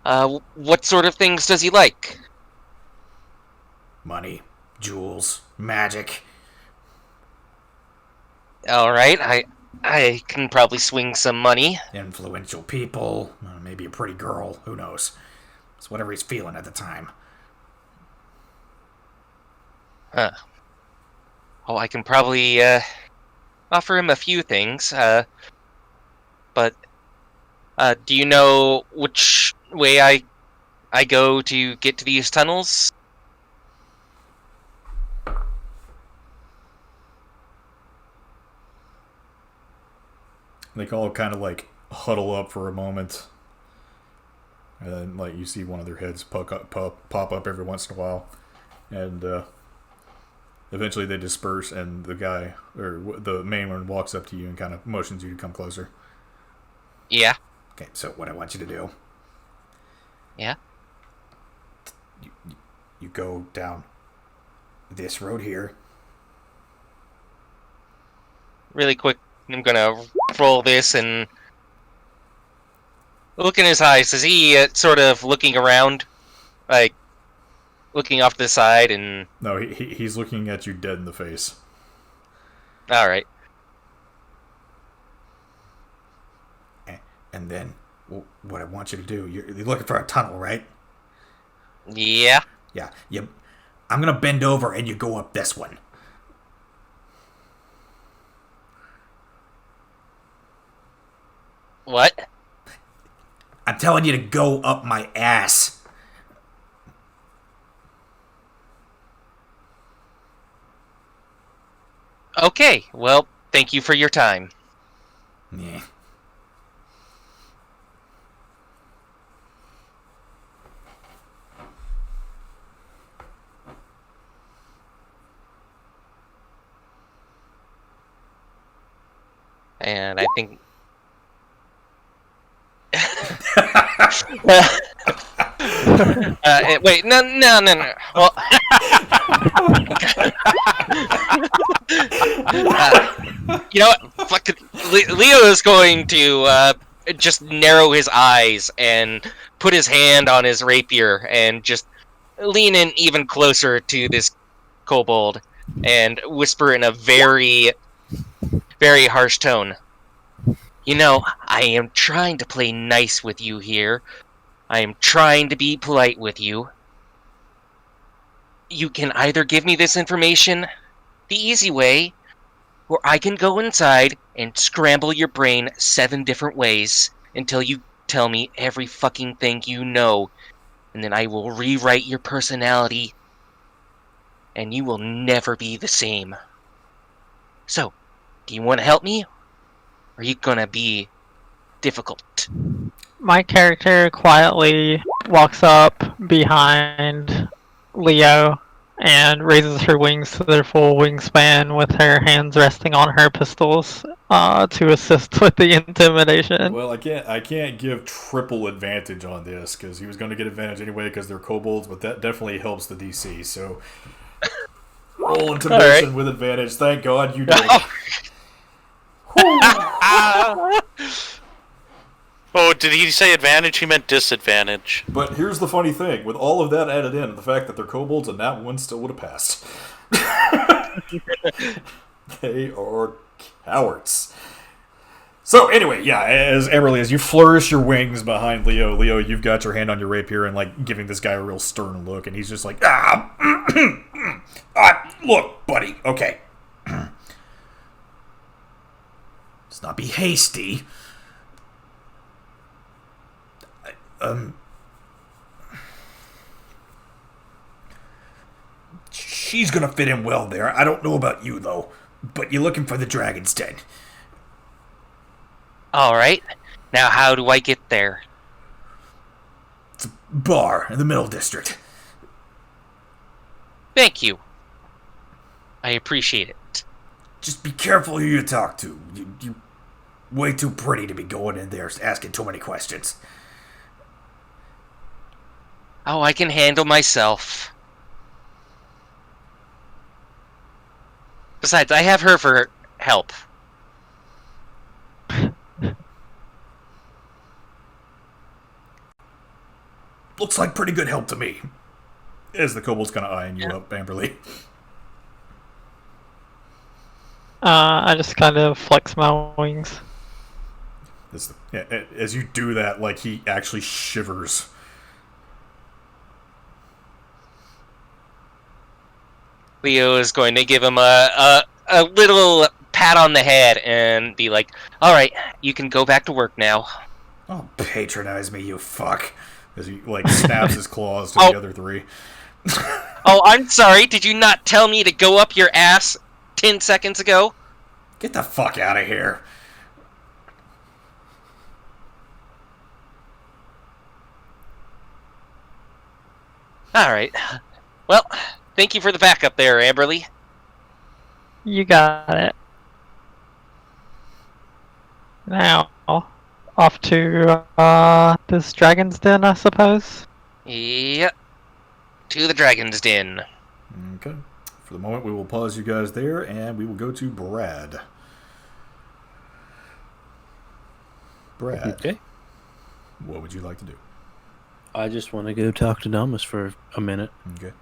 What sort of things does he like? Money, jewels, magic. All right, I can probably swing some money. Influential people, maybe a pretty girl, who knows. It's whatever he's feeling at the time. Huh. Oh, I can probably offer him a few things. But do you know which way I go to get to these tunnels? They all kind of like huddle up for a moment, and then like you see one of their heads pop up every once in a while, and eventually they disperse, and the guy or the main one walks up to you and kind of motions you to come closer. Yeah. Okay, so what I want you to do. Yeah. You go down this road here. Really quick, I'm gonna roll this and look in his eyes. Is he sort of looking around, like looking off to the side? And No, he's looking at you dead in the face. all right. And then what I want you to do, you're looking for a tunnel, right? Yeah. Yeah. I'm going to bend over and you go up this one. What? I'm telling you to go up my ass. Okay. Well, thank you for your time. Yeah. And I think. Wait, no. Well, you know what? Fuck, Leo is going to just narrow his eyes and put his hand on his rapier and just lean in even closer to this kobold and whisper in a very, very harsh tone. You know, I am trying to play nice with you here. I am trying to be polite with you. You can either give me this information the easy way, or I can go inside and scramble your brain 7 different ways until you tell me every fucking thing you know, and then I will rewrite your personality, and you will never be the same. So, do you want to help me? Or are you gonna be difficult? My character quietly walks up behind Leo and raises her wings to their full wingspan with her hands resting on her pistols to assist with the intimidation. Well, I can't give triple advantage on this because he was going to get advantage anyway because they're kobolds, but that definitely helps the DC. So roll intimidation with advantage. Thank God you did. Oh, did he say advantage? He meant disadvantage. But here's the funny thing: with all of that added in, the fact that they're kobolds and that one still would have passed. They are cowards. So anyway, yeah, as Emerly, as you flourish your wings behind Leo, you've got your hand on your rapier and like giving this guy a real stern look, and he's just like, look, buddy, okay. Let's not be hasty. She's gonna fit in well there. I don't know about you, though, but you're looking for the Dragon's Den. Alright. Now how do I get there? It's a bar in the Middle District. Thank you. I appreciate it. Just be careful who you talk to. You're way too pretty to be going in there asking too many questions. Oh, I can handle myself. Besides, I have her for help. Looks like pretty good help to me. As the kobold's kind of eyeing you up, Amberly. I just kind of flex my wings. As you do that, like, he actually shivers. Leo is going to give him a little pat on the head and be like, "All right, you can go back to work now." Oh, patronize me, you fuck! As he like snaps his claws to the other three. Oh, I'm sorry. Did you not tell me to go up your ass 10 seconds ago? Get the fuck out of here! All right. Well, thank you for the backup there, Amberly. You got it. Now, off to this dragon's den, I suppose. Yep. To the Dragon's Den. Okay. For the moment, we will pause you guys there, and we will go to Brad. Brad. Okay. What would you like to do? I just want to go talk to Damas for a minute. Okay.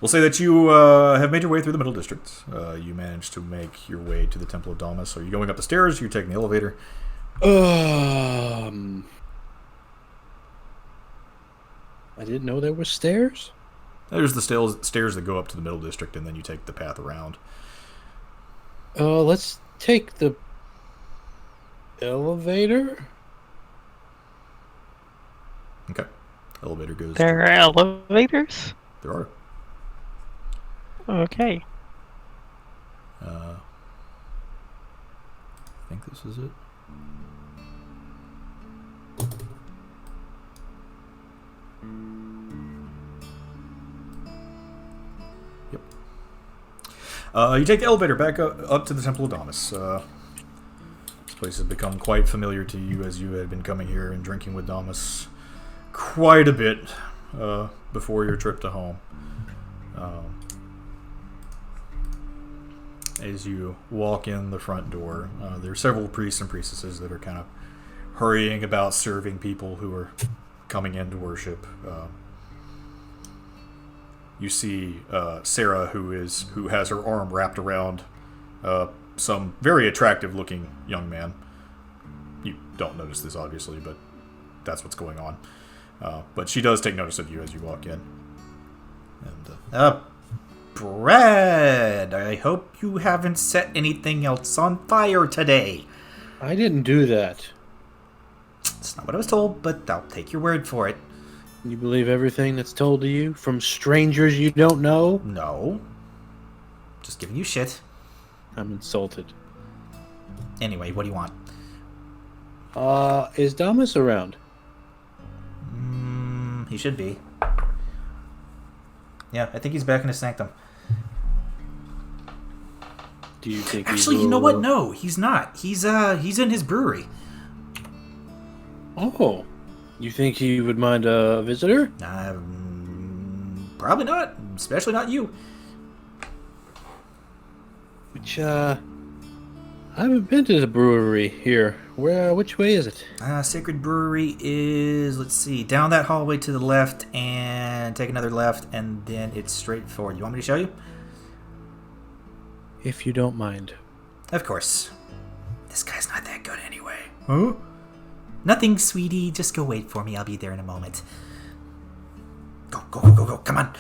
We'll say that you have made your way through the Middle District. You managed to make your way to the Temple of Damas. Are you going up the stairs? You're taking the elevator? I didn't know there were stairs. There's the stairs that go up to the Middle District, and then you take the path around. Let's take the elevator. Okay. Elevator goes. There are elevators? There are. Okay. I think this is it. Yep. You take the elevator back up to the Temple of Damas. This place has become quite familiar to you as you had been coming here and drinking with Damas quite a bit before your trip to home. As you walk in the front door, there are several priests and priestesses that are kind of hurrying about serving people who are coming in to worship. You see Sarah, who has her arm wrapped around some very attractive-looking young man. You don't notice this, obviously, but that's what's going on. But she does take notice of you as you walk in. And Brad, I hope you haven't set anything else on fire today. I didn't do that. It's not what I was told, but I'll take your word for it. You believe everything that's told to you from strangers you don't know? No. Just giving you shit. I'm insulted. Anyway, what do you want? Is Damas around? He should be. Yeah, I think he's back in his sanctum. Do you think Actually, you know what? No, he's not. He's in his brewery. Oh. You think he would mind a visitor? Probably not. Especially not you. Which, I haven't been to the brewery here. Which way is it? Sacred Brewery is, let's see, down that hallway to the left and take another left, and then it's straight forward. You want me to show you? If you don't mind. Of course. This guy's not that good anyway. Huh? Nothing, sweetie. Just go wait for me. I'll be there in a moment. Go, go, go, go, go. Come on.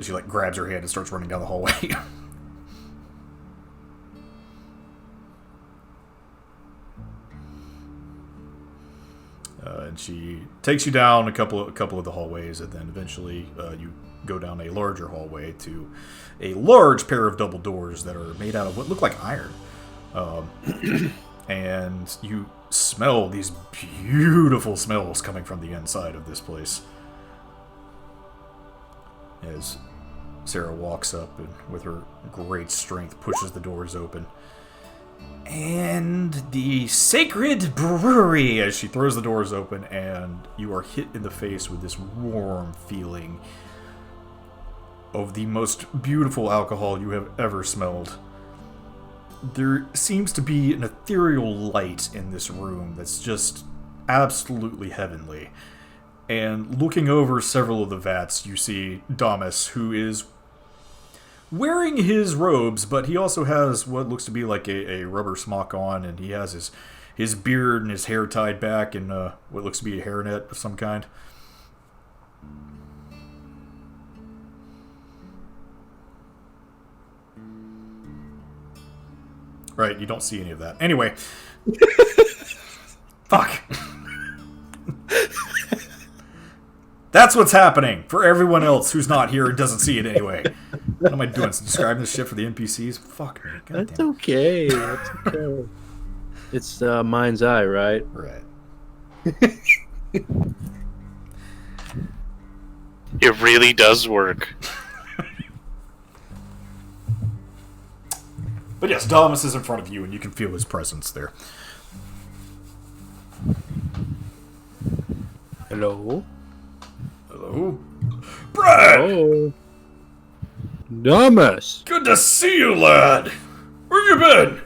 she like grabs her hand and starts running down the hallway. And she takes you down a couple of the hallways, and then eventually you go down a larger hallway to a large pair of double doors that are made out of what look like iron. And you smell these beautiful smells coming from the inside of this place. As Sarah walks up and with her great strength pushes the doors open. And the Sacred Brewery, as she throws the doors open, and you are hit in the face with this warm feeling of the most beautiful alcohol you have ever smelled. There seems to be an ethereal light in this room that's just absolutely heavenly. And looking over several of the vats, you see Damas, who is wearing his robes, but he also has what looks to be like a rubber smock on, and he has his beard and his hair tied back in what looks to be a hairnet of some kind. Right, you don't see any of that. Anyway. Fuck. That's what's happening for everyone else who's not here and doesn't see it anyway. What am I doing? Describing this shit for the NPCs? Fuck me. God That's damn. okay. That's okay. It's mind's eye, right? Right. It really does work. But yes, Damas is in front of you, and you can feel his presence there. Hello? Hello? Brad! Oh. Damas! Good to see you, lad! Where you been?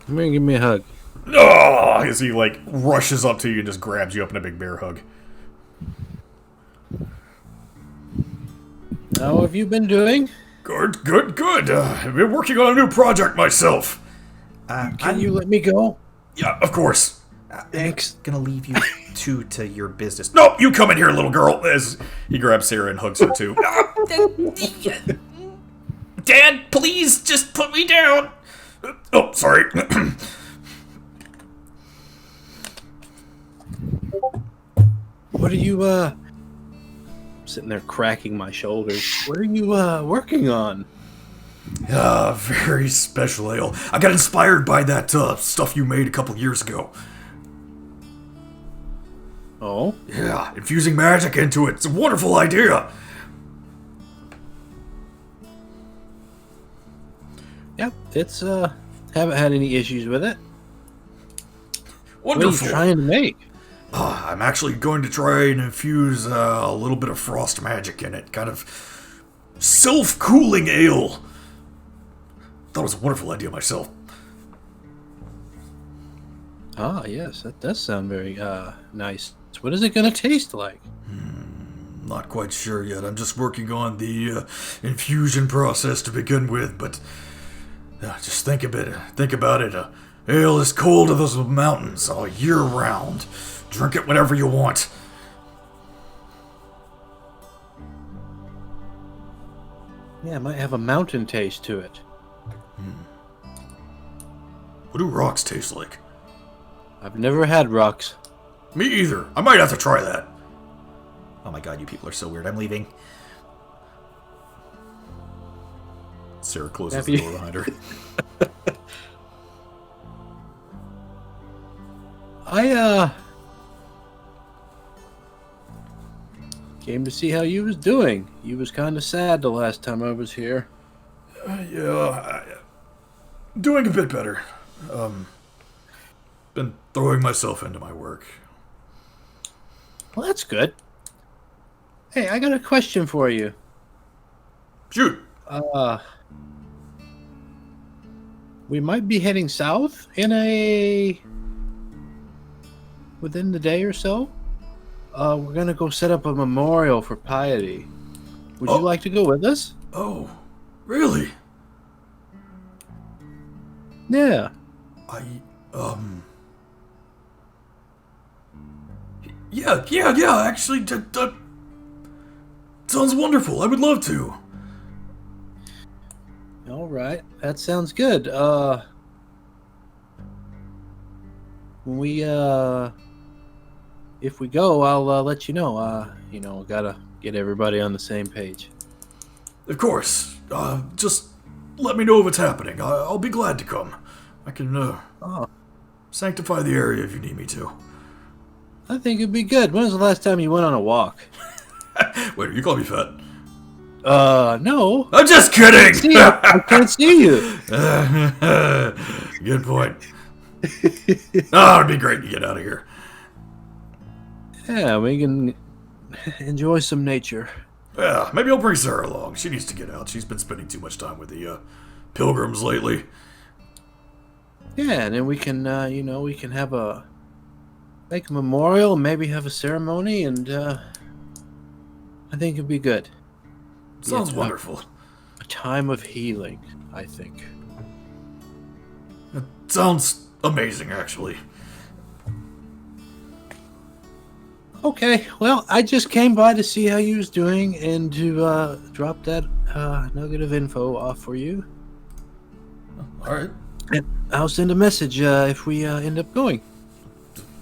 Come here and give me a hug. Oh, as he, like, rushes up to you and just grabs you up in a big bear hug. How have you been doing? Good, good, good. I've been working on a new project myself. Can you let me go? Yeah, of course. Thanks. Gonna leave you two to your business. Nope, you come in here, little girl. As he grabs Sarah and hugs her too. Dad, please just put me down. Oh, sorry. What are you, sitting there cracking my shoulders. What are you, working on? Very special ale. I got inspired by that stuff you made a couple years ago. Oh? Yeah, infusing magic into it. It's a wonderful idea. Yep, it's, haven't had any issues with it. Wonderful. What are you trying to make? I'm actually going to try and infuse a little bit of frost magic in it. Kind of self-cooling ale. Thought it was a wonderful idea myself. Ah, yes, that does sound very, nice. What is it gonna taste like? Not quite sure yet. I'm just working on the infusion process to begin with, but just think about it. Ale is cold as the mountains all year round. Drink it whenever you want. Yeah, it might have a mountain taste to it. What do rocks taste like? I've never had rocks. Me either. I might have to try that. Oh my god, you people are so weird. I'm leaving. Sarah closes Happy- the door behind her. I, came to see how you was doing. You was kind of sad the last time I was here. Doing a bit better. Been throwing myself into my work. Well, that's good. Hey, I got a question for you. Shoot. We might be heading south within the day or so. We're gonna go set up a memorial for Piety. Would you like to go with us? Oh, really? Yeah. Yeah, actually, that sounds wonderful. I would love to. All right. That sounds good. When we if we go, I'll let you know. Gotta get everybody on the same page. Of course. Just let me know if it's happening. I'll be glad to come. I can, sanctify the area if you need me to. I think it'd be good. When was the last time you went on a walk? Wait, you call me fat? No. I'm just kidding! See, I can't see you. Good point. It'd be great to get out of here. Yeah, we can enjoy some nature. Yeah, maybe I'll bring Sarah along. She needs to get out. She's been spending too much time with the pilgrims lately. Yeah, and then we can, we can have make a memorial, maybe have a ceremony, and I think it'd be good. Sounds Yeah, wonderful. A time of healing, I think. It sounds amazing, actually. Okay, well, I just came by to see how you was doing and to drop that nugget of info off for you. All right. And I'll send a message if we end up going.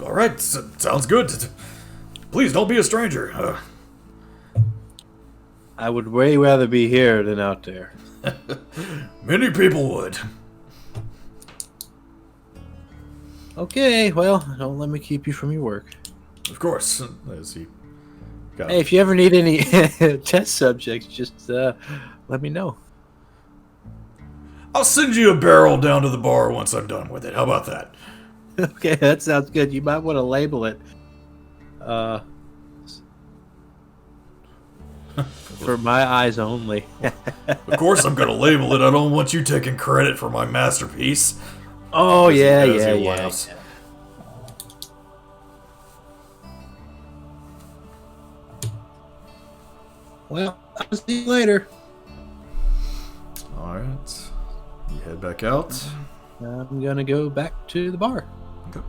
All right. Sounds good. Please don't be a stranger. I would way rather be here than out there. Many people would. Okay, well, don't let me keep you from your work. Of course. As he got Hey, if you ever need any test subjects, just let me know. I'll send you a barrel down to the bar once I'm done with it. How about that? Okay, that sounds good. You might want to label it for my eyes only. Of course I'm going to label it. I don't want you taking credit for my masterpiece. Oh, As he- yeah, as yeah, he yeah, laughs. yeah. Well, I'll see you later. All right. You head back out. I'm gonna go back to the bar. Okay.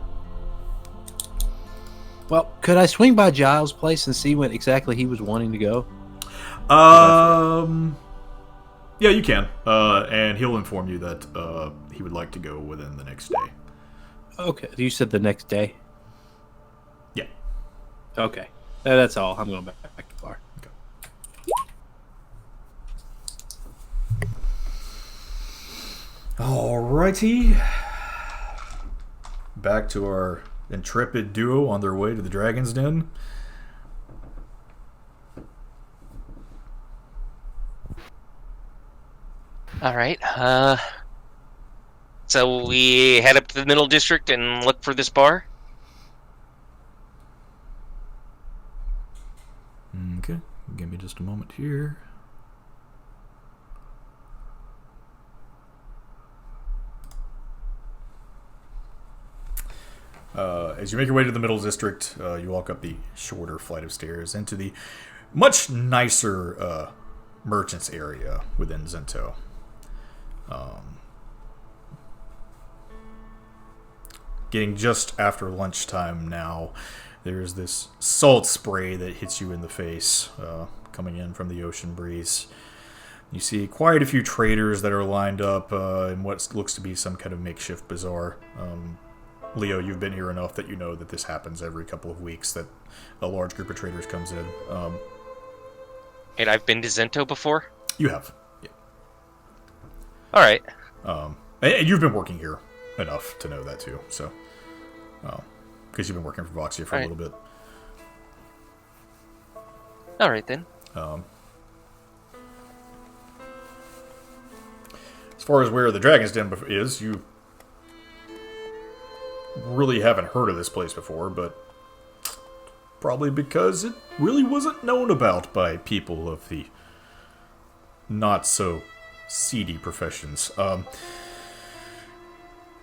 Well, could I swing by Giles' place and see what exactly he was wanting to go? Yeah, you can. And he'll inform you that he would like to go within the next day. Okay, you said the next day. Yeah. Okay, that's all. I'm going back to the bar. Alrighty. Back to our intrepid duo on their way to the Dragon's Den. All right. So we head up to the Middle District and look for this bar. Okay. Give me just a moment here. As you make your way to the Middle District, you walk up the shorter flight of stairs into the much nicer merchants area within Zento. Getting just after lunchtime now, there's this salt spray that hits you in the face coming in from the ocean breeze. You see quite a few traders that are lined up in what looks to be some kind of makeshift bazaar. Leo, you've been here enough that you know that this happens every couple of weeks, that a large group of traders comes in. And I've been to Zento before. You have. Yeah. All right. And you've been working here enough to know that too, so. Because you've been working for Voxia for a little bit. All right, then. As far as where the Dragon's Den is, you really haven't heard of this place before, but probably because it really wasn't known about by people of the not so seedy professions.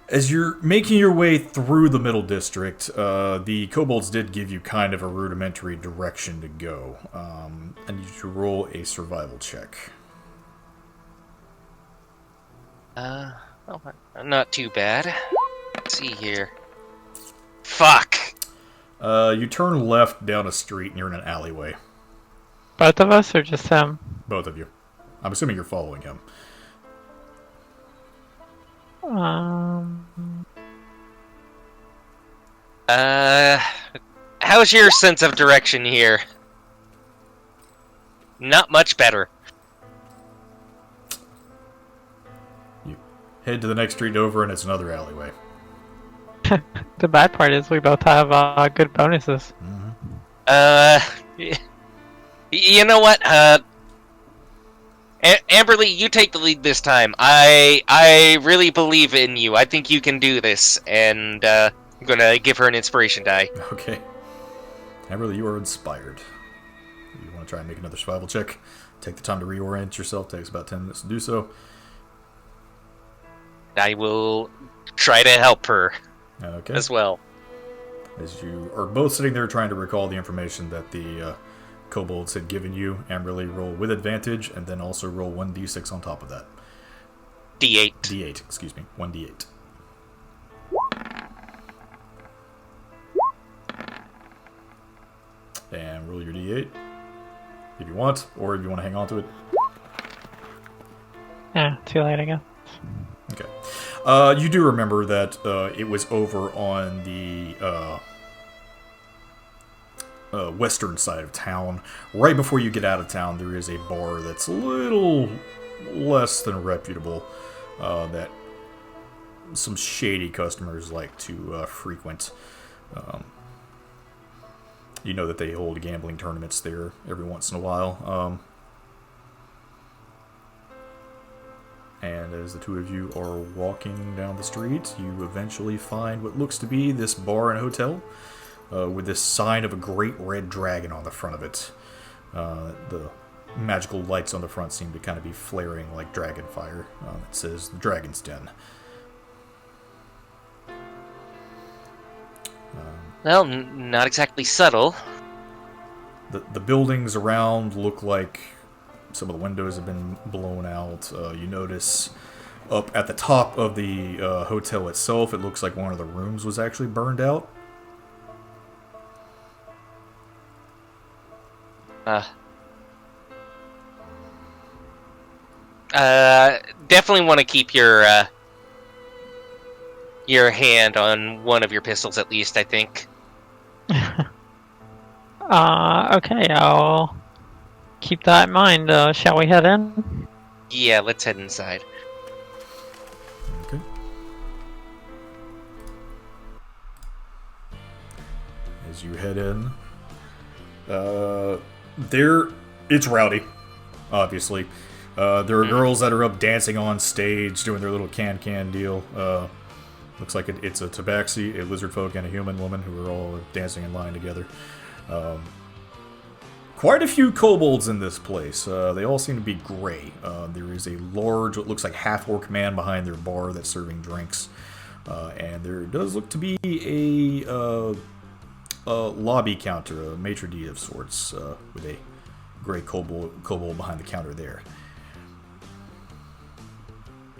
As you're making your way through the Middle District, the kobolds did give you kind of a rudimentary direction to go. I need you to roll a survival check. Not too bad. Let's see here. Fuck. You turn left down a street and you're in an alleyway. Both of us or just him? Both of you. I'm assuming you're following him. How's your sense of direction here? Not much better. You head to the next street over and it's another alleyway. The bad part is we both have good bonuses. You know what? Amberly, you take the lead this time. I really believe in you. I think you can do this, and I'm gonna give her an inspiration die. Okay. Amberly, you are inspired. You want to try and make another survival check? Take the time to reorient yourself. Takes about 10 minutes to do so. I will try to help her Okay. as well. As you are both sitting there trying to recall the information that the kobolds had given you, Amberly, roll with advantage, and then also roll 1d6 on top of that. D8. D8, excuse me. 1d8. And roll your d8 if you want, or if you want to hang on to it. Yeah, too late again. Okay. You do remember that it was over on the western side of town. Right before you get out of town, there is a bar that's a little less than reputable that some shady customers like to frequent. You know that they hold gambling tournaments there every once in a while. And as the two of you are walking down the street, you eventually find what looks to be this bar and hotel with this sign of a great red dragon on the front of it. The magical lights on the front seem to kind of be flaring like dragon fire. It says the Dragon's Den. Well, not exactly subtle. The buildings around look like some of the windows have been blown out. You notice up at the top of the hotel itself, it looks like one of the rooms was actually burned out. Definitely want to keep your hand on one of your pistols at least, I think. Okay, I'll keep that in mind. Shall we head in? Yeah, let's head inside. Okay. As you head in, it's rowdy, obviously. There are girls that are up dancing on stage, doing their little can deal. Looks like it's a tabaxi, a lizard folk, and a human woman who are all dancing in line together. Quite a few kobolds in this place. They all seem to be gray. There is a large, what looks like half-orc man behind their bar that's serving drinks. And there does look to be a lobby counter, a maitre d' of sorts, with a gray kobold behind the counter there.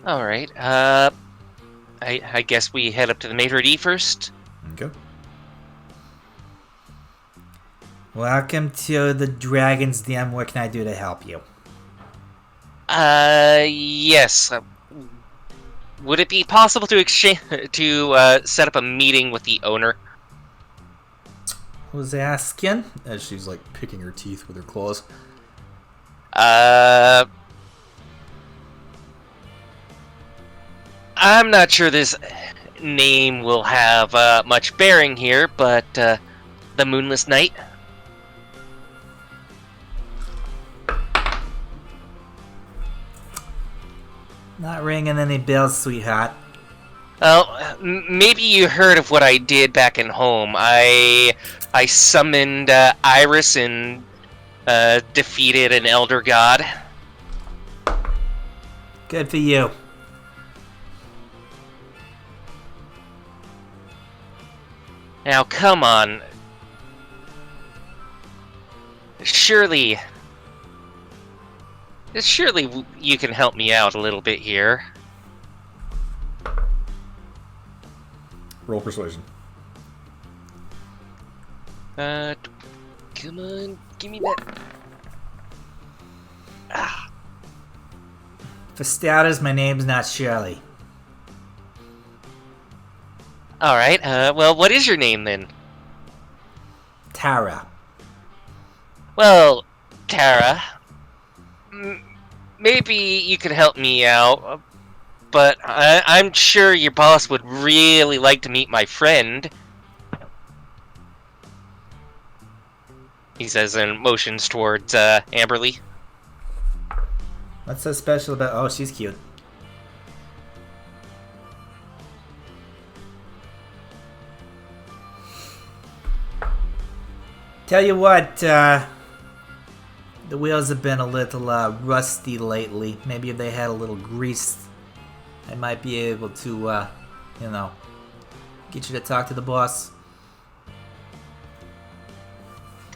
Alright, I guess we head up to the maitre d' first? Okay. Welcome to the Dragon's Den. What can I do to help you? Yes. Would it be possible to set up a meeting with the owner? Who's asking? As she's like picking her teeth with her claws. I'm not sure this name will have much bearing here, but the Moonless Knight. Not ringing any bells, sweetheart. Well, maybe you heard of what I did back in home. I summoned Iris and defeated an elder god. Good for you. Now, come on. Surely you can help me out a little bit here. Roll persuasion. Come on, give me that. For starters, my name's not Shirley. Alright, well, what is your name then? Tara. Well, Tara, maybe you could help me out, but I'm sure your boss would really like to meet my friend. He says and motions towards Amberly. What's so special about... Oh, she's cute. Tell you what, the wheels have been a little rusty lately. Maybe if they had a little grease, I might be able to, get you to talk to the boss.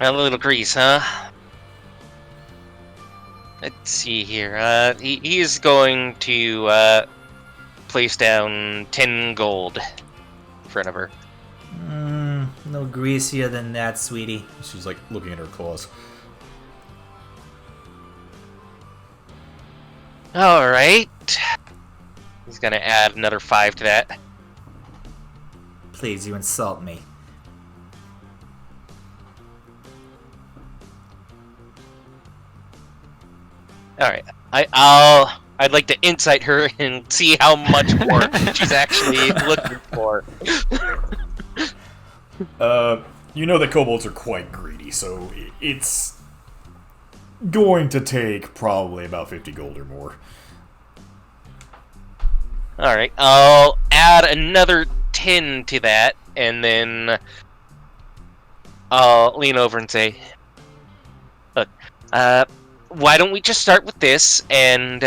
A little grease, huh? Let's see here. He is going to place down 10 gold in front of her. No greasier than that, sweetie. She's like looking at her claws. All right. He's gonna add another 5 to that. Please, you insult me. All right. I'd like to insight her and see how much more she's actually looking for. You know that kobolds are quite greedy, so it's going to take probably about 50 gold or more. All right. I'll add another 10 to that, and then I'll lean over and say, "Look, why don't we just start with this, and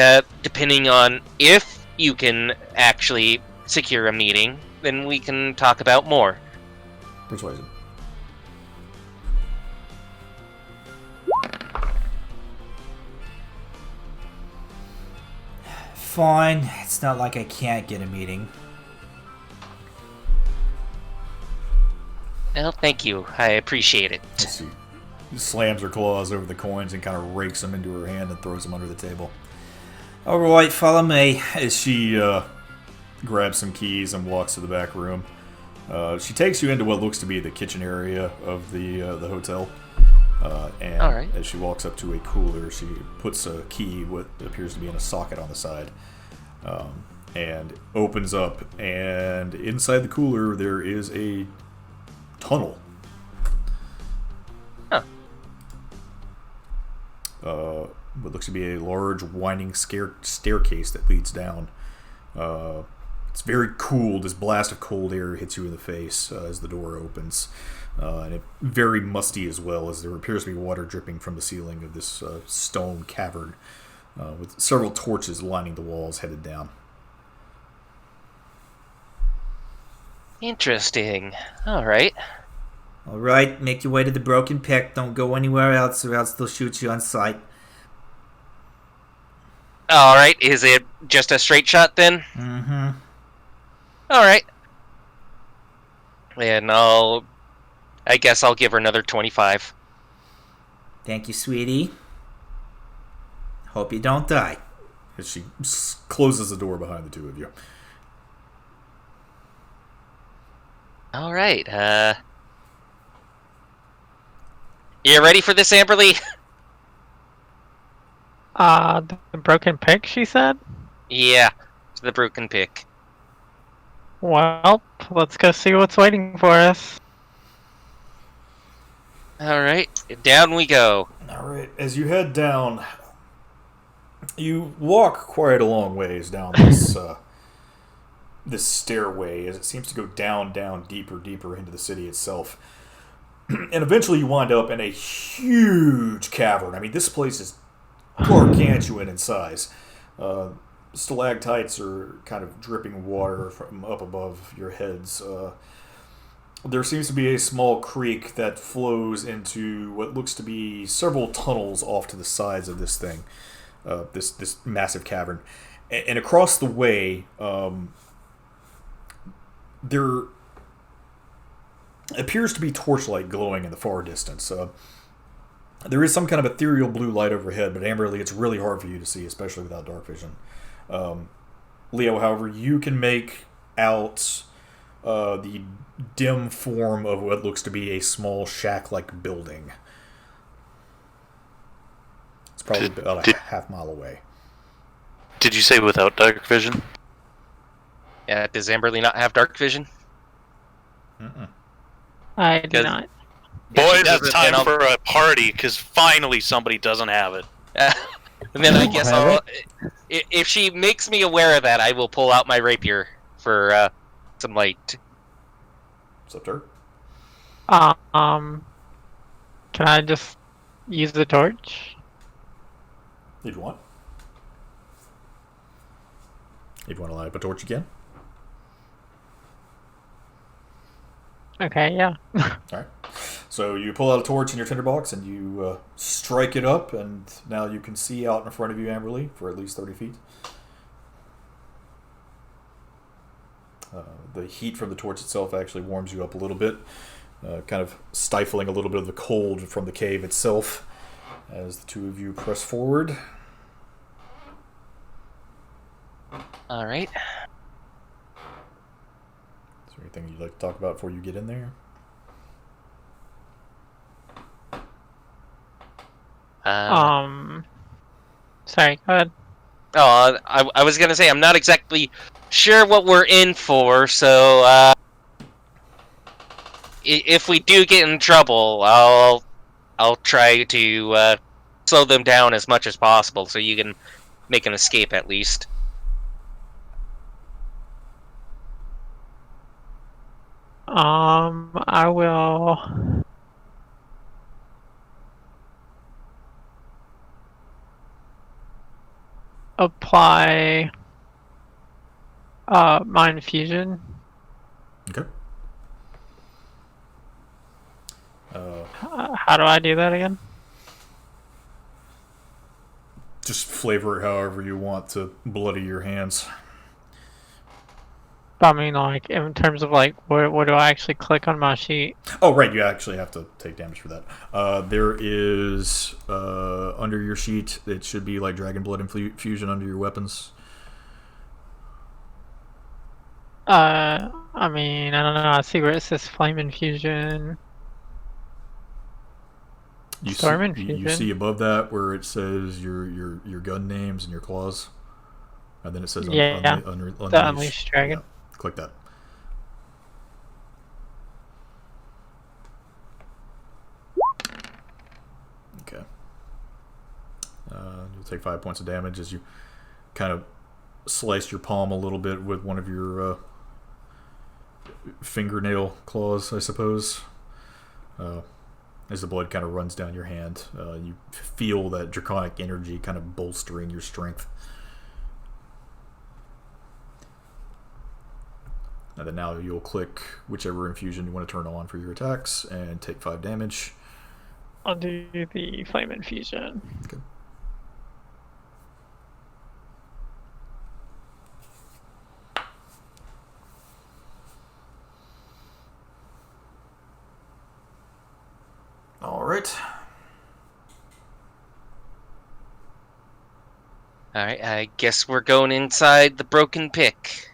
depending on if you can actually secure a meeting, then we can talk about more." Persuasion. Fine. It's not like I can't get a meeting. Well, thank you. I appreciate it. Let's see. She slams her claws over the coins and kind of rakes them into her hand and throws them under the table. Alright, follow me. As she grabs some keys and walks to the back room, she takes you into what looks to be the kitchen area of the hotel. And All right. as she walks up to a cooler, she puts a key, what appears to be in a socket on the side, and opens up. And inside the cooler, there is a tunnel. Huh. What looks to be a large winding staircase that leads down. It's very cool. This blast of cold air hits you in the face as the door opens. And it's very musty as well, as there appears to be water dripping from the ceiling of this stone cavern, with several torches lining the walls headed down. Interesting. All right. Alright, make your way to the broken pick. Don't go anywhere else or else they'll shoot you on sight. All right. Is it just a straight shot then? Mm-hmm. All right. And I guess I'll give her another 25. Thank you, sweetie. Hope you don't die. As she closes the door behind the two of you. All right. You ready for this, Amberly? The broken pick, she said? Yeah, the broken pick. Well, let's go see what's waiting for us. All right, down we go. All right, as you head down, you walk quite a long ways down this this stairway, as it seems to go down, deeper into the city itself. And eventually you wind up in a huge cavern. I mean, this place is gargantuan in size. Stalactites are kind of dripping water from up above your heads. There seems to be a small creek that flows into what looks to be several tunnels off to the sides of this thing, this massive cavern. And across the way, there appears to be torchlight glowing in the far distance. There is some kind of ethereal blue light overhead, but Amberly, it's really hard for you to see, especially without dark vision. Leo, however, you can make out the dim form of what looks to be a small shack-like building. It's probably about a half mile away. Did you say without dark vision? Yeah, does Amberly not have dark vision? Mm-mm. I do Does- not. Boys, doesn't, it's time then I'll- for a party, because finally somebody doesn't have it. And then I guess if she makes me aware of that, I will pull out my rapier for some light. What's up, Dirk? Can I just use the torch? If you want. If you want to light up a torch again. Okay, yeah. Alright. So So you pull out a torch in your tinderbox and you strike it up, and now you can see out in front of you, Amberly, for at least 30 feet. The heat from the torch itself actually warms you up a little bit, kind of stifling a little bit of the cold from the cave itself as the two of you press forward. All right. Is there anything you'd like to talk about before you get in there? Sorry, go ahead. Oh, I was gonna say I'm not exactly sure what we're in for, so if we do get in trouble, I'll try to slow them down as much as possible, so you can make an escape at least. I will. Apply mind fusion. Okay. How do I do that again? Just flavor it however you want to bloody your hands. I mean, like, in terms of, like, where do I actually click on my sheet? Oh, right, you actually have to take damage for that. There is, under your sheet, it should be like Dragon Blood Infusion under your weapons. I mean, I don't know. I see where it says Flame Infusion. Storm Infusion. You see above that where it says your gun names and your claws? And then it says the Unleashed Dragon. Yeah. Click that. Okay. You'll take 5 points of damage as you kind of slice your palm a little bit with one of your fingernail claws, I suppose. As the blood kind of runs down your hand, you feel that draconic energy kind of bolstering your strength. And then now you'll click whichever infusion you want to turn on for your attacks and take 5 damage. I'll do the Flame Infusion. Okay. All right. All right, I guess we're going inside the broken pick.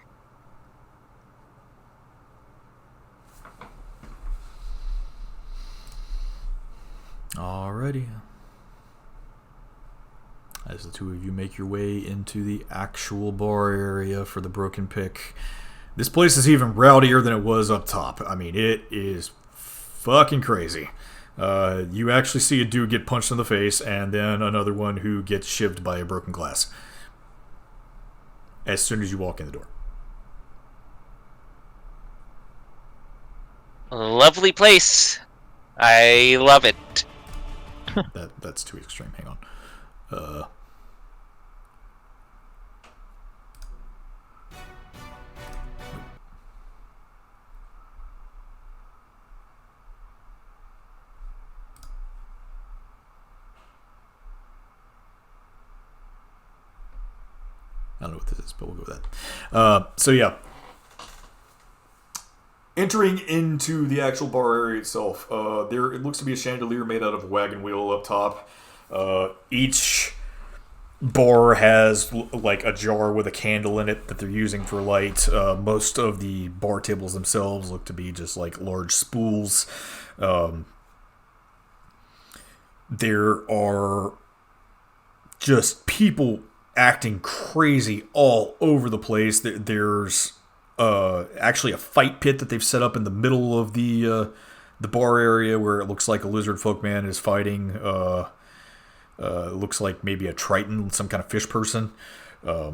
Alrighty. As the two of you make your way into the actual bar area for the broken pick, this place is even rowdier than it was up top. I mean, it is fucking crazy. You actually see a dude get punched in the face, and then another one who gets shivved by a broken glass as soon as you walk in the door. Lovely place. I love it. That's too extreme. Hang on. I don't know what this is, but we'll go with that. So yeah. Entering into the actual bar area itself, it looks to be a chandelier made out of a wagon wheel up top. Each bar has like a jar with a candle in it that they're using for light. Most of the bar tables themselves look to be just like large spools. There are just people acting crazy all over the place. There's actually a fight pit that they've set up in the middle of the bar area where it looks like a lizard folk man is fighting. Looks like maybe a triton, some kind of fish person. This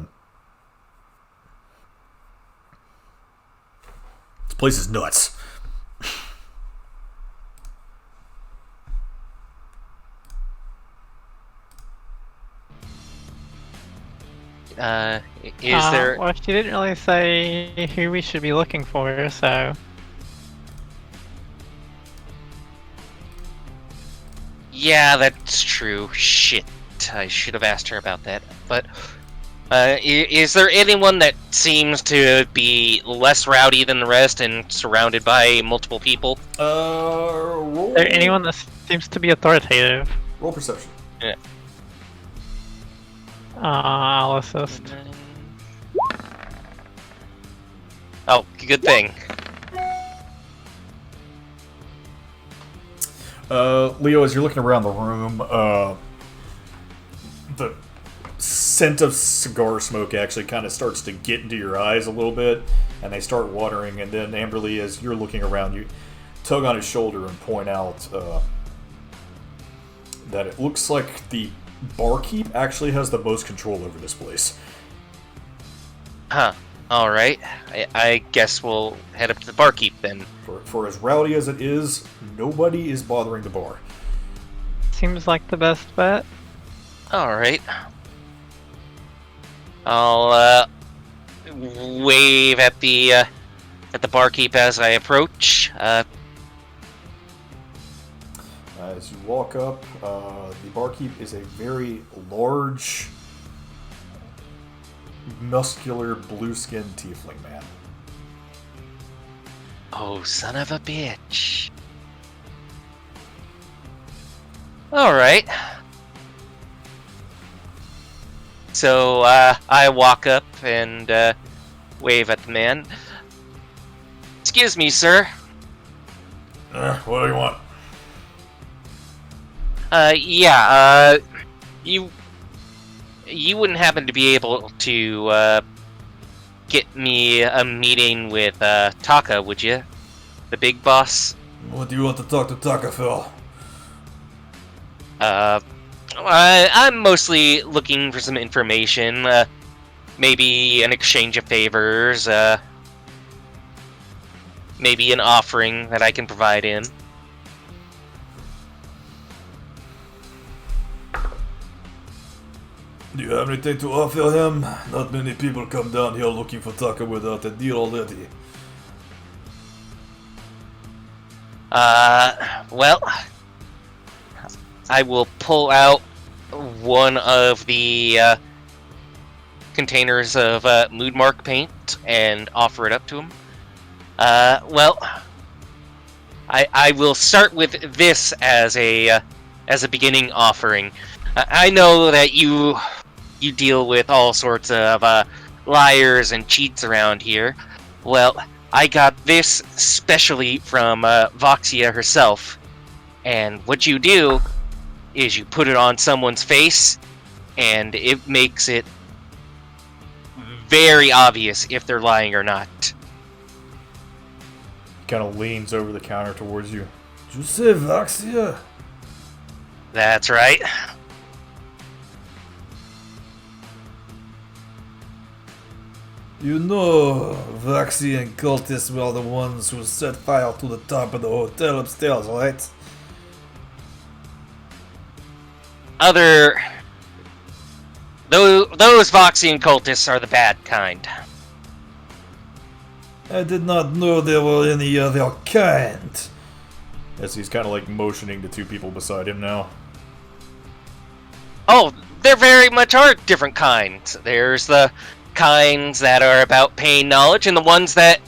place is nuts. Is there? Well, she didn't really say who we should be looking for, so. Yeah, that's true. Shit. I should have asked her about that. But, is there anyone that seems to be less rowdy than the rest and surrounded by multiple people? Roll. Is there anyone that seems to be authoritative? Roll perception. I'll assist. Oh, good thing. Leo, as you're looking around the room, the scent of cigar smoke actually kind of starts to get into your eyes a little bit, and they start watering. And then, Amberly, as you're looking around, you tug on his shoulder and point out that it looks like the barkeep actually has the most control over this place. Huh. Alright. I guess we'll head up to the barkeep then. For as rowdy as it is, nobody is bothering the bar. Seems like the best bet. Alright. I'll wave at the barkeep as I approach. As you walk up, the barkeep is a very large, muscular, blue-skinned tiefling man. Oh, son of a bitch. Alright. So, I walk up and, wave at the man. Excuse me, sir. What do you want? You wouldn't happen to be able to, get me a meeting with, Taka, would you? The big boss? What do you want to talk to Taka for? I'm mostly looking for some information, maybe an exchange of favors, maybe an offering that I can provide him. Do you have anything to offer him? Not many people come down here looking for Taka without a deal already. Well, I will pull out one of the containers of mood mark paint and offer it up to him. Well, I will start with this as a beginning offering. I know that you deal with all sorts of liars and cheats around here. Well, I got this specially from Voxia herself. And what you do is you put it on someone's face, and it makes it very obvious if they're lying or not. Kind of leans over the counter towards you. Did you say Voxia? That's right. You know, Voxia and cultists were the ones who set fire to the top of the hotel upstairs, right? Those Voxian cultists are the bad kind. I did not know there were any other kind. As he's kind of like motioning the two people beside him now. Oh, there very much are different kinds. There's the kinds that are about pain knowledge, and the ones that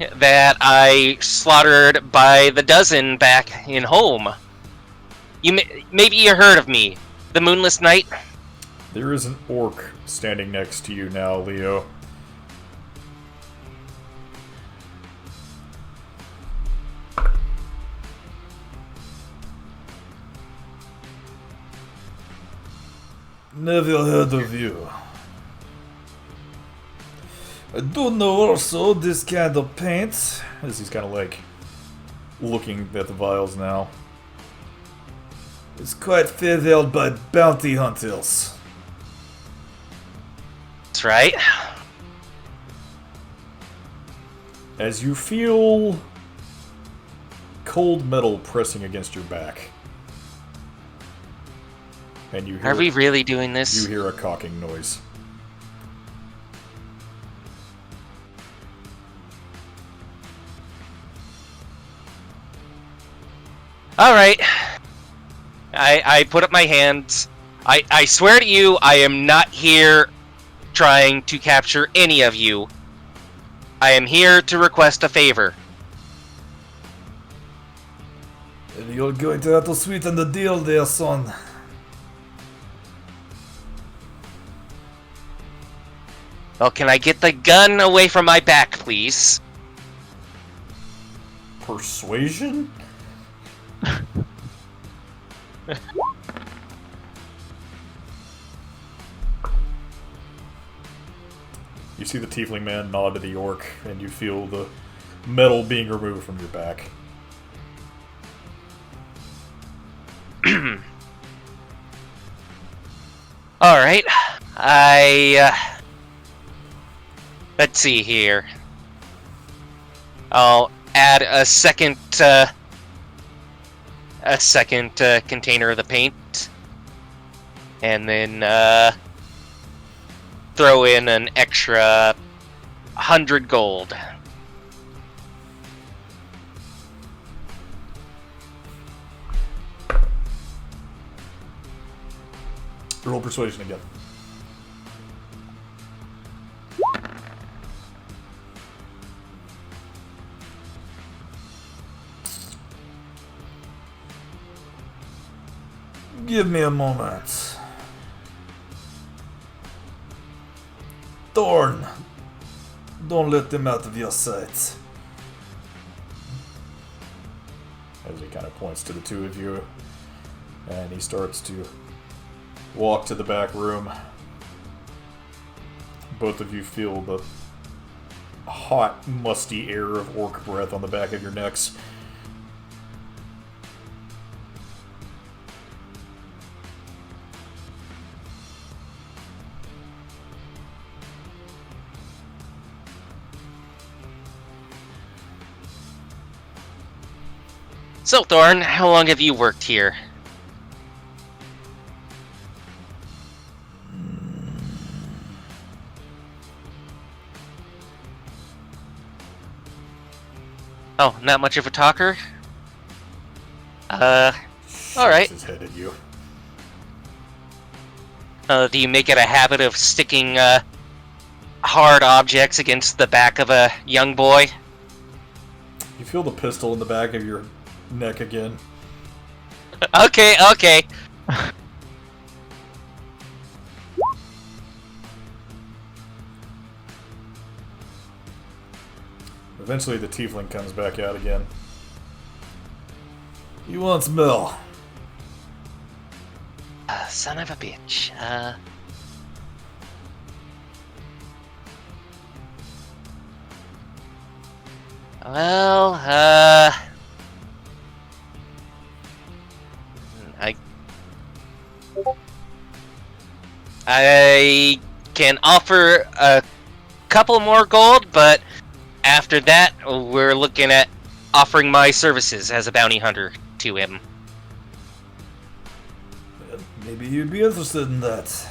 I slaughtered by the dozen back in home. Maybe you heard of me, the Moonless Knight. There is an orc standing next to you now, Leo. Never heard of you. I do know also this kind of paint. As he's kind of like looking at the vials now. It's quite favored by bounty hunters. That's right. As you feel cold metal pressing against your back. And you hear, Are we really doing this? you hear a cocking noise. Alright. I put up my hands. I swear to you, I am not here trying to capture any of you. I am here to request a favor. And you're going to have to sweeten the deal there, son. Well, can I get the gun away from my back, please? Persuasion? You see the tiefling man nod to the orc, and you feel the metal being removed from your back. Alright. Let's see here. I'll add a second container of the paint. And then, throw in an extra 100 gold. Roll persuasion again. Give me a moment. Thorn, don't let them out of your sight. As he kind of points to the two of you, and he starts to walk to the back room. Both of you feel the hot, musty air of orc breath on the back of your necks. So, Thorn, how long have you worked here? Oh, not much of a talker? Alright. His head at you. Do you make it a habit of sticking, hard objects against the back of a young boy? You feel the pistol in the back of your neck again. Okay. Eventually the tiefling comes back out again. He wants Mel. Son of a bitch. Well, I can offer a couple more gold, but after that, we're looking at offering my services as a bounty hunter to him. Maybe you'd be interested in that.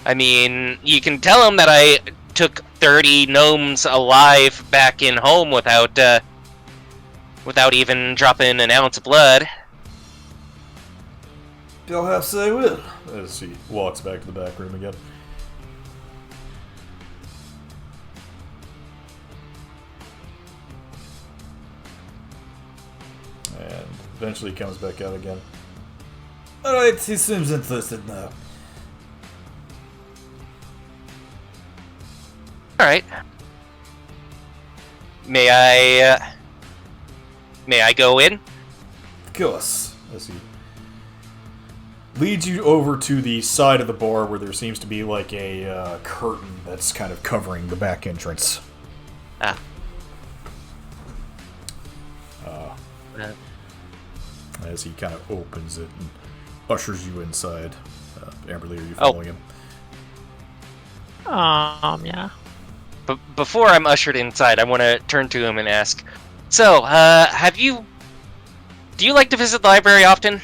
I mean, you can tell him that I took 30 gnomes alive back in home without even dropping an ounce of blood. Perhaps I will. As he walks back to the back room again. And eventually he comes back out again. Alright, he seems interested now. Alright. May I go in? Of course. As he leads you over to the side of the bar where there seems to be like a curtain that's kind of covering the back entrance. Ah. As he kind of opens it and ushers you inside. Amberly, are you following him? Yeah. But before I'm ushered inside, I want to turn to him and ask, so, do you like to visit the library often?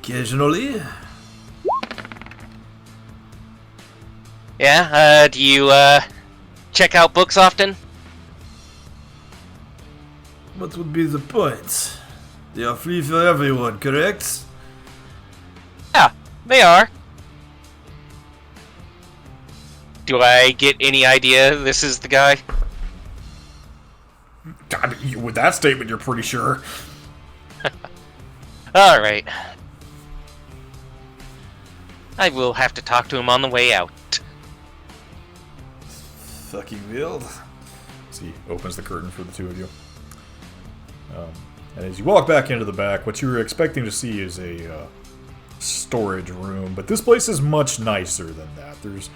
Occasionally. Yeah, do you, check out books often? What would be the point? They are free for everyone, correct? Yeah, they are. Do I get any idea this is the guy? God, with that statement, you're pretty sure. Alright. I will have to talk to him on the way out. Fucking weird. So he opens the curtain for the two of you. And as you walk back into the back, what you were expecting to see is a storage room, but this place is much nicer than that. There's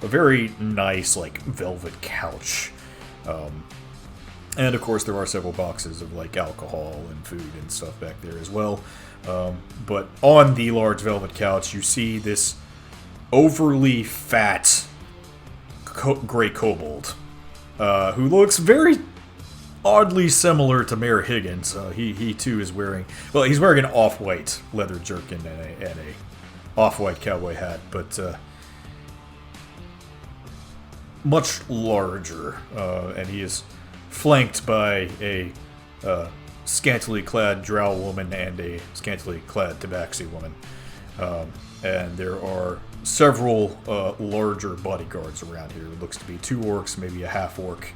a very nice, like, velvet couch. And of course there are several boxes of, like, alcohol and food and stuff back there as well. But on the large velvet couch, you see this overly fat gray kobold, who looks very oddly similar to Mayor Higgins. He too is wearing, well, he's wearing an off-white leather jerkin and a off-white cowboy hat, but much larger, and he is flanked by a scantily clad drow woman and a scantily clad tabaxi woman. And there are several larger bodyguards around here. It looks to be 2 orcs, maybe a half-orc,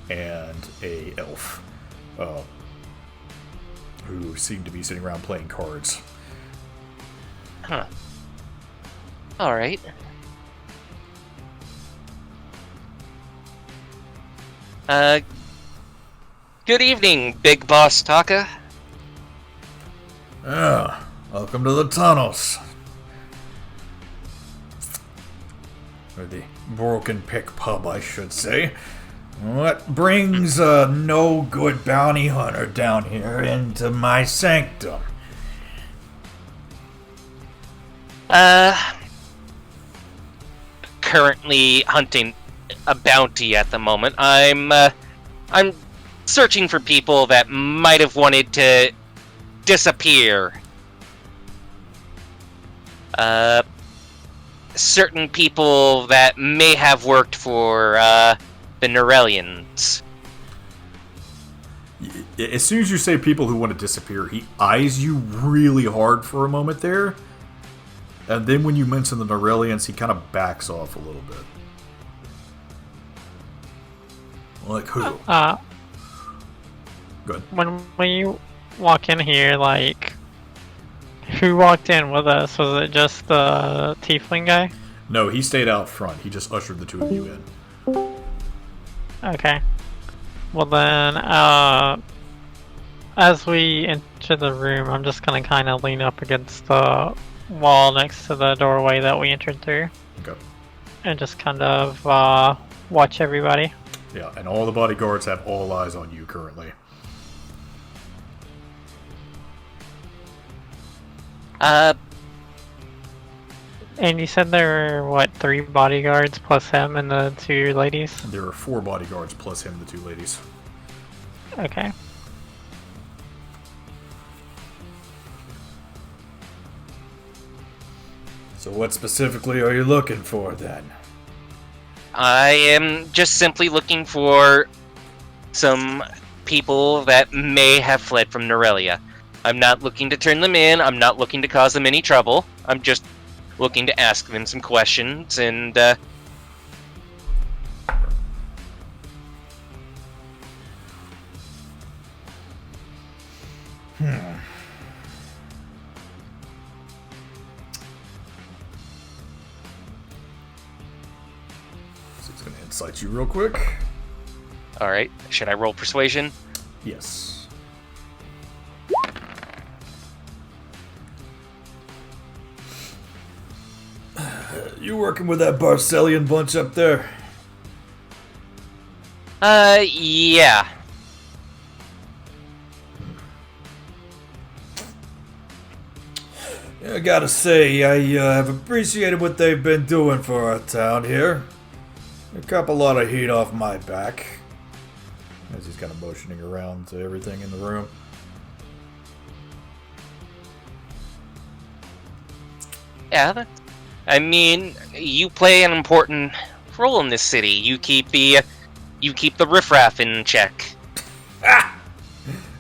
and a elf, who seem to be sitting around playing cards. Huh. Alright. Good evening, Big Boss Taka. Ah, welcome to the tunnels. Or the Broken Pick Pub, I should say. What brings a no-good bounty hunter down here into my sanctum? Currently hunting a bounty at the moment. I'm searching for people that might have wanted to disappear. Certain people that may have worked for, the Norellians. As soon as you say people who want to disappear, he eyes you really hard for a moment there. And then when you mention the Norellians, he kind of backs off a little bit. Like who? Good. When we walk in here, like, who walked in with us? Was it just the tiefling guy? No, he stayed out front. He just ushered the two of you in. Okay. Well then, as we enter the room, I'm just gonna kind of lean up against the wall next to the doorway that we entered through. Okay. And just kind of watch everybody. Yeah, and all the bodyguards have all eyes on you currently. And you said there were, what, 3 bodyguards plus him and the 2 ladies? There are 4 bodyguards plus him, the 2 ladies. Okay. So what specifically are you looking for, then? I am just simply looking for some people that may have fled from Norelia. I'm not looking to turn them in, I'm not looking to cause them any trouble. I'm just looking to ask them some questions and, So he's going to incite you real quick. Alright, should I roll persuasion? Yes. You working with that Barcellian bunch up there? Yeah. I gotta say, I have appreciated what they've been doing for our town here. They kept a lot of heat off my back. As he's kind of motioning around to everything in the room. Yeah, I mean, you play an important role in this city. You keep the riffraff in check.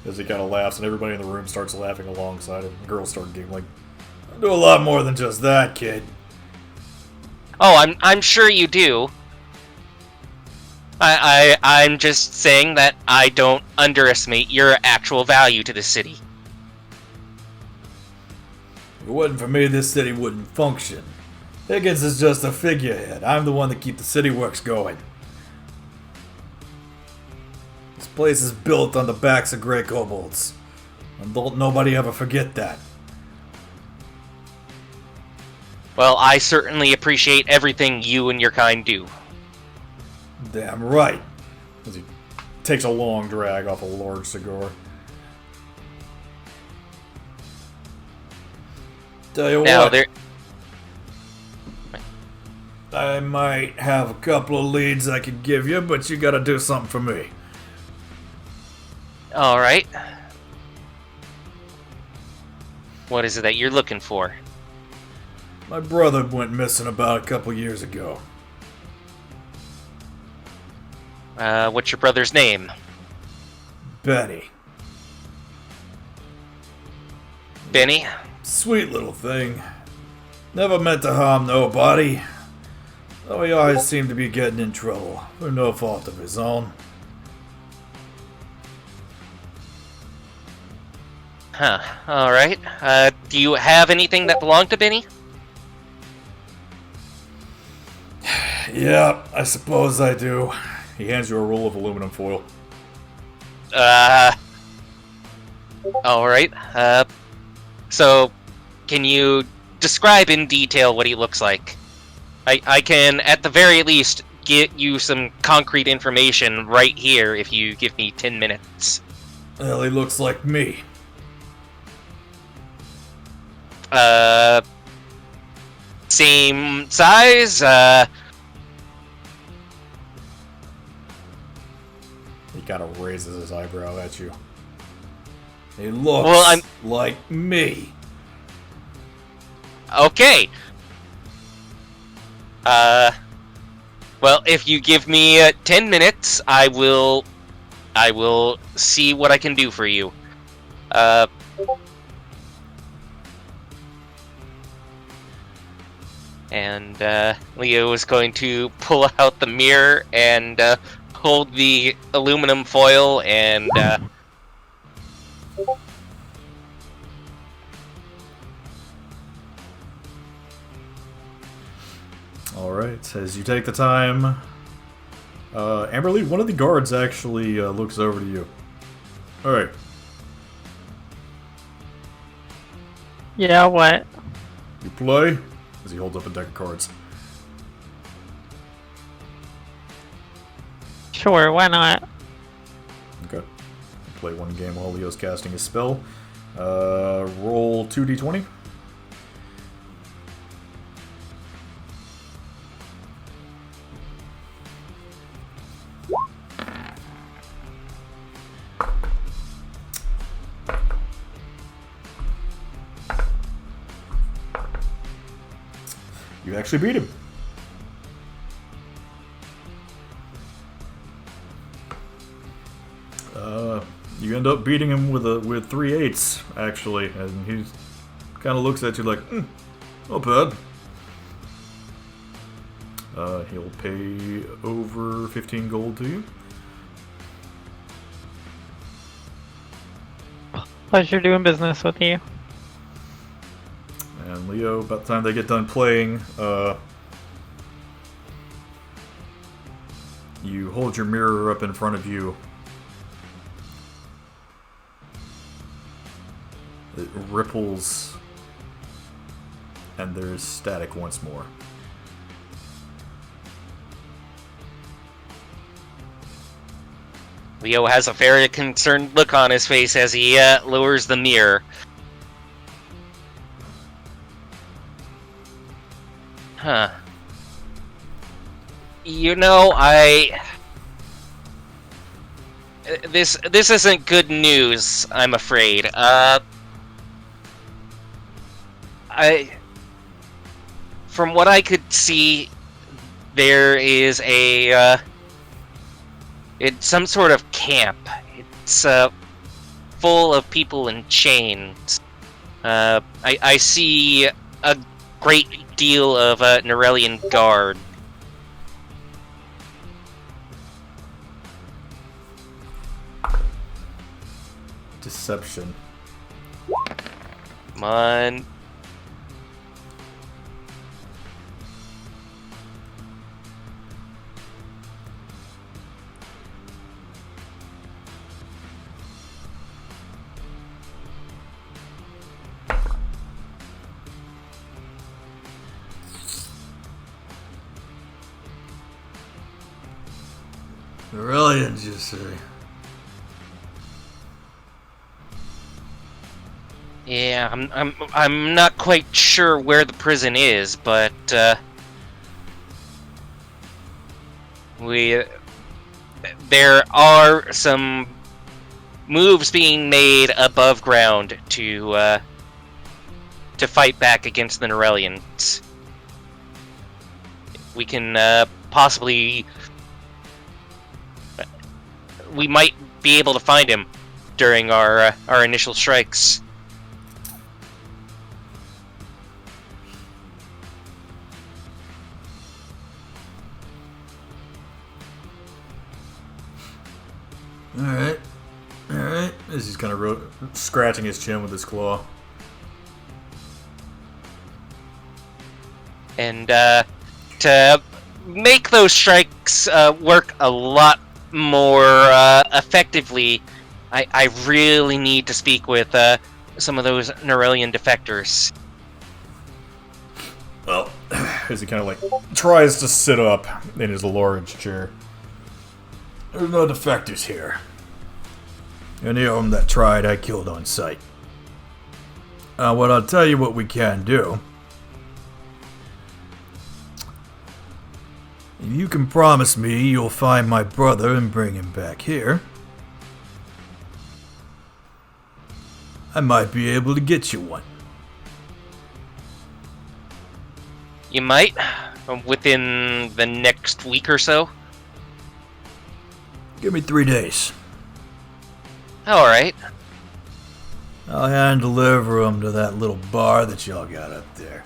As he kind of laughs, and everybody in the room starts laughing alongside him. The girls start giggling. I do a lot more than just that, kid. Oh, I'm sure you do. I'm just saying that I don't underestimate your actual value to the city. If it wasn't for me, this city wouldn't function. Higgins is just a figurehead. I'm the one that keeps the city works going. This place is built on the backs of Grey Kobolds. And don't nobody ever forget that. Well, I certainly appreciate everything you and your kind do. Damn right. As he takes a long drag off a large cigar. Tell you Now, what, I might have a couple of leads I could give you, but you gotta do something for me. Alright. What is it that you're looking for? My brother went missing about a couple years ago. What's your brother's name? Benny. Benny? Sweet little thing. Never meant to harm nobody. Though he always seemed to be getting in trouble, for no fault of his own. Huh. Alright. Do you have anything that belonged to Benny? Yeah, I suppose I do. He hands you a roll of aluminum foil. Alright. So, can you describe in detail what he looks like? I can, at the very least, get you some concrete information right here if you give me 10 minutes. Well, he looks like me. Same size, He kind of raises his eyebrow at you. He looks like me. Okay. Well, if you give me 10 minutes, I will see what I can do for you. And Leo is going to pull out the mirror and hold the aluminum foil and Alright, as you take the time, Amberly, one of the guards actually looks over to you. Alright. Yeah, what? You play? As he holds up a deck of cards. Sure, why not? Okay. You play one game while Leo's casting his spell. Roll 2d20. You actually beat him. You end up beating him with 3 8s, actually, and he kind of looks at you like, not bad. He'll pay over 15 gold to you. Pleasure doing business with you. And Leo, about the time they get done playing, you hold your mirror up in front of you. It ripples, and there's static once more. Leo has a very concerned look on his face as he lowers the mirror. Huh. You know, This isn't good news, I'm afraid. from what I could see, there is it's some sort of camp. It's full of people in chains. I see a great deal of Norellian guard. Deception. Come on. Brilliant, you say. Yeah, I'm not quite sure where the prison is, but there are some moves being made above ground to fight back against the Norellians. We can possibly, we might be able to find him during our initial strikes. Alright. Alright. As he's kind of scratching his chin with his claw. And to make those strikes work a lot more effectively, I really need to speak with some of those Norellian defectors. Well, as he kind of like tries to sit up in his large chair. There's no defectors here. Any of them that tried, I killed on sight. What I'll tell you what we can do. If you can promise me you'll find my brother and bring him back here, I might be able to get you one. You might, within the next week or so. Give me 3 days. Alright. I'll hand deliver him to that little bar that y'all got up there.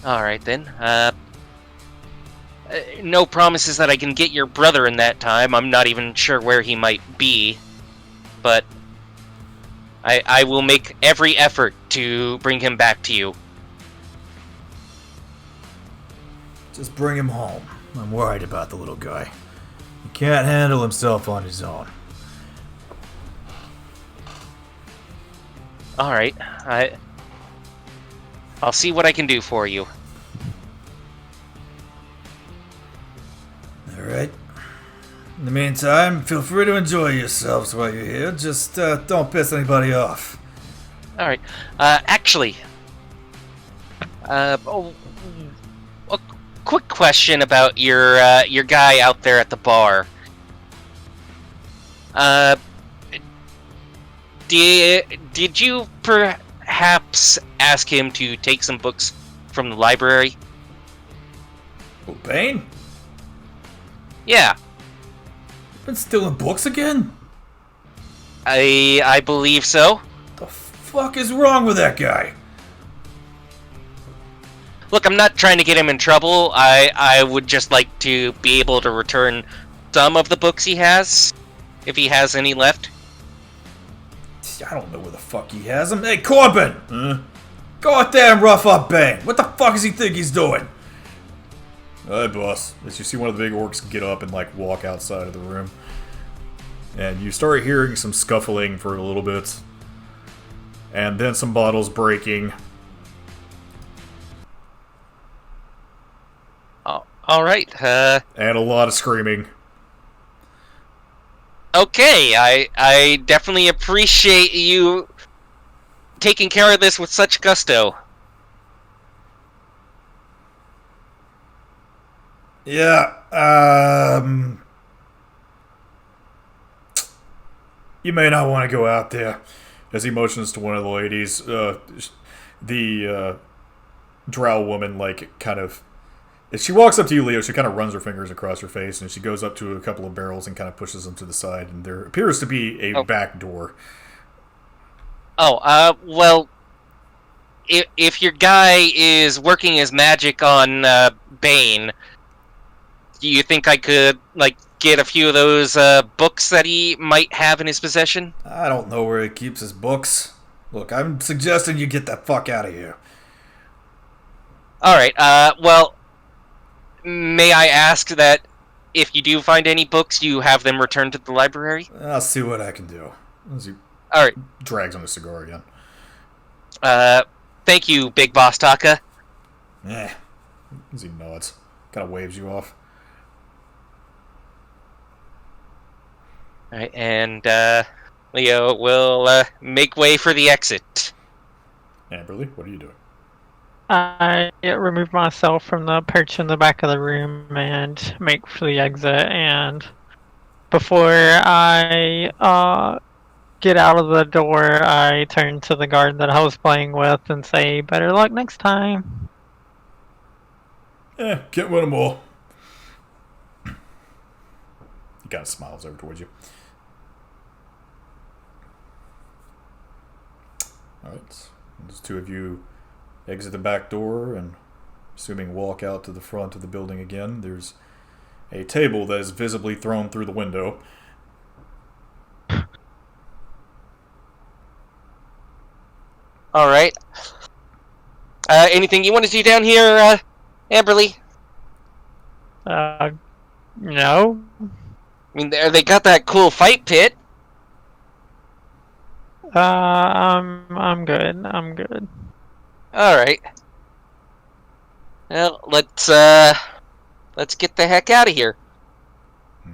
Alright then. No promises that I can get your brother in that time. I'm not even sure where he might be. But I will make every effort to bring him back to you. Just bring him home. I'm worried about the little guy. He can't handle himself on his own. Alright. I'll see what I can do for you. Alright. In the meantime, feel free to enjoy yourselves while you're here. Just don't piss anybody off. Alright. Actually, a quick question about your guy out there at the bar. Did you perhaps ask him to take some books from the library? Oh, Bane? Yeah. Been stealing books again? I believe so. The fuck is wrong with that guy? Look, I'm not trying to get him in trouble. I would just like to be able to return some of the books he has, if he has any left. I don't know where the fuck he has them. Hey, Corbin! Go out there and rough up Bane. What the fuck does he think he's doing? Hi, boss. As you see one of the big orcs get up and, like, walk outside of the room. And you start hearing some scuffling for a little bit. And then some bottles breaking. Oh, alright, And a lot of screaming. Okay, I definitely appreciate you taking care of this with such gusto. Yeah, you may not want to go out there. As he motions to one of the ladies, the drow woman, like, kind of... If she walks up to you, Leo, she kind of runs her fingers across her face, and she goes up to a couple of barrels and kind of pushes them to the side, and there appears to be a back door. Well, if your guy is working his magic on Bane, do you think I could, like, get a few of those books that he might have in his possession? I don't know where he keeps his books. Look, I'm suggesting you get the fuck out of here. Alright, well, may I ask that if you do find any books, you have them returned to the library? I'll see what I can do. As he Alright. drags on the cigar again. Thank you, Big Boss Taka. As he nods. Kind of waves you off. Alright, and, Leo will, make way for the exit. Amberly, what are you doing? I remove myself from the perch in the back of the room and make for the exit. And before I get out of the door, I turn to the guard that I was playing with and say, "Better luck next time." Can't win them all. He kind of smiles over towards you. Alright. Those two of you exit the back door and, assuming, walk out to the front of the building again. There's a table that is visibly thrown through the window. Alright. Anything you want to do down here, Amberly? No. I mean, they got that cool fight pit. I'm good. I'm good. Alright. Well, let's get the heck out of here.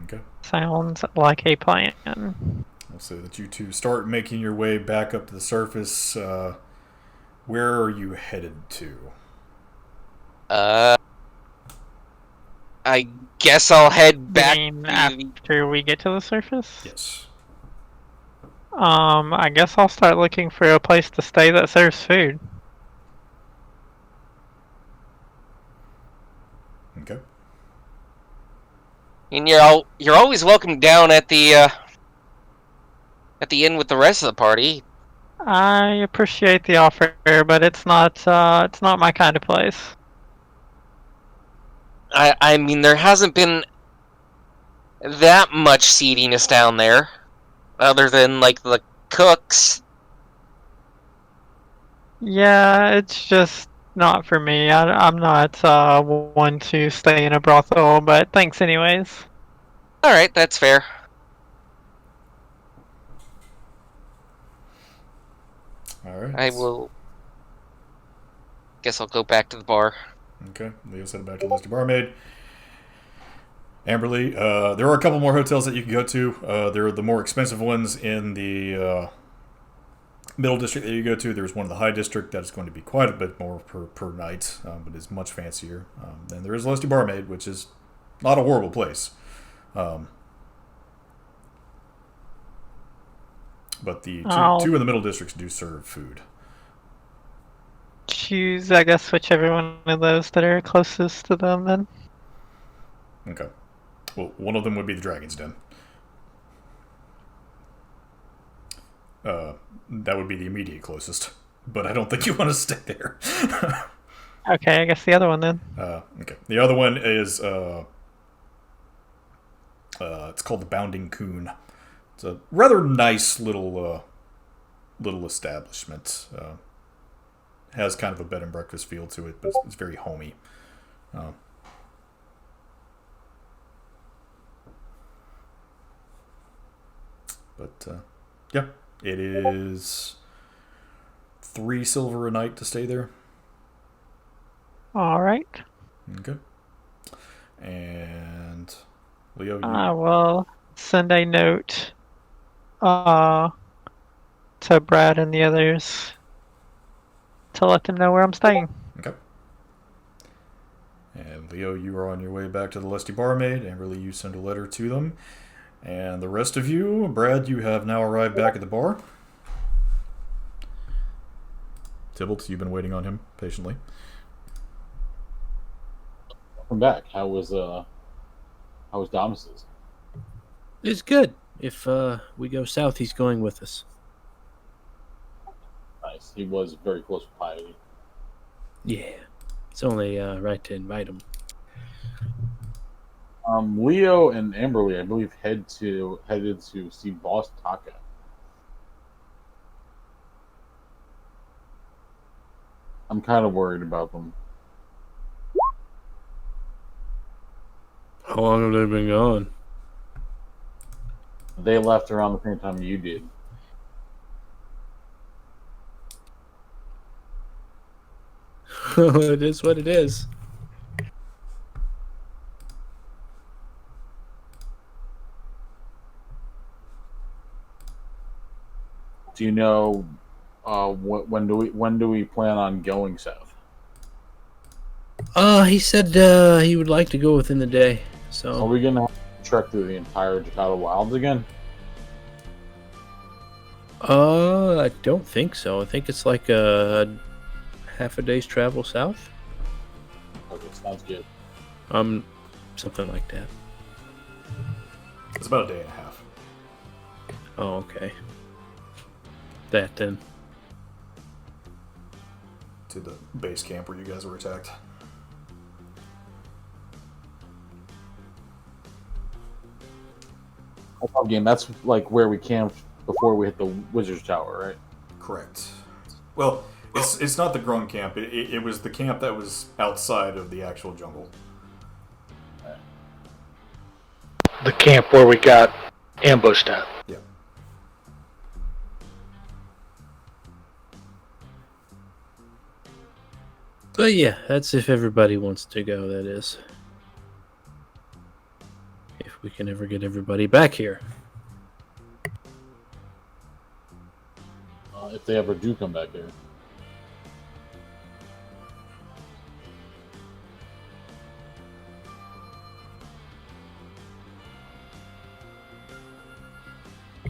Okay. Sounds like a plan. I'll say that you two start making your way back up to the surface. Where are you headed to? I guess I'll head back You mean to after we get to the surface? Yes. I guess I'll start looking for a place to stay that serves food. Okay. And you're always welcome down at the inn with the rest of the party. I appreciate the offer, but it's not my kind of place. I mean, there hasn't been that much seediness down there, other than, like, the cooks. Yeah, it's just not for me. I'm not one to stay in a brothel, but thanks anyways. Alright, that's fair. Alright. I will... Guess I'll go back to the bar. Okay. Leo's headed back to Lusty Barmaid. Amberly, there are a couple more hotels that you can go to. There are the more expensive ones in the middle district that you go to. There's one in the high district that is going to be quite a bit more per night, but is much fancier. And there is Lusty Barmaid, which is not a horrible place. But the two in the middle districts do serve food. Choose, I guess, whichever one of those that are closest to them then. Okay. Well, one of them would be the Dragon's Den. That would be the immediate closest. But I don't think you want to stay there. Okay, I guess the other one then. Okay. The other one is, it's called the Bounding Coon. It's a rather nice little establishment. Has kind of a bed and breakfast feel to it, but it's very homey. Yeah, it is 3 silver a night to stay there. All right. Okay. And Leo, I will send a note to Brad and the others to let them know where I'm staying. Okay. And Leo, you are on your way back to the Lusty Barmaid. Amberly, you send a letter to them. And the rest of you, Brad, you have now arrived back at the bar. Tybalt, you've been waiting on him patiently. Welcome back. How was Domus's? It's good. If we go south, he's going with us. Nice. He was very close with Piety. Yeah. It's only right to invite him. Leo and Amberly, I believe, headed to see Boss Taka. I'm kind of worried about them. How long have they been gone? They left around the same time you did. It is what it is. Do you know when do we plan on going south? He said he would like to go within the day. Are So we gonna have to trek through the entire Jakarta Wilds again? I don't think so. I think it's like a half a day's travel south. Okay, sounds good. Something like that. It's about a day and a half. Oh, okay. That then. To the base camp where you guys were attacked. Again, that's like where we camped before we hit the Wizard's Tower, right? Correct. Well, it's not the Grung camp. It was the camp that was outside of the actual jungle. The camp where we got ambushed at. Yeah. But yeah, that's if everybody wants to go, that is. If we can ever get everybody back here. If they ever do come back here.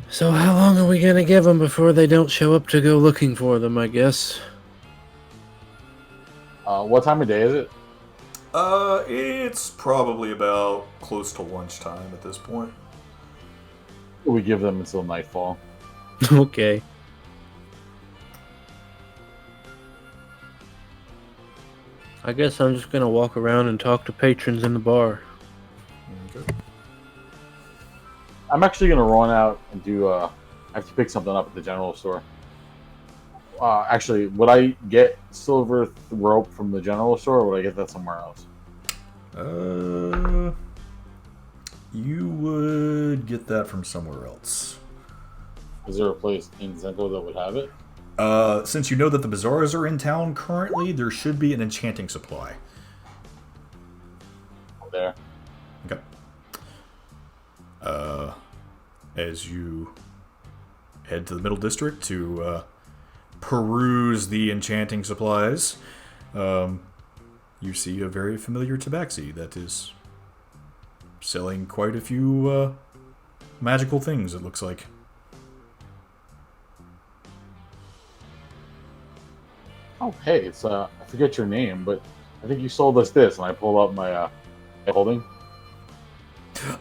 So how long are we gonna give them before they don't show up to go looking for them, I guess? What time of day is it? It's probably about close to lunchtime at this point. We give them until nightfall. Okay. I guess I'm just gonna walk around and talk to patrons in the bar. Okay. I'm actually gonna run out and do. I have to pick something up at the general store. Actually, would I get silver rope from the general store, or would I get that somewhere else? You would get that from somewhere else. Is there a place in Zento that would have it? Since you know that the bazaars are in town currently, there should be an enchanting supply. There. Okay. As you head to the middle district to peruse the enchanting supplies, you see a very familiar tabaxi that is selling quite a few magical things, it looks like. Oh, hey, it's I forget your name, but I think you sold us this, and I pull up my holding.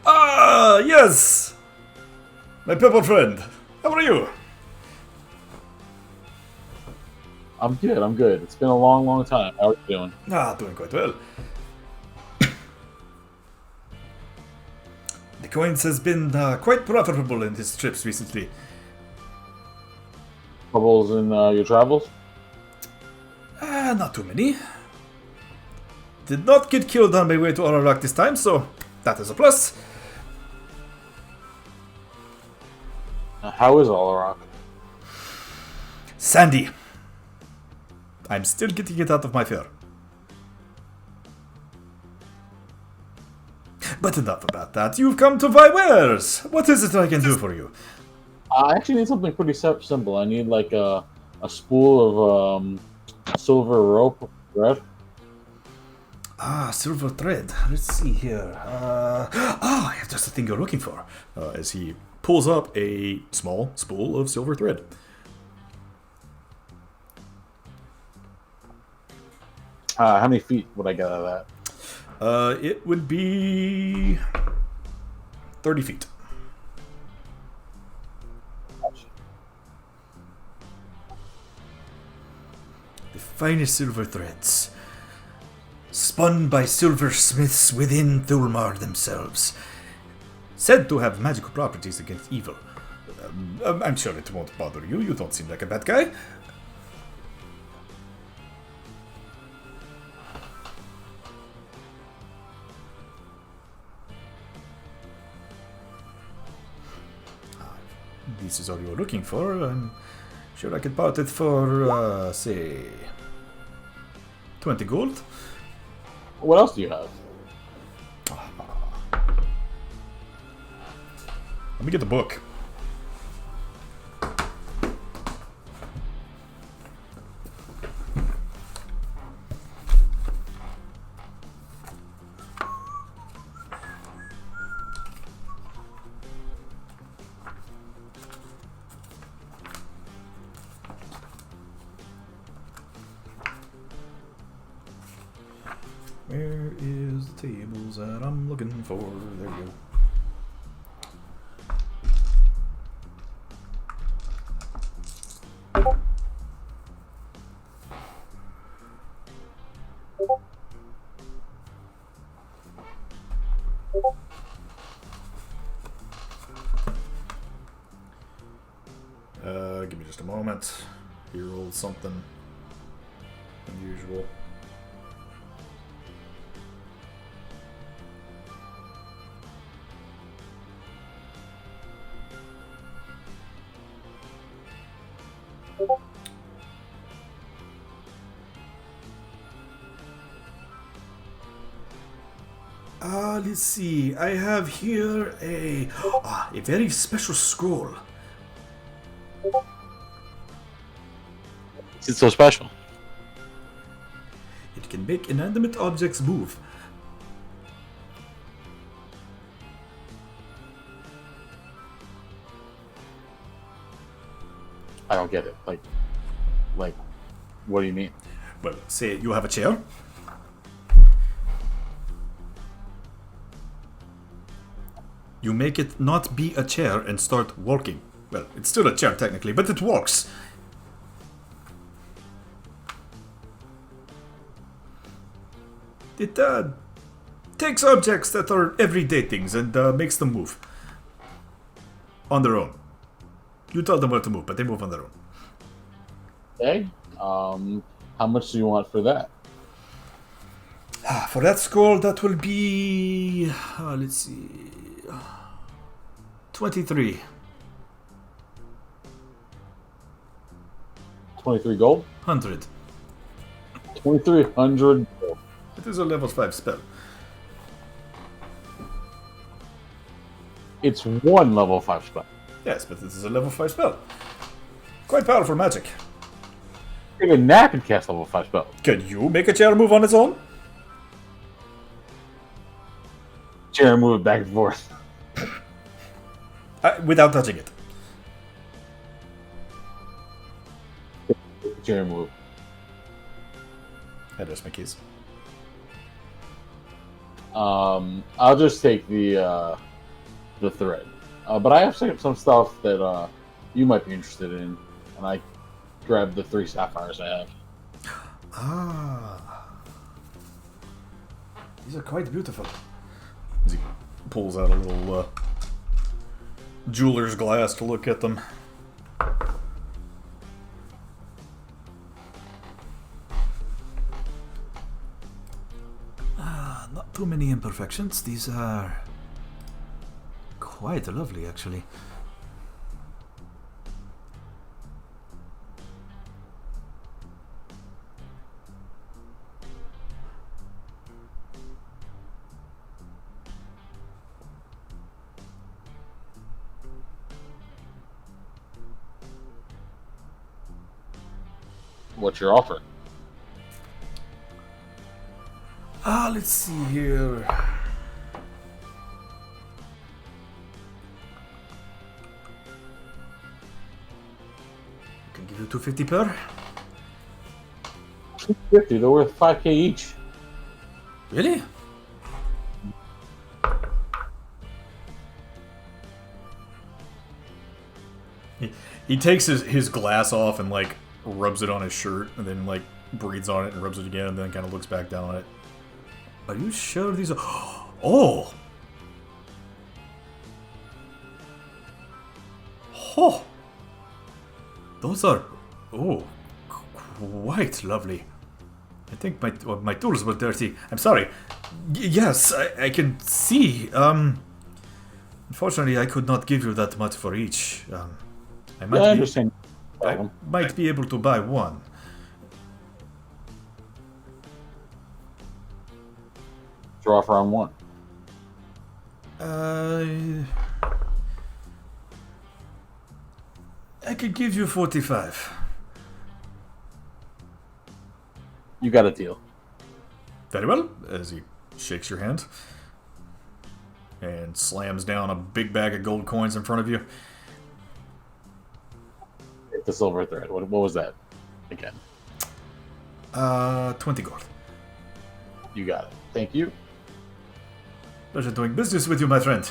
Ah, yes! My purple friend. How are you? I'm good. It's been a long, long time. How are you doing? Ah, doing quite well. The coins has been quite profitable in his trips recently. Troubles in your travels? Not too many. Did not get killed on my way to Oralak this time, so that is a plus. How is Olarock? Sandy. I'm still getting it out of my fur. But enough about that. You've come to buy wares. What is it I can do for you? I actually need something pretty simple. I need like a spool of silver rope thread. Ah, silver thread. Let's see here. I have just the thing you're looking for. As he pulls up a small spool of silver thread. How many feet would I get out of that? It would be 30 feet. The finest silver threads, spun by silversmiths within Thulmar themselves, said to have magical properties against evil. I'm sure it won't bother you. You don't seem like a bad guy. This is all you're looking for. I'm sure I could part it for, say, 20 gold. What else do you have? Let me get the book. Where is the tables that I'm looking for? There we go. Give me just a moment. He rolled something unusual. Let's see. I have here a very special scroll. It's so special. It can make inanimate objects move. I don't get it. Like, what do you mean? Well, say you have a chair. You make it not be a chair and start walking. Well, it's still a chair technically, but it walks. It takes objects that are everyday things and makes them move. On their own. You tell them where to move, but they move on their own. Okay. How much do you want for that? For that scroll, that will be... let's see... 23. 23 gold? 100. 2,300 gold. It is a level 5 spell. It's one level 5 spell. Yes, but this is a level 5 spell. Quite powerful magic. Even Nap can cast level 5 spell. Can you make a chair move on its own? Chair move it back and forth. Without touching it. Chair move. Address my keys. I'll just take the thread. But I have some stuff that you might be interested in, and I grabbed the 3 sapphires I have. These are quite beautiful. As he pulls out a little jeweler's glass to look at them. Not too many imperfections. These are quite lovely, actually. What's your offer? Let's see here. I can give you 250 per. $250. They're worth $5K each. Really? He takes his glass off and like rubs it on his shirt and then like breathes on it and rubs it again and then kind of looks back down on it. Are you sure these are... Oh! Oh! Those are... Oh, quite lovely. I think my tools were dirty. I'm sorry. Yes, I can see. Unfortunately, I could not give you that much for each. I understand. I might be able to buy one. Draw for on one. I could give you 45. You got a deal. Very well, as he shakes your hand and slams down a big bag of gold coins in front of you. Hit the silver thread. What was that again? 20 gold. You got it. Thank you. Pleasure doing business with you, my friend.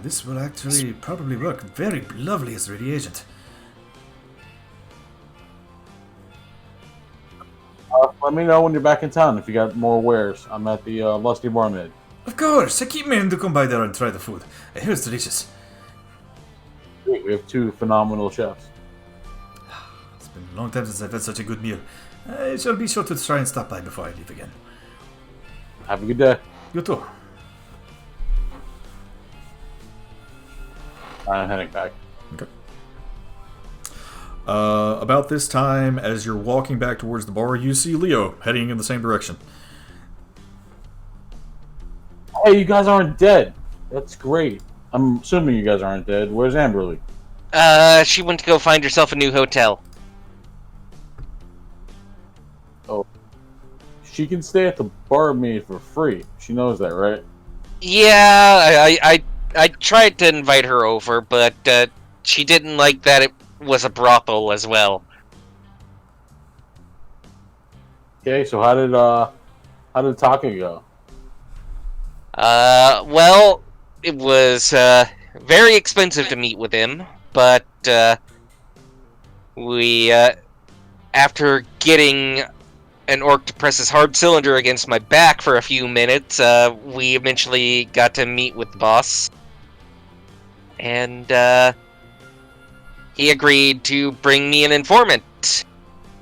This will actually probably work very lovely as a reagent. Let me know when you're back in town if you got more wares. I'm at the Lusty Barmaid. Of course, I keep meaning to come by there and try the food. I hear it's delicious. Great, we have 2 phenomenal chefs. It's been a long time since I've had such a good meal. I shall be sure to try and stop by before I leave again. Have a good day. You too. I'm heading back. Okay. About this time, as you're walking back towards the bar, you see Leo heading in the same direction. Hey, you guys aren't dead. That's great. I'm assuming you guys aren't dead. Where's Amberly? She went to go find herself a new hotel. Oh. She can stay at the barmaid for free. She knows that, right? Yeah, I tried to invite her over, but she didn't like that it was a brothel as well. Okay, so how did Taka go? Well, it was very expensive to meet with him, but we after getting an orc to press his hard cylinder against my back for a few minutes, we eventually got to meet with the boss. And he agreed to bring me an informant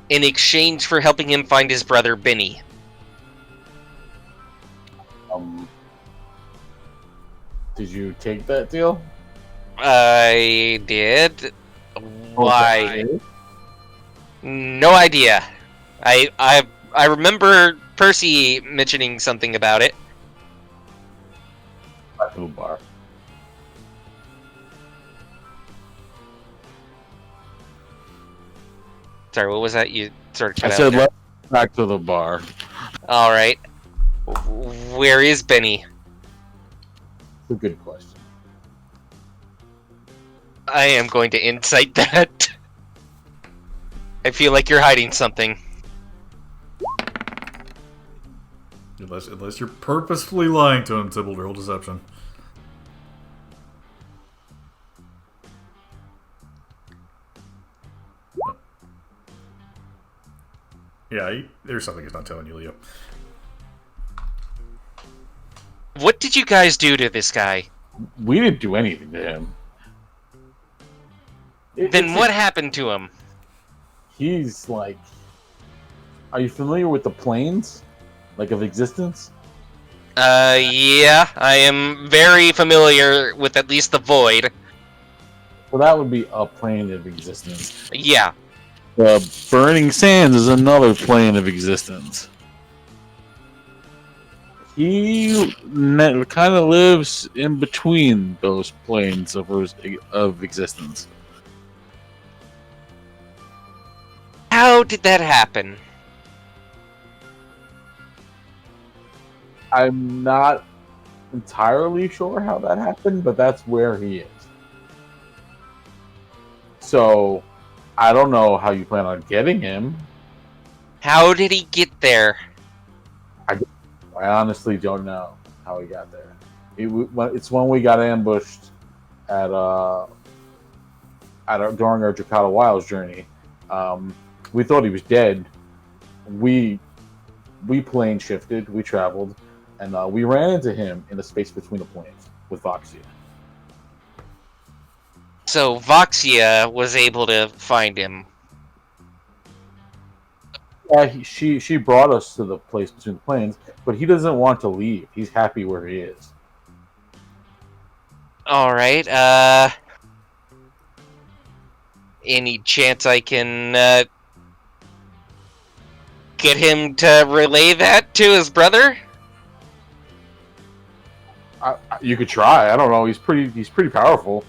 in exchange for helping him find his brother Benny. Did you take that deal? I did. Why? Okay. No idea. I remember Percy mentioning something about it. Back to the bar. Sorry, what was that? You sort of cut I out said there. let's back to the bar. All right. Where is Benny? It's a good question. I am going to insight that. I feel like you're hiding something. Unless you're purposefully lying to him, Tybalt, roll deception. Yeah, there's something he's not telling you, Leo. What did you guys do to this guy? We didn't do anything to him. Then what happened to him? He's like... Are you familiar with the planes? Like, of existence? Yeah, I am very familiar with at least the Void. Well, that would be a plane of existence. Yeah. The Burning Sands is another plane of existence. He kind of lives in between those planes of existence. How did that happen? I'm not entirely sure how that happened, but that's where he is. So, I don't know how you plan on getting him. How did he get there? I honestly don't know how he got there. It's when we got ambushed at during our Jakarta Wilds journey. We thought he was dead. We plane shifted, we traveled, and we ran into him in the space between the planes with Voxia. So Voxia was able to find him. She brought us to the place between the planes, but he doesn't want to leave. He's happy where he is. All right. Any chance I can get him to relay that to his brother? You could try. I don't know. He's pretty powerful.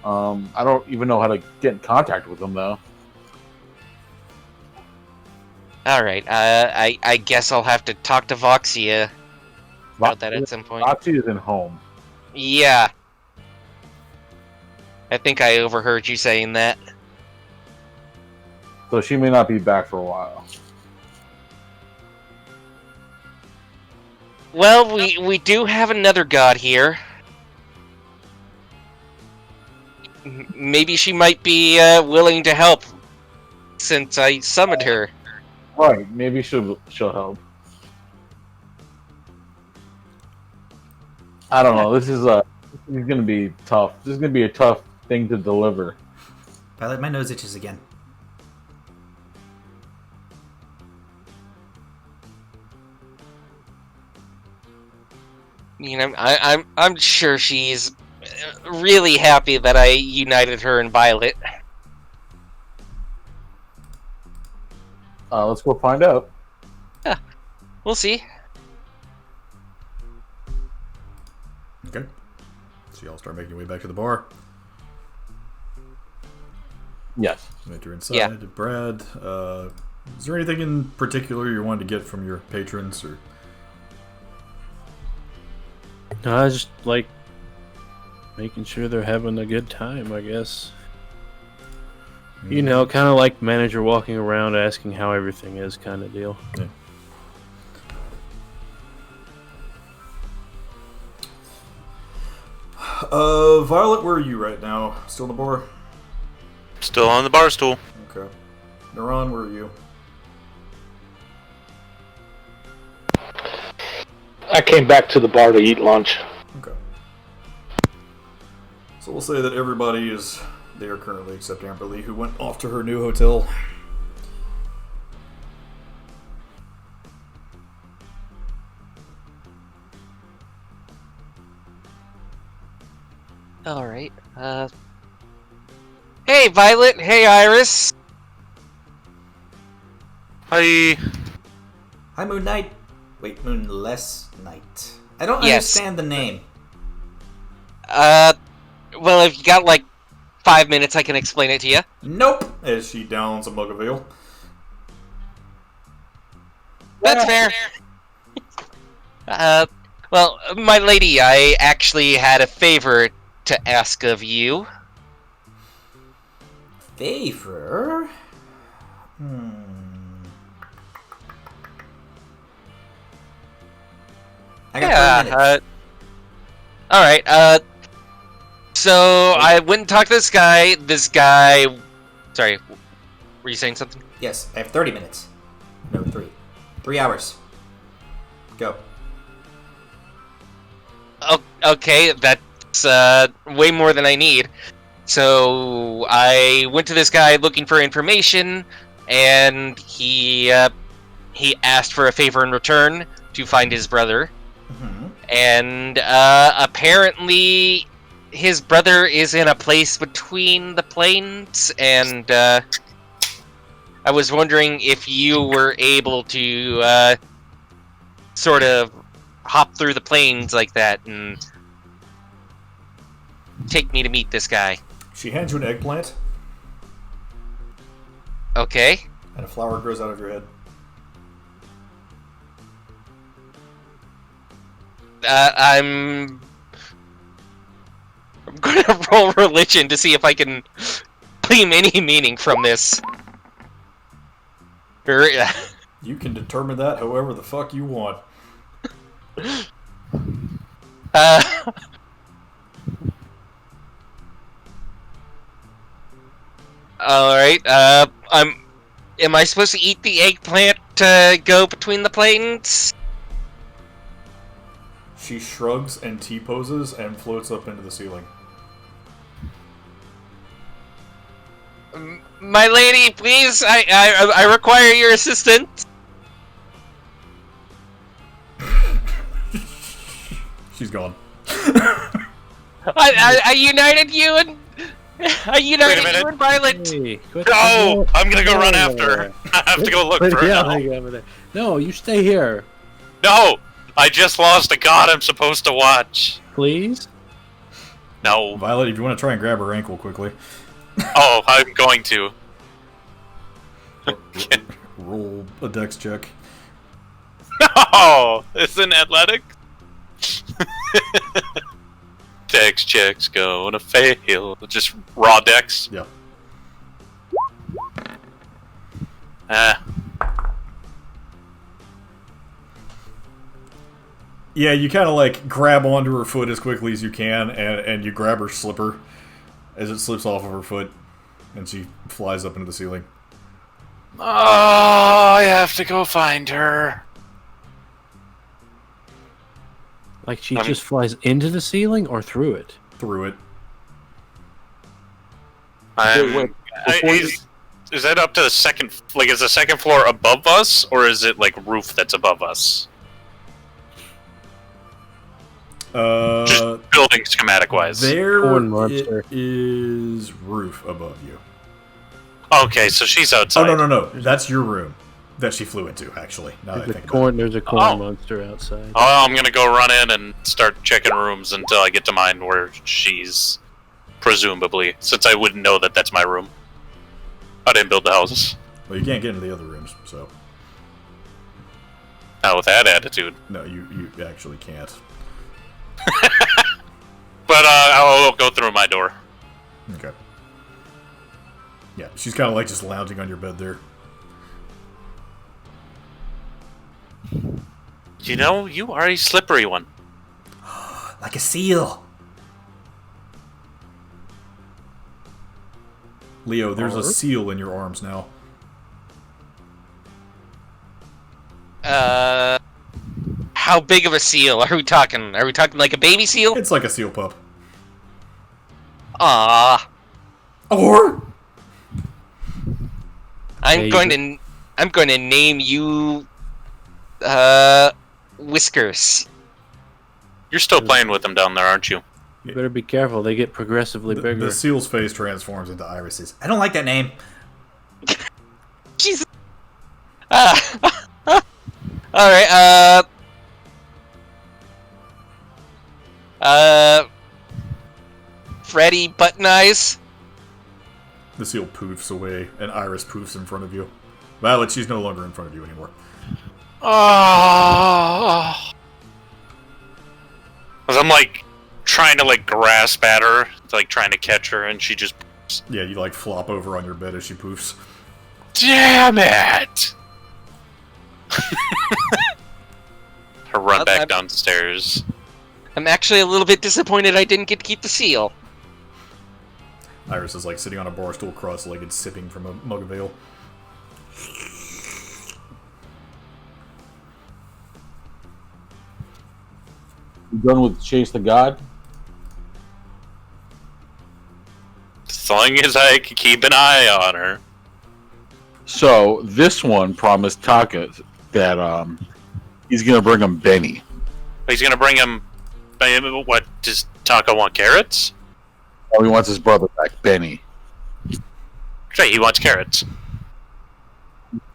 I don't even know how to get in contact with him though. All right. I guess I'll have to talk to Voxia about that at some point. Voxia is in home. Yeah. I think I overheard you saying that. So she may not be back for a while. Well, we do have another god here. Maybe she might be willing to help, since I summoned her. Right, maybe she'll help. I don't know. This is gonna be tough. This is gonna be a tough thing to deliver. Violet, my nose itches again. You know, I'm sure she's really happy that I united her and Violet. Let's go find out. Yeah, we'll see. Okay. So y'all start making your way back to the bar. Yes. Enter inside. Yeah. Brad, is there anything in particular you wanted to get from your patrons, or? No, I just like making sure they're having a good time, I guess. You know, kind of like manager walking around asking how everything is kind of deal. Yeah. Violet, where are you right now? Still in the bar? Still on the bar stool. Okay. Naran, where are you? I came back to the bar to eat lunch. Okay. So we'll say that everybody is there currently except Amberly, who went off to her new hotel. All right. Hey, Violet. Hey, Iris. Hi. Hi, Moon Knight. Wait, Moonless Knight. I don't Yes. understand the name. Well, if you got like 5 minutes, I can explain it to you. Nope. As she downs a mug of ale. That's fair. Well, my lady, I actually had a favor to ask of you. Favor? I got 3 minutes. All right. So I went and talked to this guy. Sorry, were you saying something? Yes, I have 30 minutes. No, 3. 3 hours. Go. Oh, okay, that's way more than I need. So I went to this guy looking for information, and he asked for a favor in return to find his brother. Mm-hmm. And apparently his brother is in a place between the planes, and I was wondering if you were able to sort of hop through the planes like that and take me to meet this guy. She hands you an eggplant, Okay. and a flower grows out of your head. I'm gonna roll religion to see if I can glean any meaning from this. You can determine that however the fuck you want. All right. Am I supposed to eat the eggplant to go between the planes? She shrugs and T-poses and floats up into the ceiling. My lady, please, I require your assistance. She's gone. I united you and Violet. Hey, No! I'm gonna go run after her. I have to go look for her now. No, you stay here, No! I just lost a god I'm supposed to watch. please. No. Violet, if you want to try and grab her ankle quickly. Oh, I'm going to. Roll a dex check. No! Isn't athletic? Dex checks gonna fail. Just raw dex? Yeah. Yeah, you kind of like grab onto her foot as quickly as you can, and you grab her slipper as it slips off of her foot, and she flies up into the ceiling. Oh, I have to go find her. Like she just flies into the ceiling or through it? Through it. Is that up to the second? Like, is the second floor above us, or is it like roof that's above us? Just building schematic wise. There Corn monster. is roof above you. Okay, so she's outside. Oh no, that's your room that she flew into. Actually, now that I think about it. There's a corn monster outside. Oh, I'm gonna go run in and start checking rooms until I get to mine where she's presumably, since I wouldn't know that that's my room. I didn't build the houses. Well, you can't get into the other rooms, so Not with that attitude. no, you actually can't. But I'll go through my door. Okay. Yeah, she's kind of like just lounging on your bed there. You know, you are a slippery one. Like a seal. Leo, there's a seal in your arms now. How big of a seal are we talking? Are we talking like a baby seal? It's like a seal pup. Ah, Or I'm going to name you Whiskers. You're still playing with them down there, aren't you? You better be careful. They get progressively bigger. the seal's face transforms into irises. I don't like that name. Jesus. All right. Freddy Button Eyes. The seal poofs away, and Iris poofs in front of you. Violet, she's no longer in front of you anymore. Oh. I'm like trying to like grasp at her, like trying to catch her, and she just. Yeah, you like flop over on your bed as she poofs. Damn it! Her run back downstairs. I'm actually a little bit disappointed I didn't get to keep the seal. Iris is like sitting on a bar stool cross-legged, sipping from a mug of ale. You done with Chase the God? As long as I can keep an eye on her. So this one promised Taka that he's gonna bring him Benny. He's gonna bring him. What? Does Taka want carrots? Oh, he wants his brother back, Benny. Right, he wants carrots.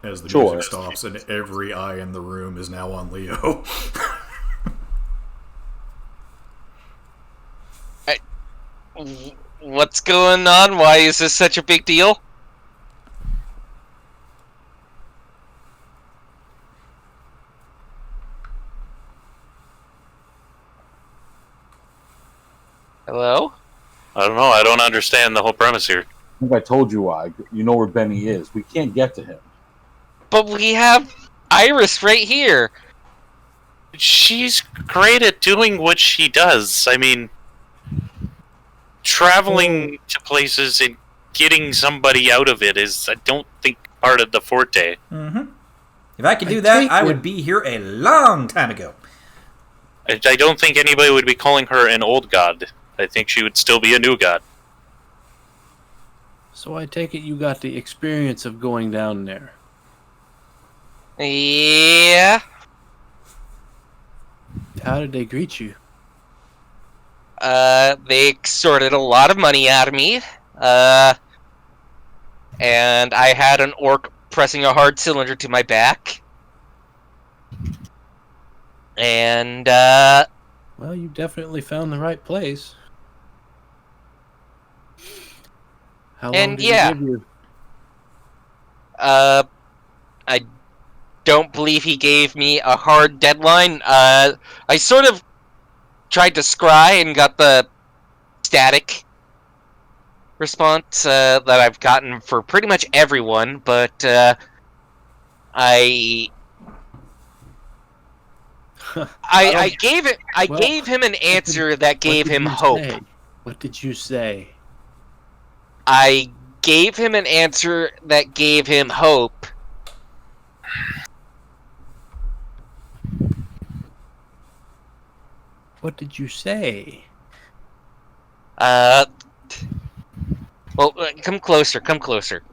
As the Sure. music stops, and every eye in the room is now on Leo. What's going on? Why is this such a big deal? Hello? I don't know. I don't understand the whole premise here. I think I told you why. You know where Benny is. We can't get to him. But we have Iris right here. She's great at doing what she does. I mean, traveling to places and getting somebody out of it is, I don't think, part of the forte. Mm-hmm. If I could do that, I would be here a long time ago. I don't think anybody would be calling her an old god. I think she would still be a new god. So I take it you got the experience of going down there. Yeah. How did they greet you? They extorted a lot of money out of me. And I had an orc pressing a hard cylinder to my back. And, Well, you definitely found the right place. How long did he give you? I don't believe he gave me a hard deadline. I sort of tried to scry and got the static response that I've gotten for pretty much everyone, but I gave him an answer that gave him hope. What did you say? I gave him an answer that gave him hope. What did you say? Well, come closer, come closer.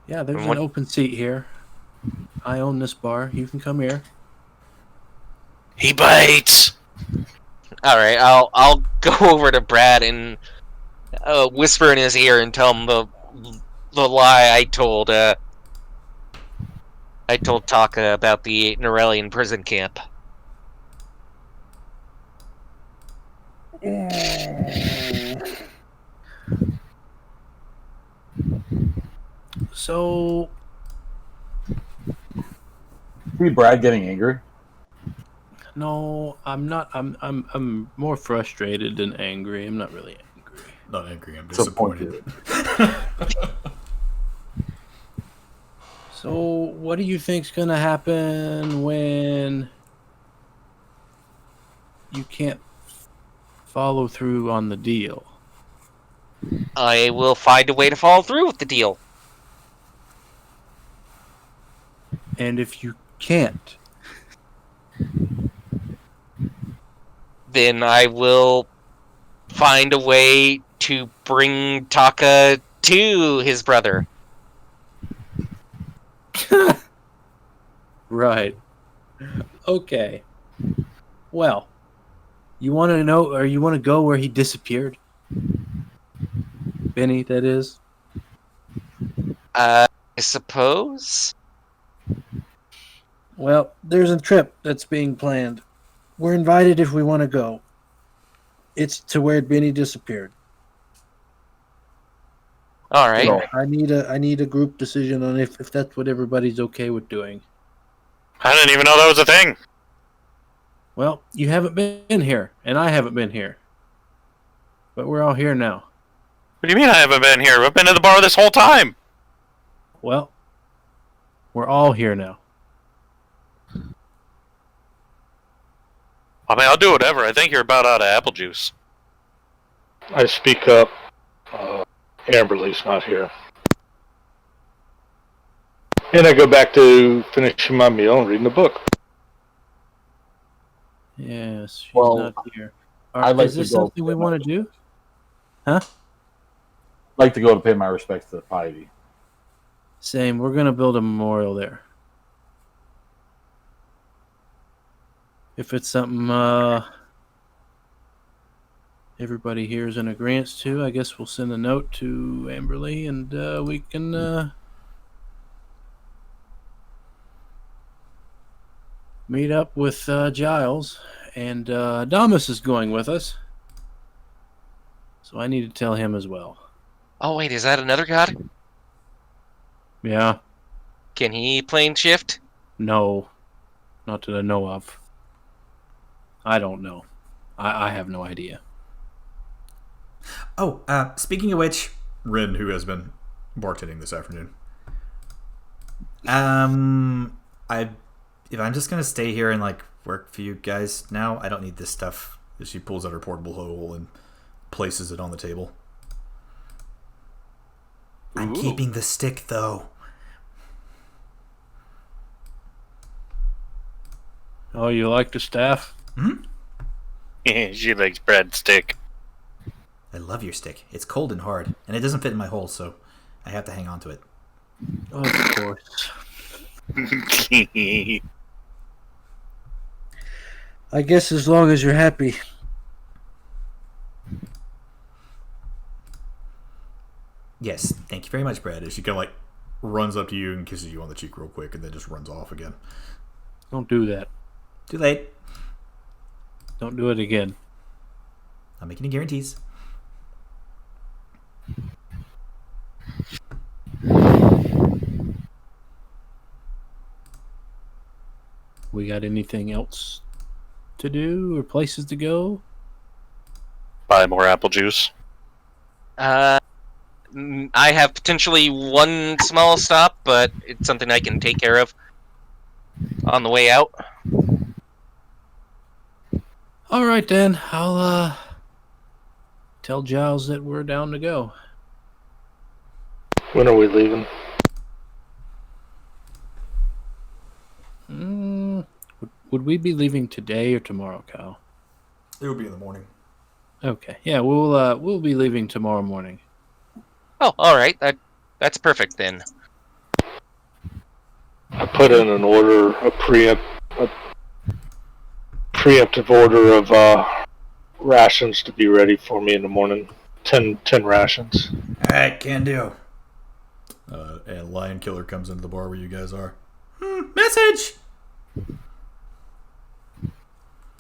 Yeah, there's an open seat here. I own this bar. You can come here. He bites! Alright, I'll go over to Brad and whisper in his ear and tell him the lie I told Taka about the Norellian prison camp. So, See Brad getting angry? no, I'm not. I'm more frustrated than angry. I'm not really angry. Not angry, I'm disappointed. So, what do you think's gonna happen when you can't follow through on the deal? I will find a way to follow through with the deal. And if you can't, then I will find a way to bring Taka to his brother. right? Okay. Well, you want to know, or you want to go where he disappeared? Benny, that is. I suppose. Well, there's a trip that's being planned. We're invited if we want to go. It's to where Benny disappeared. All right. No. I need a group decision on if that's what everybody's okay with doing. I didn't even know that was a thing. Well, you haven't been here, and I haven't been here. But we're all here now. What do you mean I haven't been here? I've been at the bar this whole time. Well, we're all here now. I mean, I'll do whatever. I think you're about out of apple juice. I speak up. Amberly's not here. And I go back to finishing my meal and reading a book. Yes, she's Well, not here. I'd like Is to this go something we pay want to do? Huh? I'd like to go to pay my respects to the piety. Same. We're going to build a memorial there. If it's something everybody here is in agreement to, I guess we'll send a note to Amberly and we can meet up with Giles. And Damas is going with us. So I need to tell him as well. Oh wait, is that another god? Yeah. Can he plane shift? No. Not that I know of. I don't know. I have no idea. Oh, speaking of which, Rin, who has been bartending this afternoon. If I'm just gonna stay here and like work for you guys now, I don't need this stuff. She pulls out her portable hoe and places it on the table. I'm keeping the stick though. Oh, you like the staff? She likes breadstick. I love your stick. It's cold and hard, and it doesn't fit in my hole, so I have to hang on to it. Of course. I guess as long as you're happy. Yes, thank you very much, Brad. As she kind of like runs up to you and kisses you on the cheek real quick, and then just runs off again. Don't do that. Too late. Don't do it again. Not making any guarantees. We got anything else to do or places to go? Buy more apple juice. I have potentially one small stop, but it's something I can take care of on the way out. All right, then. I'll tell Giles that we're down to go. When are we leaving? Would we be leaving today or tomorrow, Kyle? It will be in the morning. Okay. Yeah, we'll be leaving tomorrow morning. Oh, all right. That's perfect then. I put in an order, a preemptive order of rations to be ready for me in the morning. 10 rations. Alright, can do. And Lion Killer comes into the bar where you guys are. Message!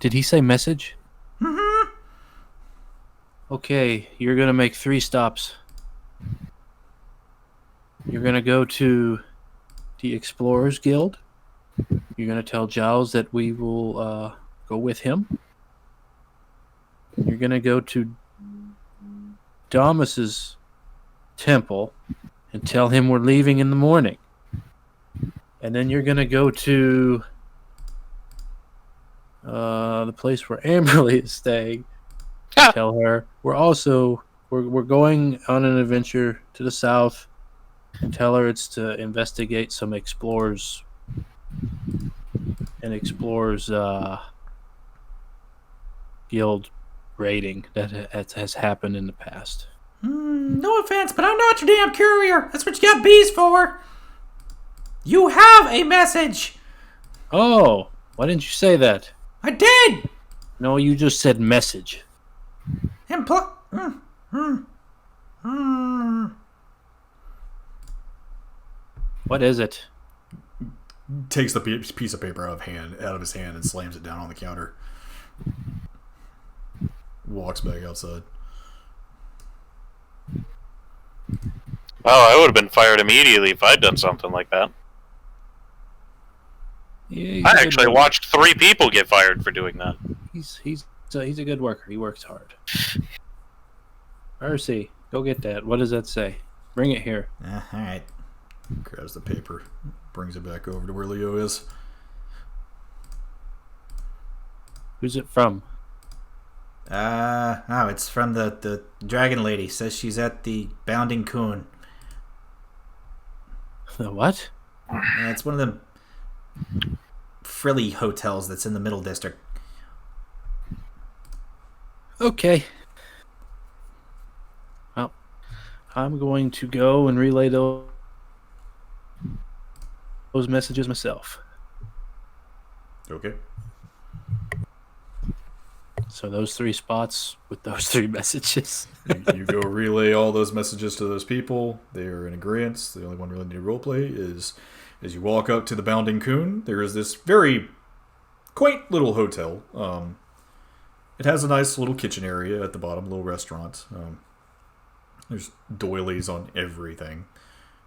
Did he say message? Mm-hmm. Okay, you're going to make 3 stops. You're going to go to the Explorers Guild. You're going to tell Giles that we will go with him. You're going to go to Damas's temple and tell him we're leaving in the morning. And then you're going to go to the place where Amberly is staying. Tell her we're going on an adventure to the south, and tell her it's to investigate some explorers guild raiding that has happened in the past. No offense, but I'm not your damn courier. That's what you got bees for. You have a message. Oh, why didn't you say that? I did. No, you just said message. What is it? Takes the piece of paper out of his hand and slams it down on the counter. Walks back outside. Oh, I would have been fired immediately if I'd done something like that. Yeah, I actually watched 3 people get fired for doing that. He's a good worker. He works hard. Mercy, go get that. What does that say? Bring it here. Alright. Grabs the paper, brings it back over to where Leo is. Who's it from? It's from the dragon lady. Says she's at the Bounding Coon. The what? Yeah, it's one of them frilly hotels that's in the Middle District. Okay. Well, I'm going to go and relay those messages myself. Okay. So those 3 spots with those 3 messages. You go relay all those messages to those people. They are in agreement. The only one really need to roleplay is as you walk up to the Bounding Coon, there is this very quaint little hotel. It has a nice little kitchen area at the bottom, little restaurant. There's doilies on everything.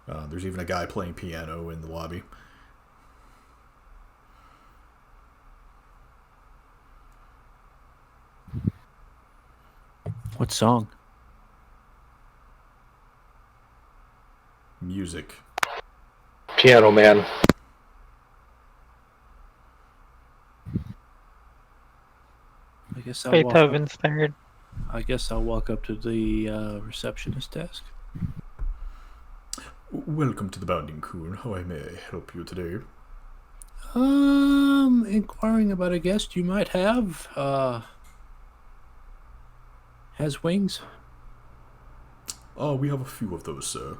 There's even a guy playing piano in the lobby. What song? Music. Piano Man. I guess I'll walk up. Beethoven's third. I guess I'll walk up to the receptionist desk. Welcome to the Bounding Coon. How I may help you today? Inquiring about a guest you might have. Has wings? Oh, we have a few of those, sir.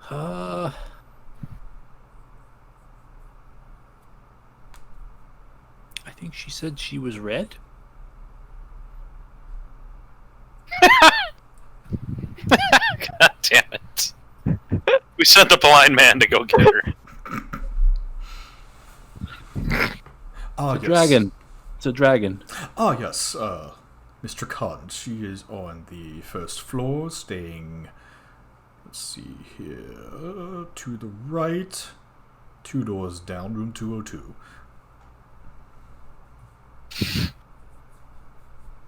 I think she said she was red. God damn it. We sent the blind man to go get her. Ah, Dragon. It's a dragon. Ah, yes. Mr. Khan. She is on the first floor, staying... Let's see here... to the right. 2 doors down, room 202.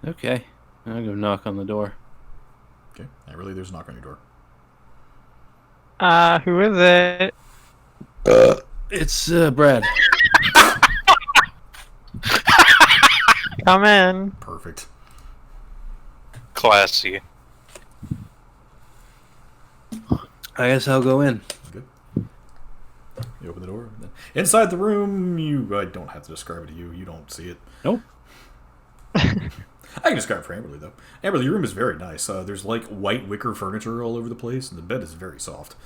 Okay. I'll go knock on the door. Okay, and really, there's a knock on your door. Who is it? It's Brad. Come in. Perfect. Classy. I guess I'll go in. Good. You open the door. Inside the room, I don't have to describe it to you. You don't see it. Nope. I can describe it for Amberly, though. Amberly, your room is very nice. There's, like, white wicker furniture all over the place, and the bed is very soft.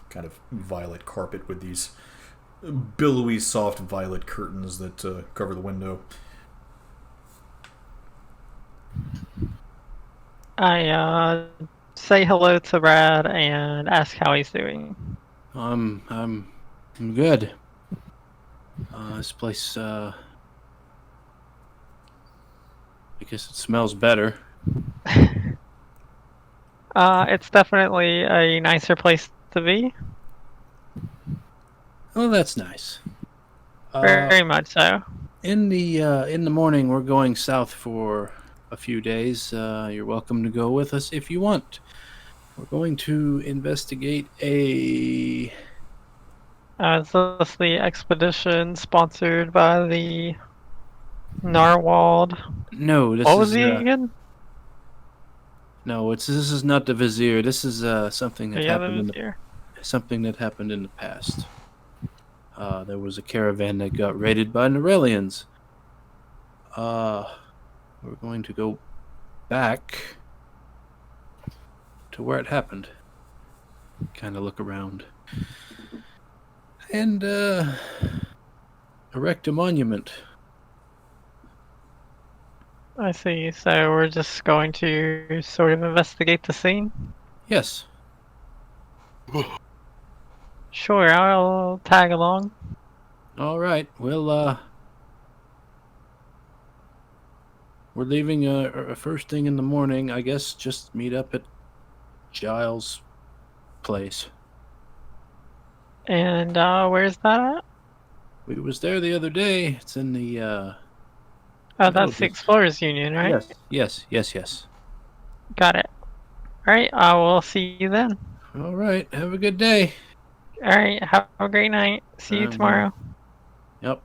Kind of violet carpet with these billowy, soft violet curtains that cover the window. I say hello to Brad and ask how he's doing. I'm good. This place, I guess it smells better. It's definitely a nicer place to be. Oh, that's nice. Very much so. In the morning, we're going south for a few days. You're welcome to go with us if you want. We're going to investigate a... Is this the expedition sponsored by the Narwhal? No, this What is... was he again? No, this is not the Vizier. This is something that Yeah, happened the something that happened in the past. There was a caravan that got raided by Norellians. We're going to go back to where it happened. Kind of look around. And erect a monument. I see. So we're just going to sort of investigate the scene? Yes. Sure, I'll tag along. All right. We're leaving first thing in the morning. I guess just meet up at Giles' place. And where's that at? We was there the other day. It's in the Oh, that's the Explorers Union, right? Yes. Got it. Alright, I will see you then. All right. Have a good day. Alright, have a great night. See you tomorrow. Yep.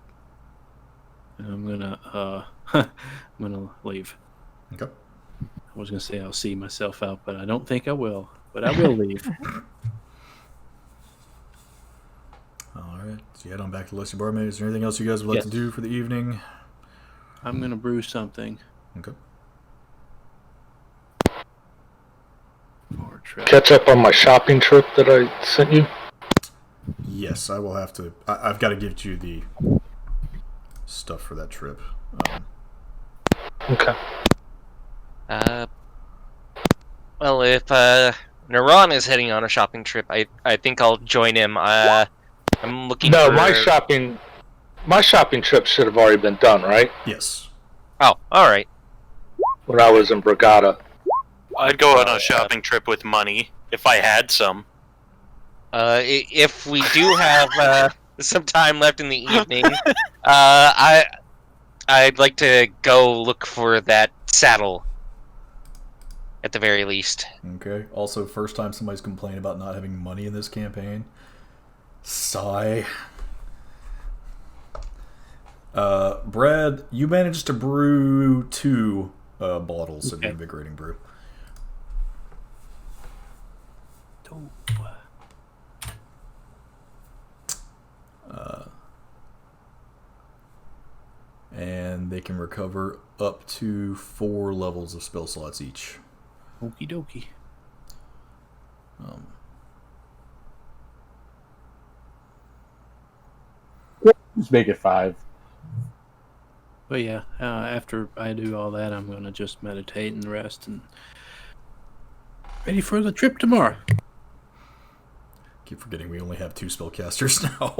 And I'm gonna leave. Okay. I was gonna say I'll see myself out, but I don't think I will. But I will leave. Alright, so you head on back to Leslie Barmaid. Is there anything else you guys would like to do for the evening? I'm gonna brew something. Okay. For a trip. Catch up on my shopping trip that I sent you. Yes, I will have to. I've got to give you the stuff for that trip. Okay. Well, if Naran is heading on a shopping trip, I think I'll join him. I'm looking No, for... my shopping trip should have already been done, right? Yes. Oh, alright. When I was in Brigada. I'd go on a shopping trip with money, if I had some. If we do have some time left in the evening, I'd like to go look for that saddle at the very least. Okay. Also, first time somebody's complained about not having money in this campaign. Sigh. Brad, you managed to brew 2 bottles of the invigorating brew. And they can recover up to 4 levels of spell slots each. Okie dokie. Just make it 5. But yeah, after I do all that, I'm gonna just meditate and rest and ready for the trip tomorrow. Keep forgetting we only have 2 spellcasters now.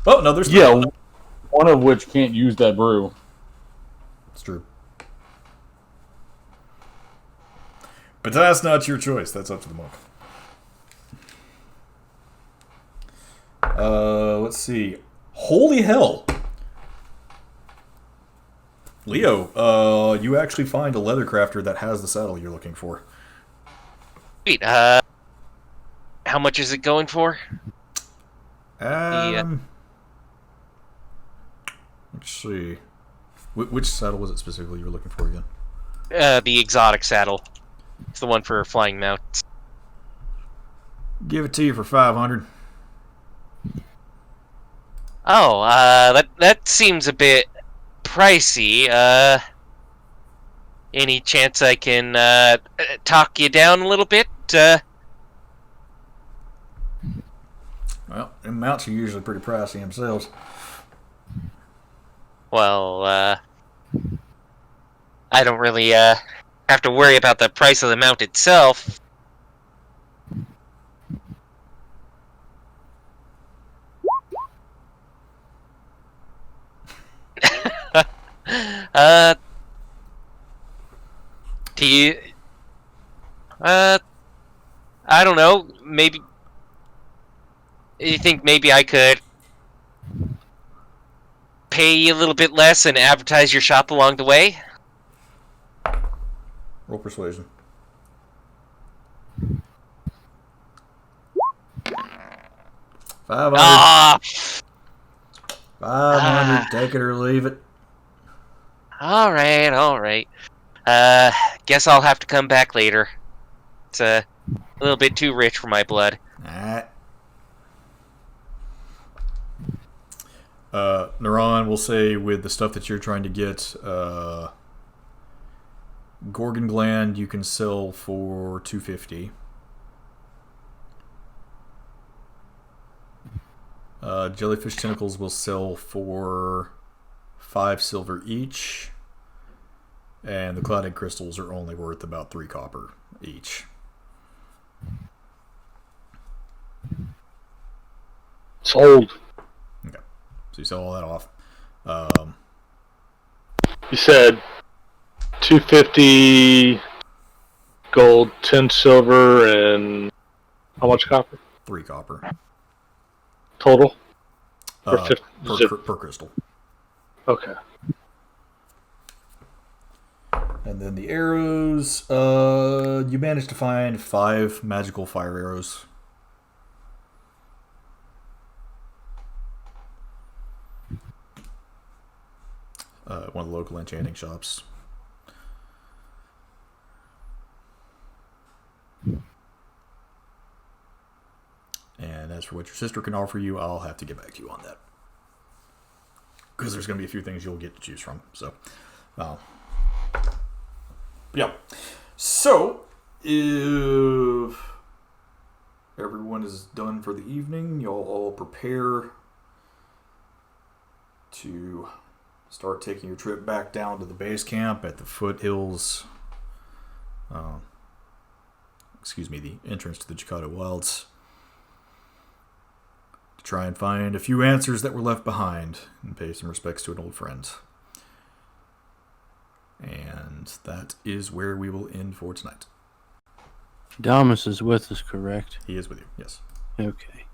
Oh no, there's Yeah, one of which can't use that brew. It's true. But that's not your choice. That's up to the monk. Let's see. Holy hell! Leo, you actually find a leather crafter that has the saddle you're looking for. Sweet. How much is it going for? Let's see. Which saddle was it specifically you were looking for again? The exotic saddle. It's the one for flying mounts. Give it to you for 500. Oh, that seems a bit pricey. Any chance I can talk you down a little bit? Well, them mounts are usually pretty pricey themselves. Well, I don't really have to worry about the price of the mount itself. Do you... I don't know, maybe... You think maybe I could pay you a little bit less and advertise your shop along the way? Roll persuasion. 500. Ah! 500, take it or leave it. Alright. Guess I'll have to come back later. It's a little bit too rich for my blood. Alright. Naran, we'll say with the stuff that you're trying to get, Gorgon Gland you can sell for 250. Jellyfish Tentacles will sell for 5 silver each. And the Clouded Crystals are only worth about 3 copper each. Sold. Okay. So you sell all that off. You said 250 gold, 10 silver, and how much copper 3 copper. total? Per crystal. Okay. And then the arrows, you managed to find 5 magical fire arrows. One of the local enchanting shops. And as for what your sister can offer you, I'll have to get back to you on that. Because there's going to be a few things you'll get to choose from. So, yeah. So, if everyone is done for the evening, y'all all prepare to start taking your trip back down to the base camp at the foothills. The entrance to the Jakata Wilds. To try and find a few answers that were left behind and pay some respects to an old friend. And that is where we will end for tonight. Damas is with us, correct? He is with you, yes. Okay.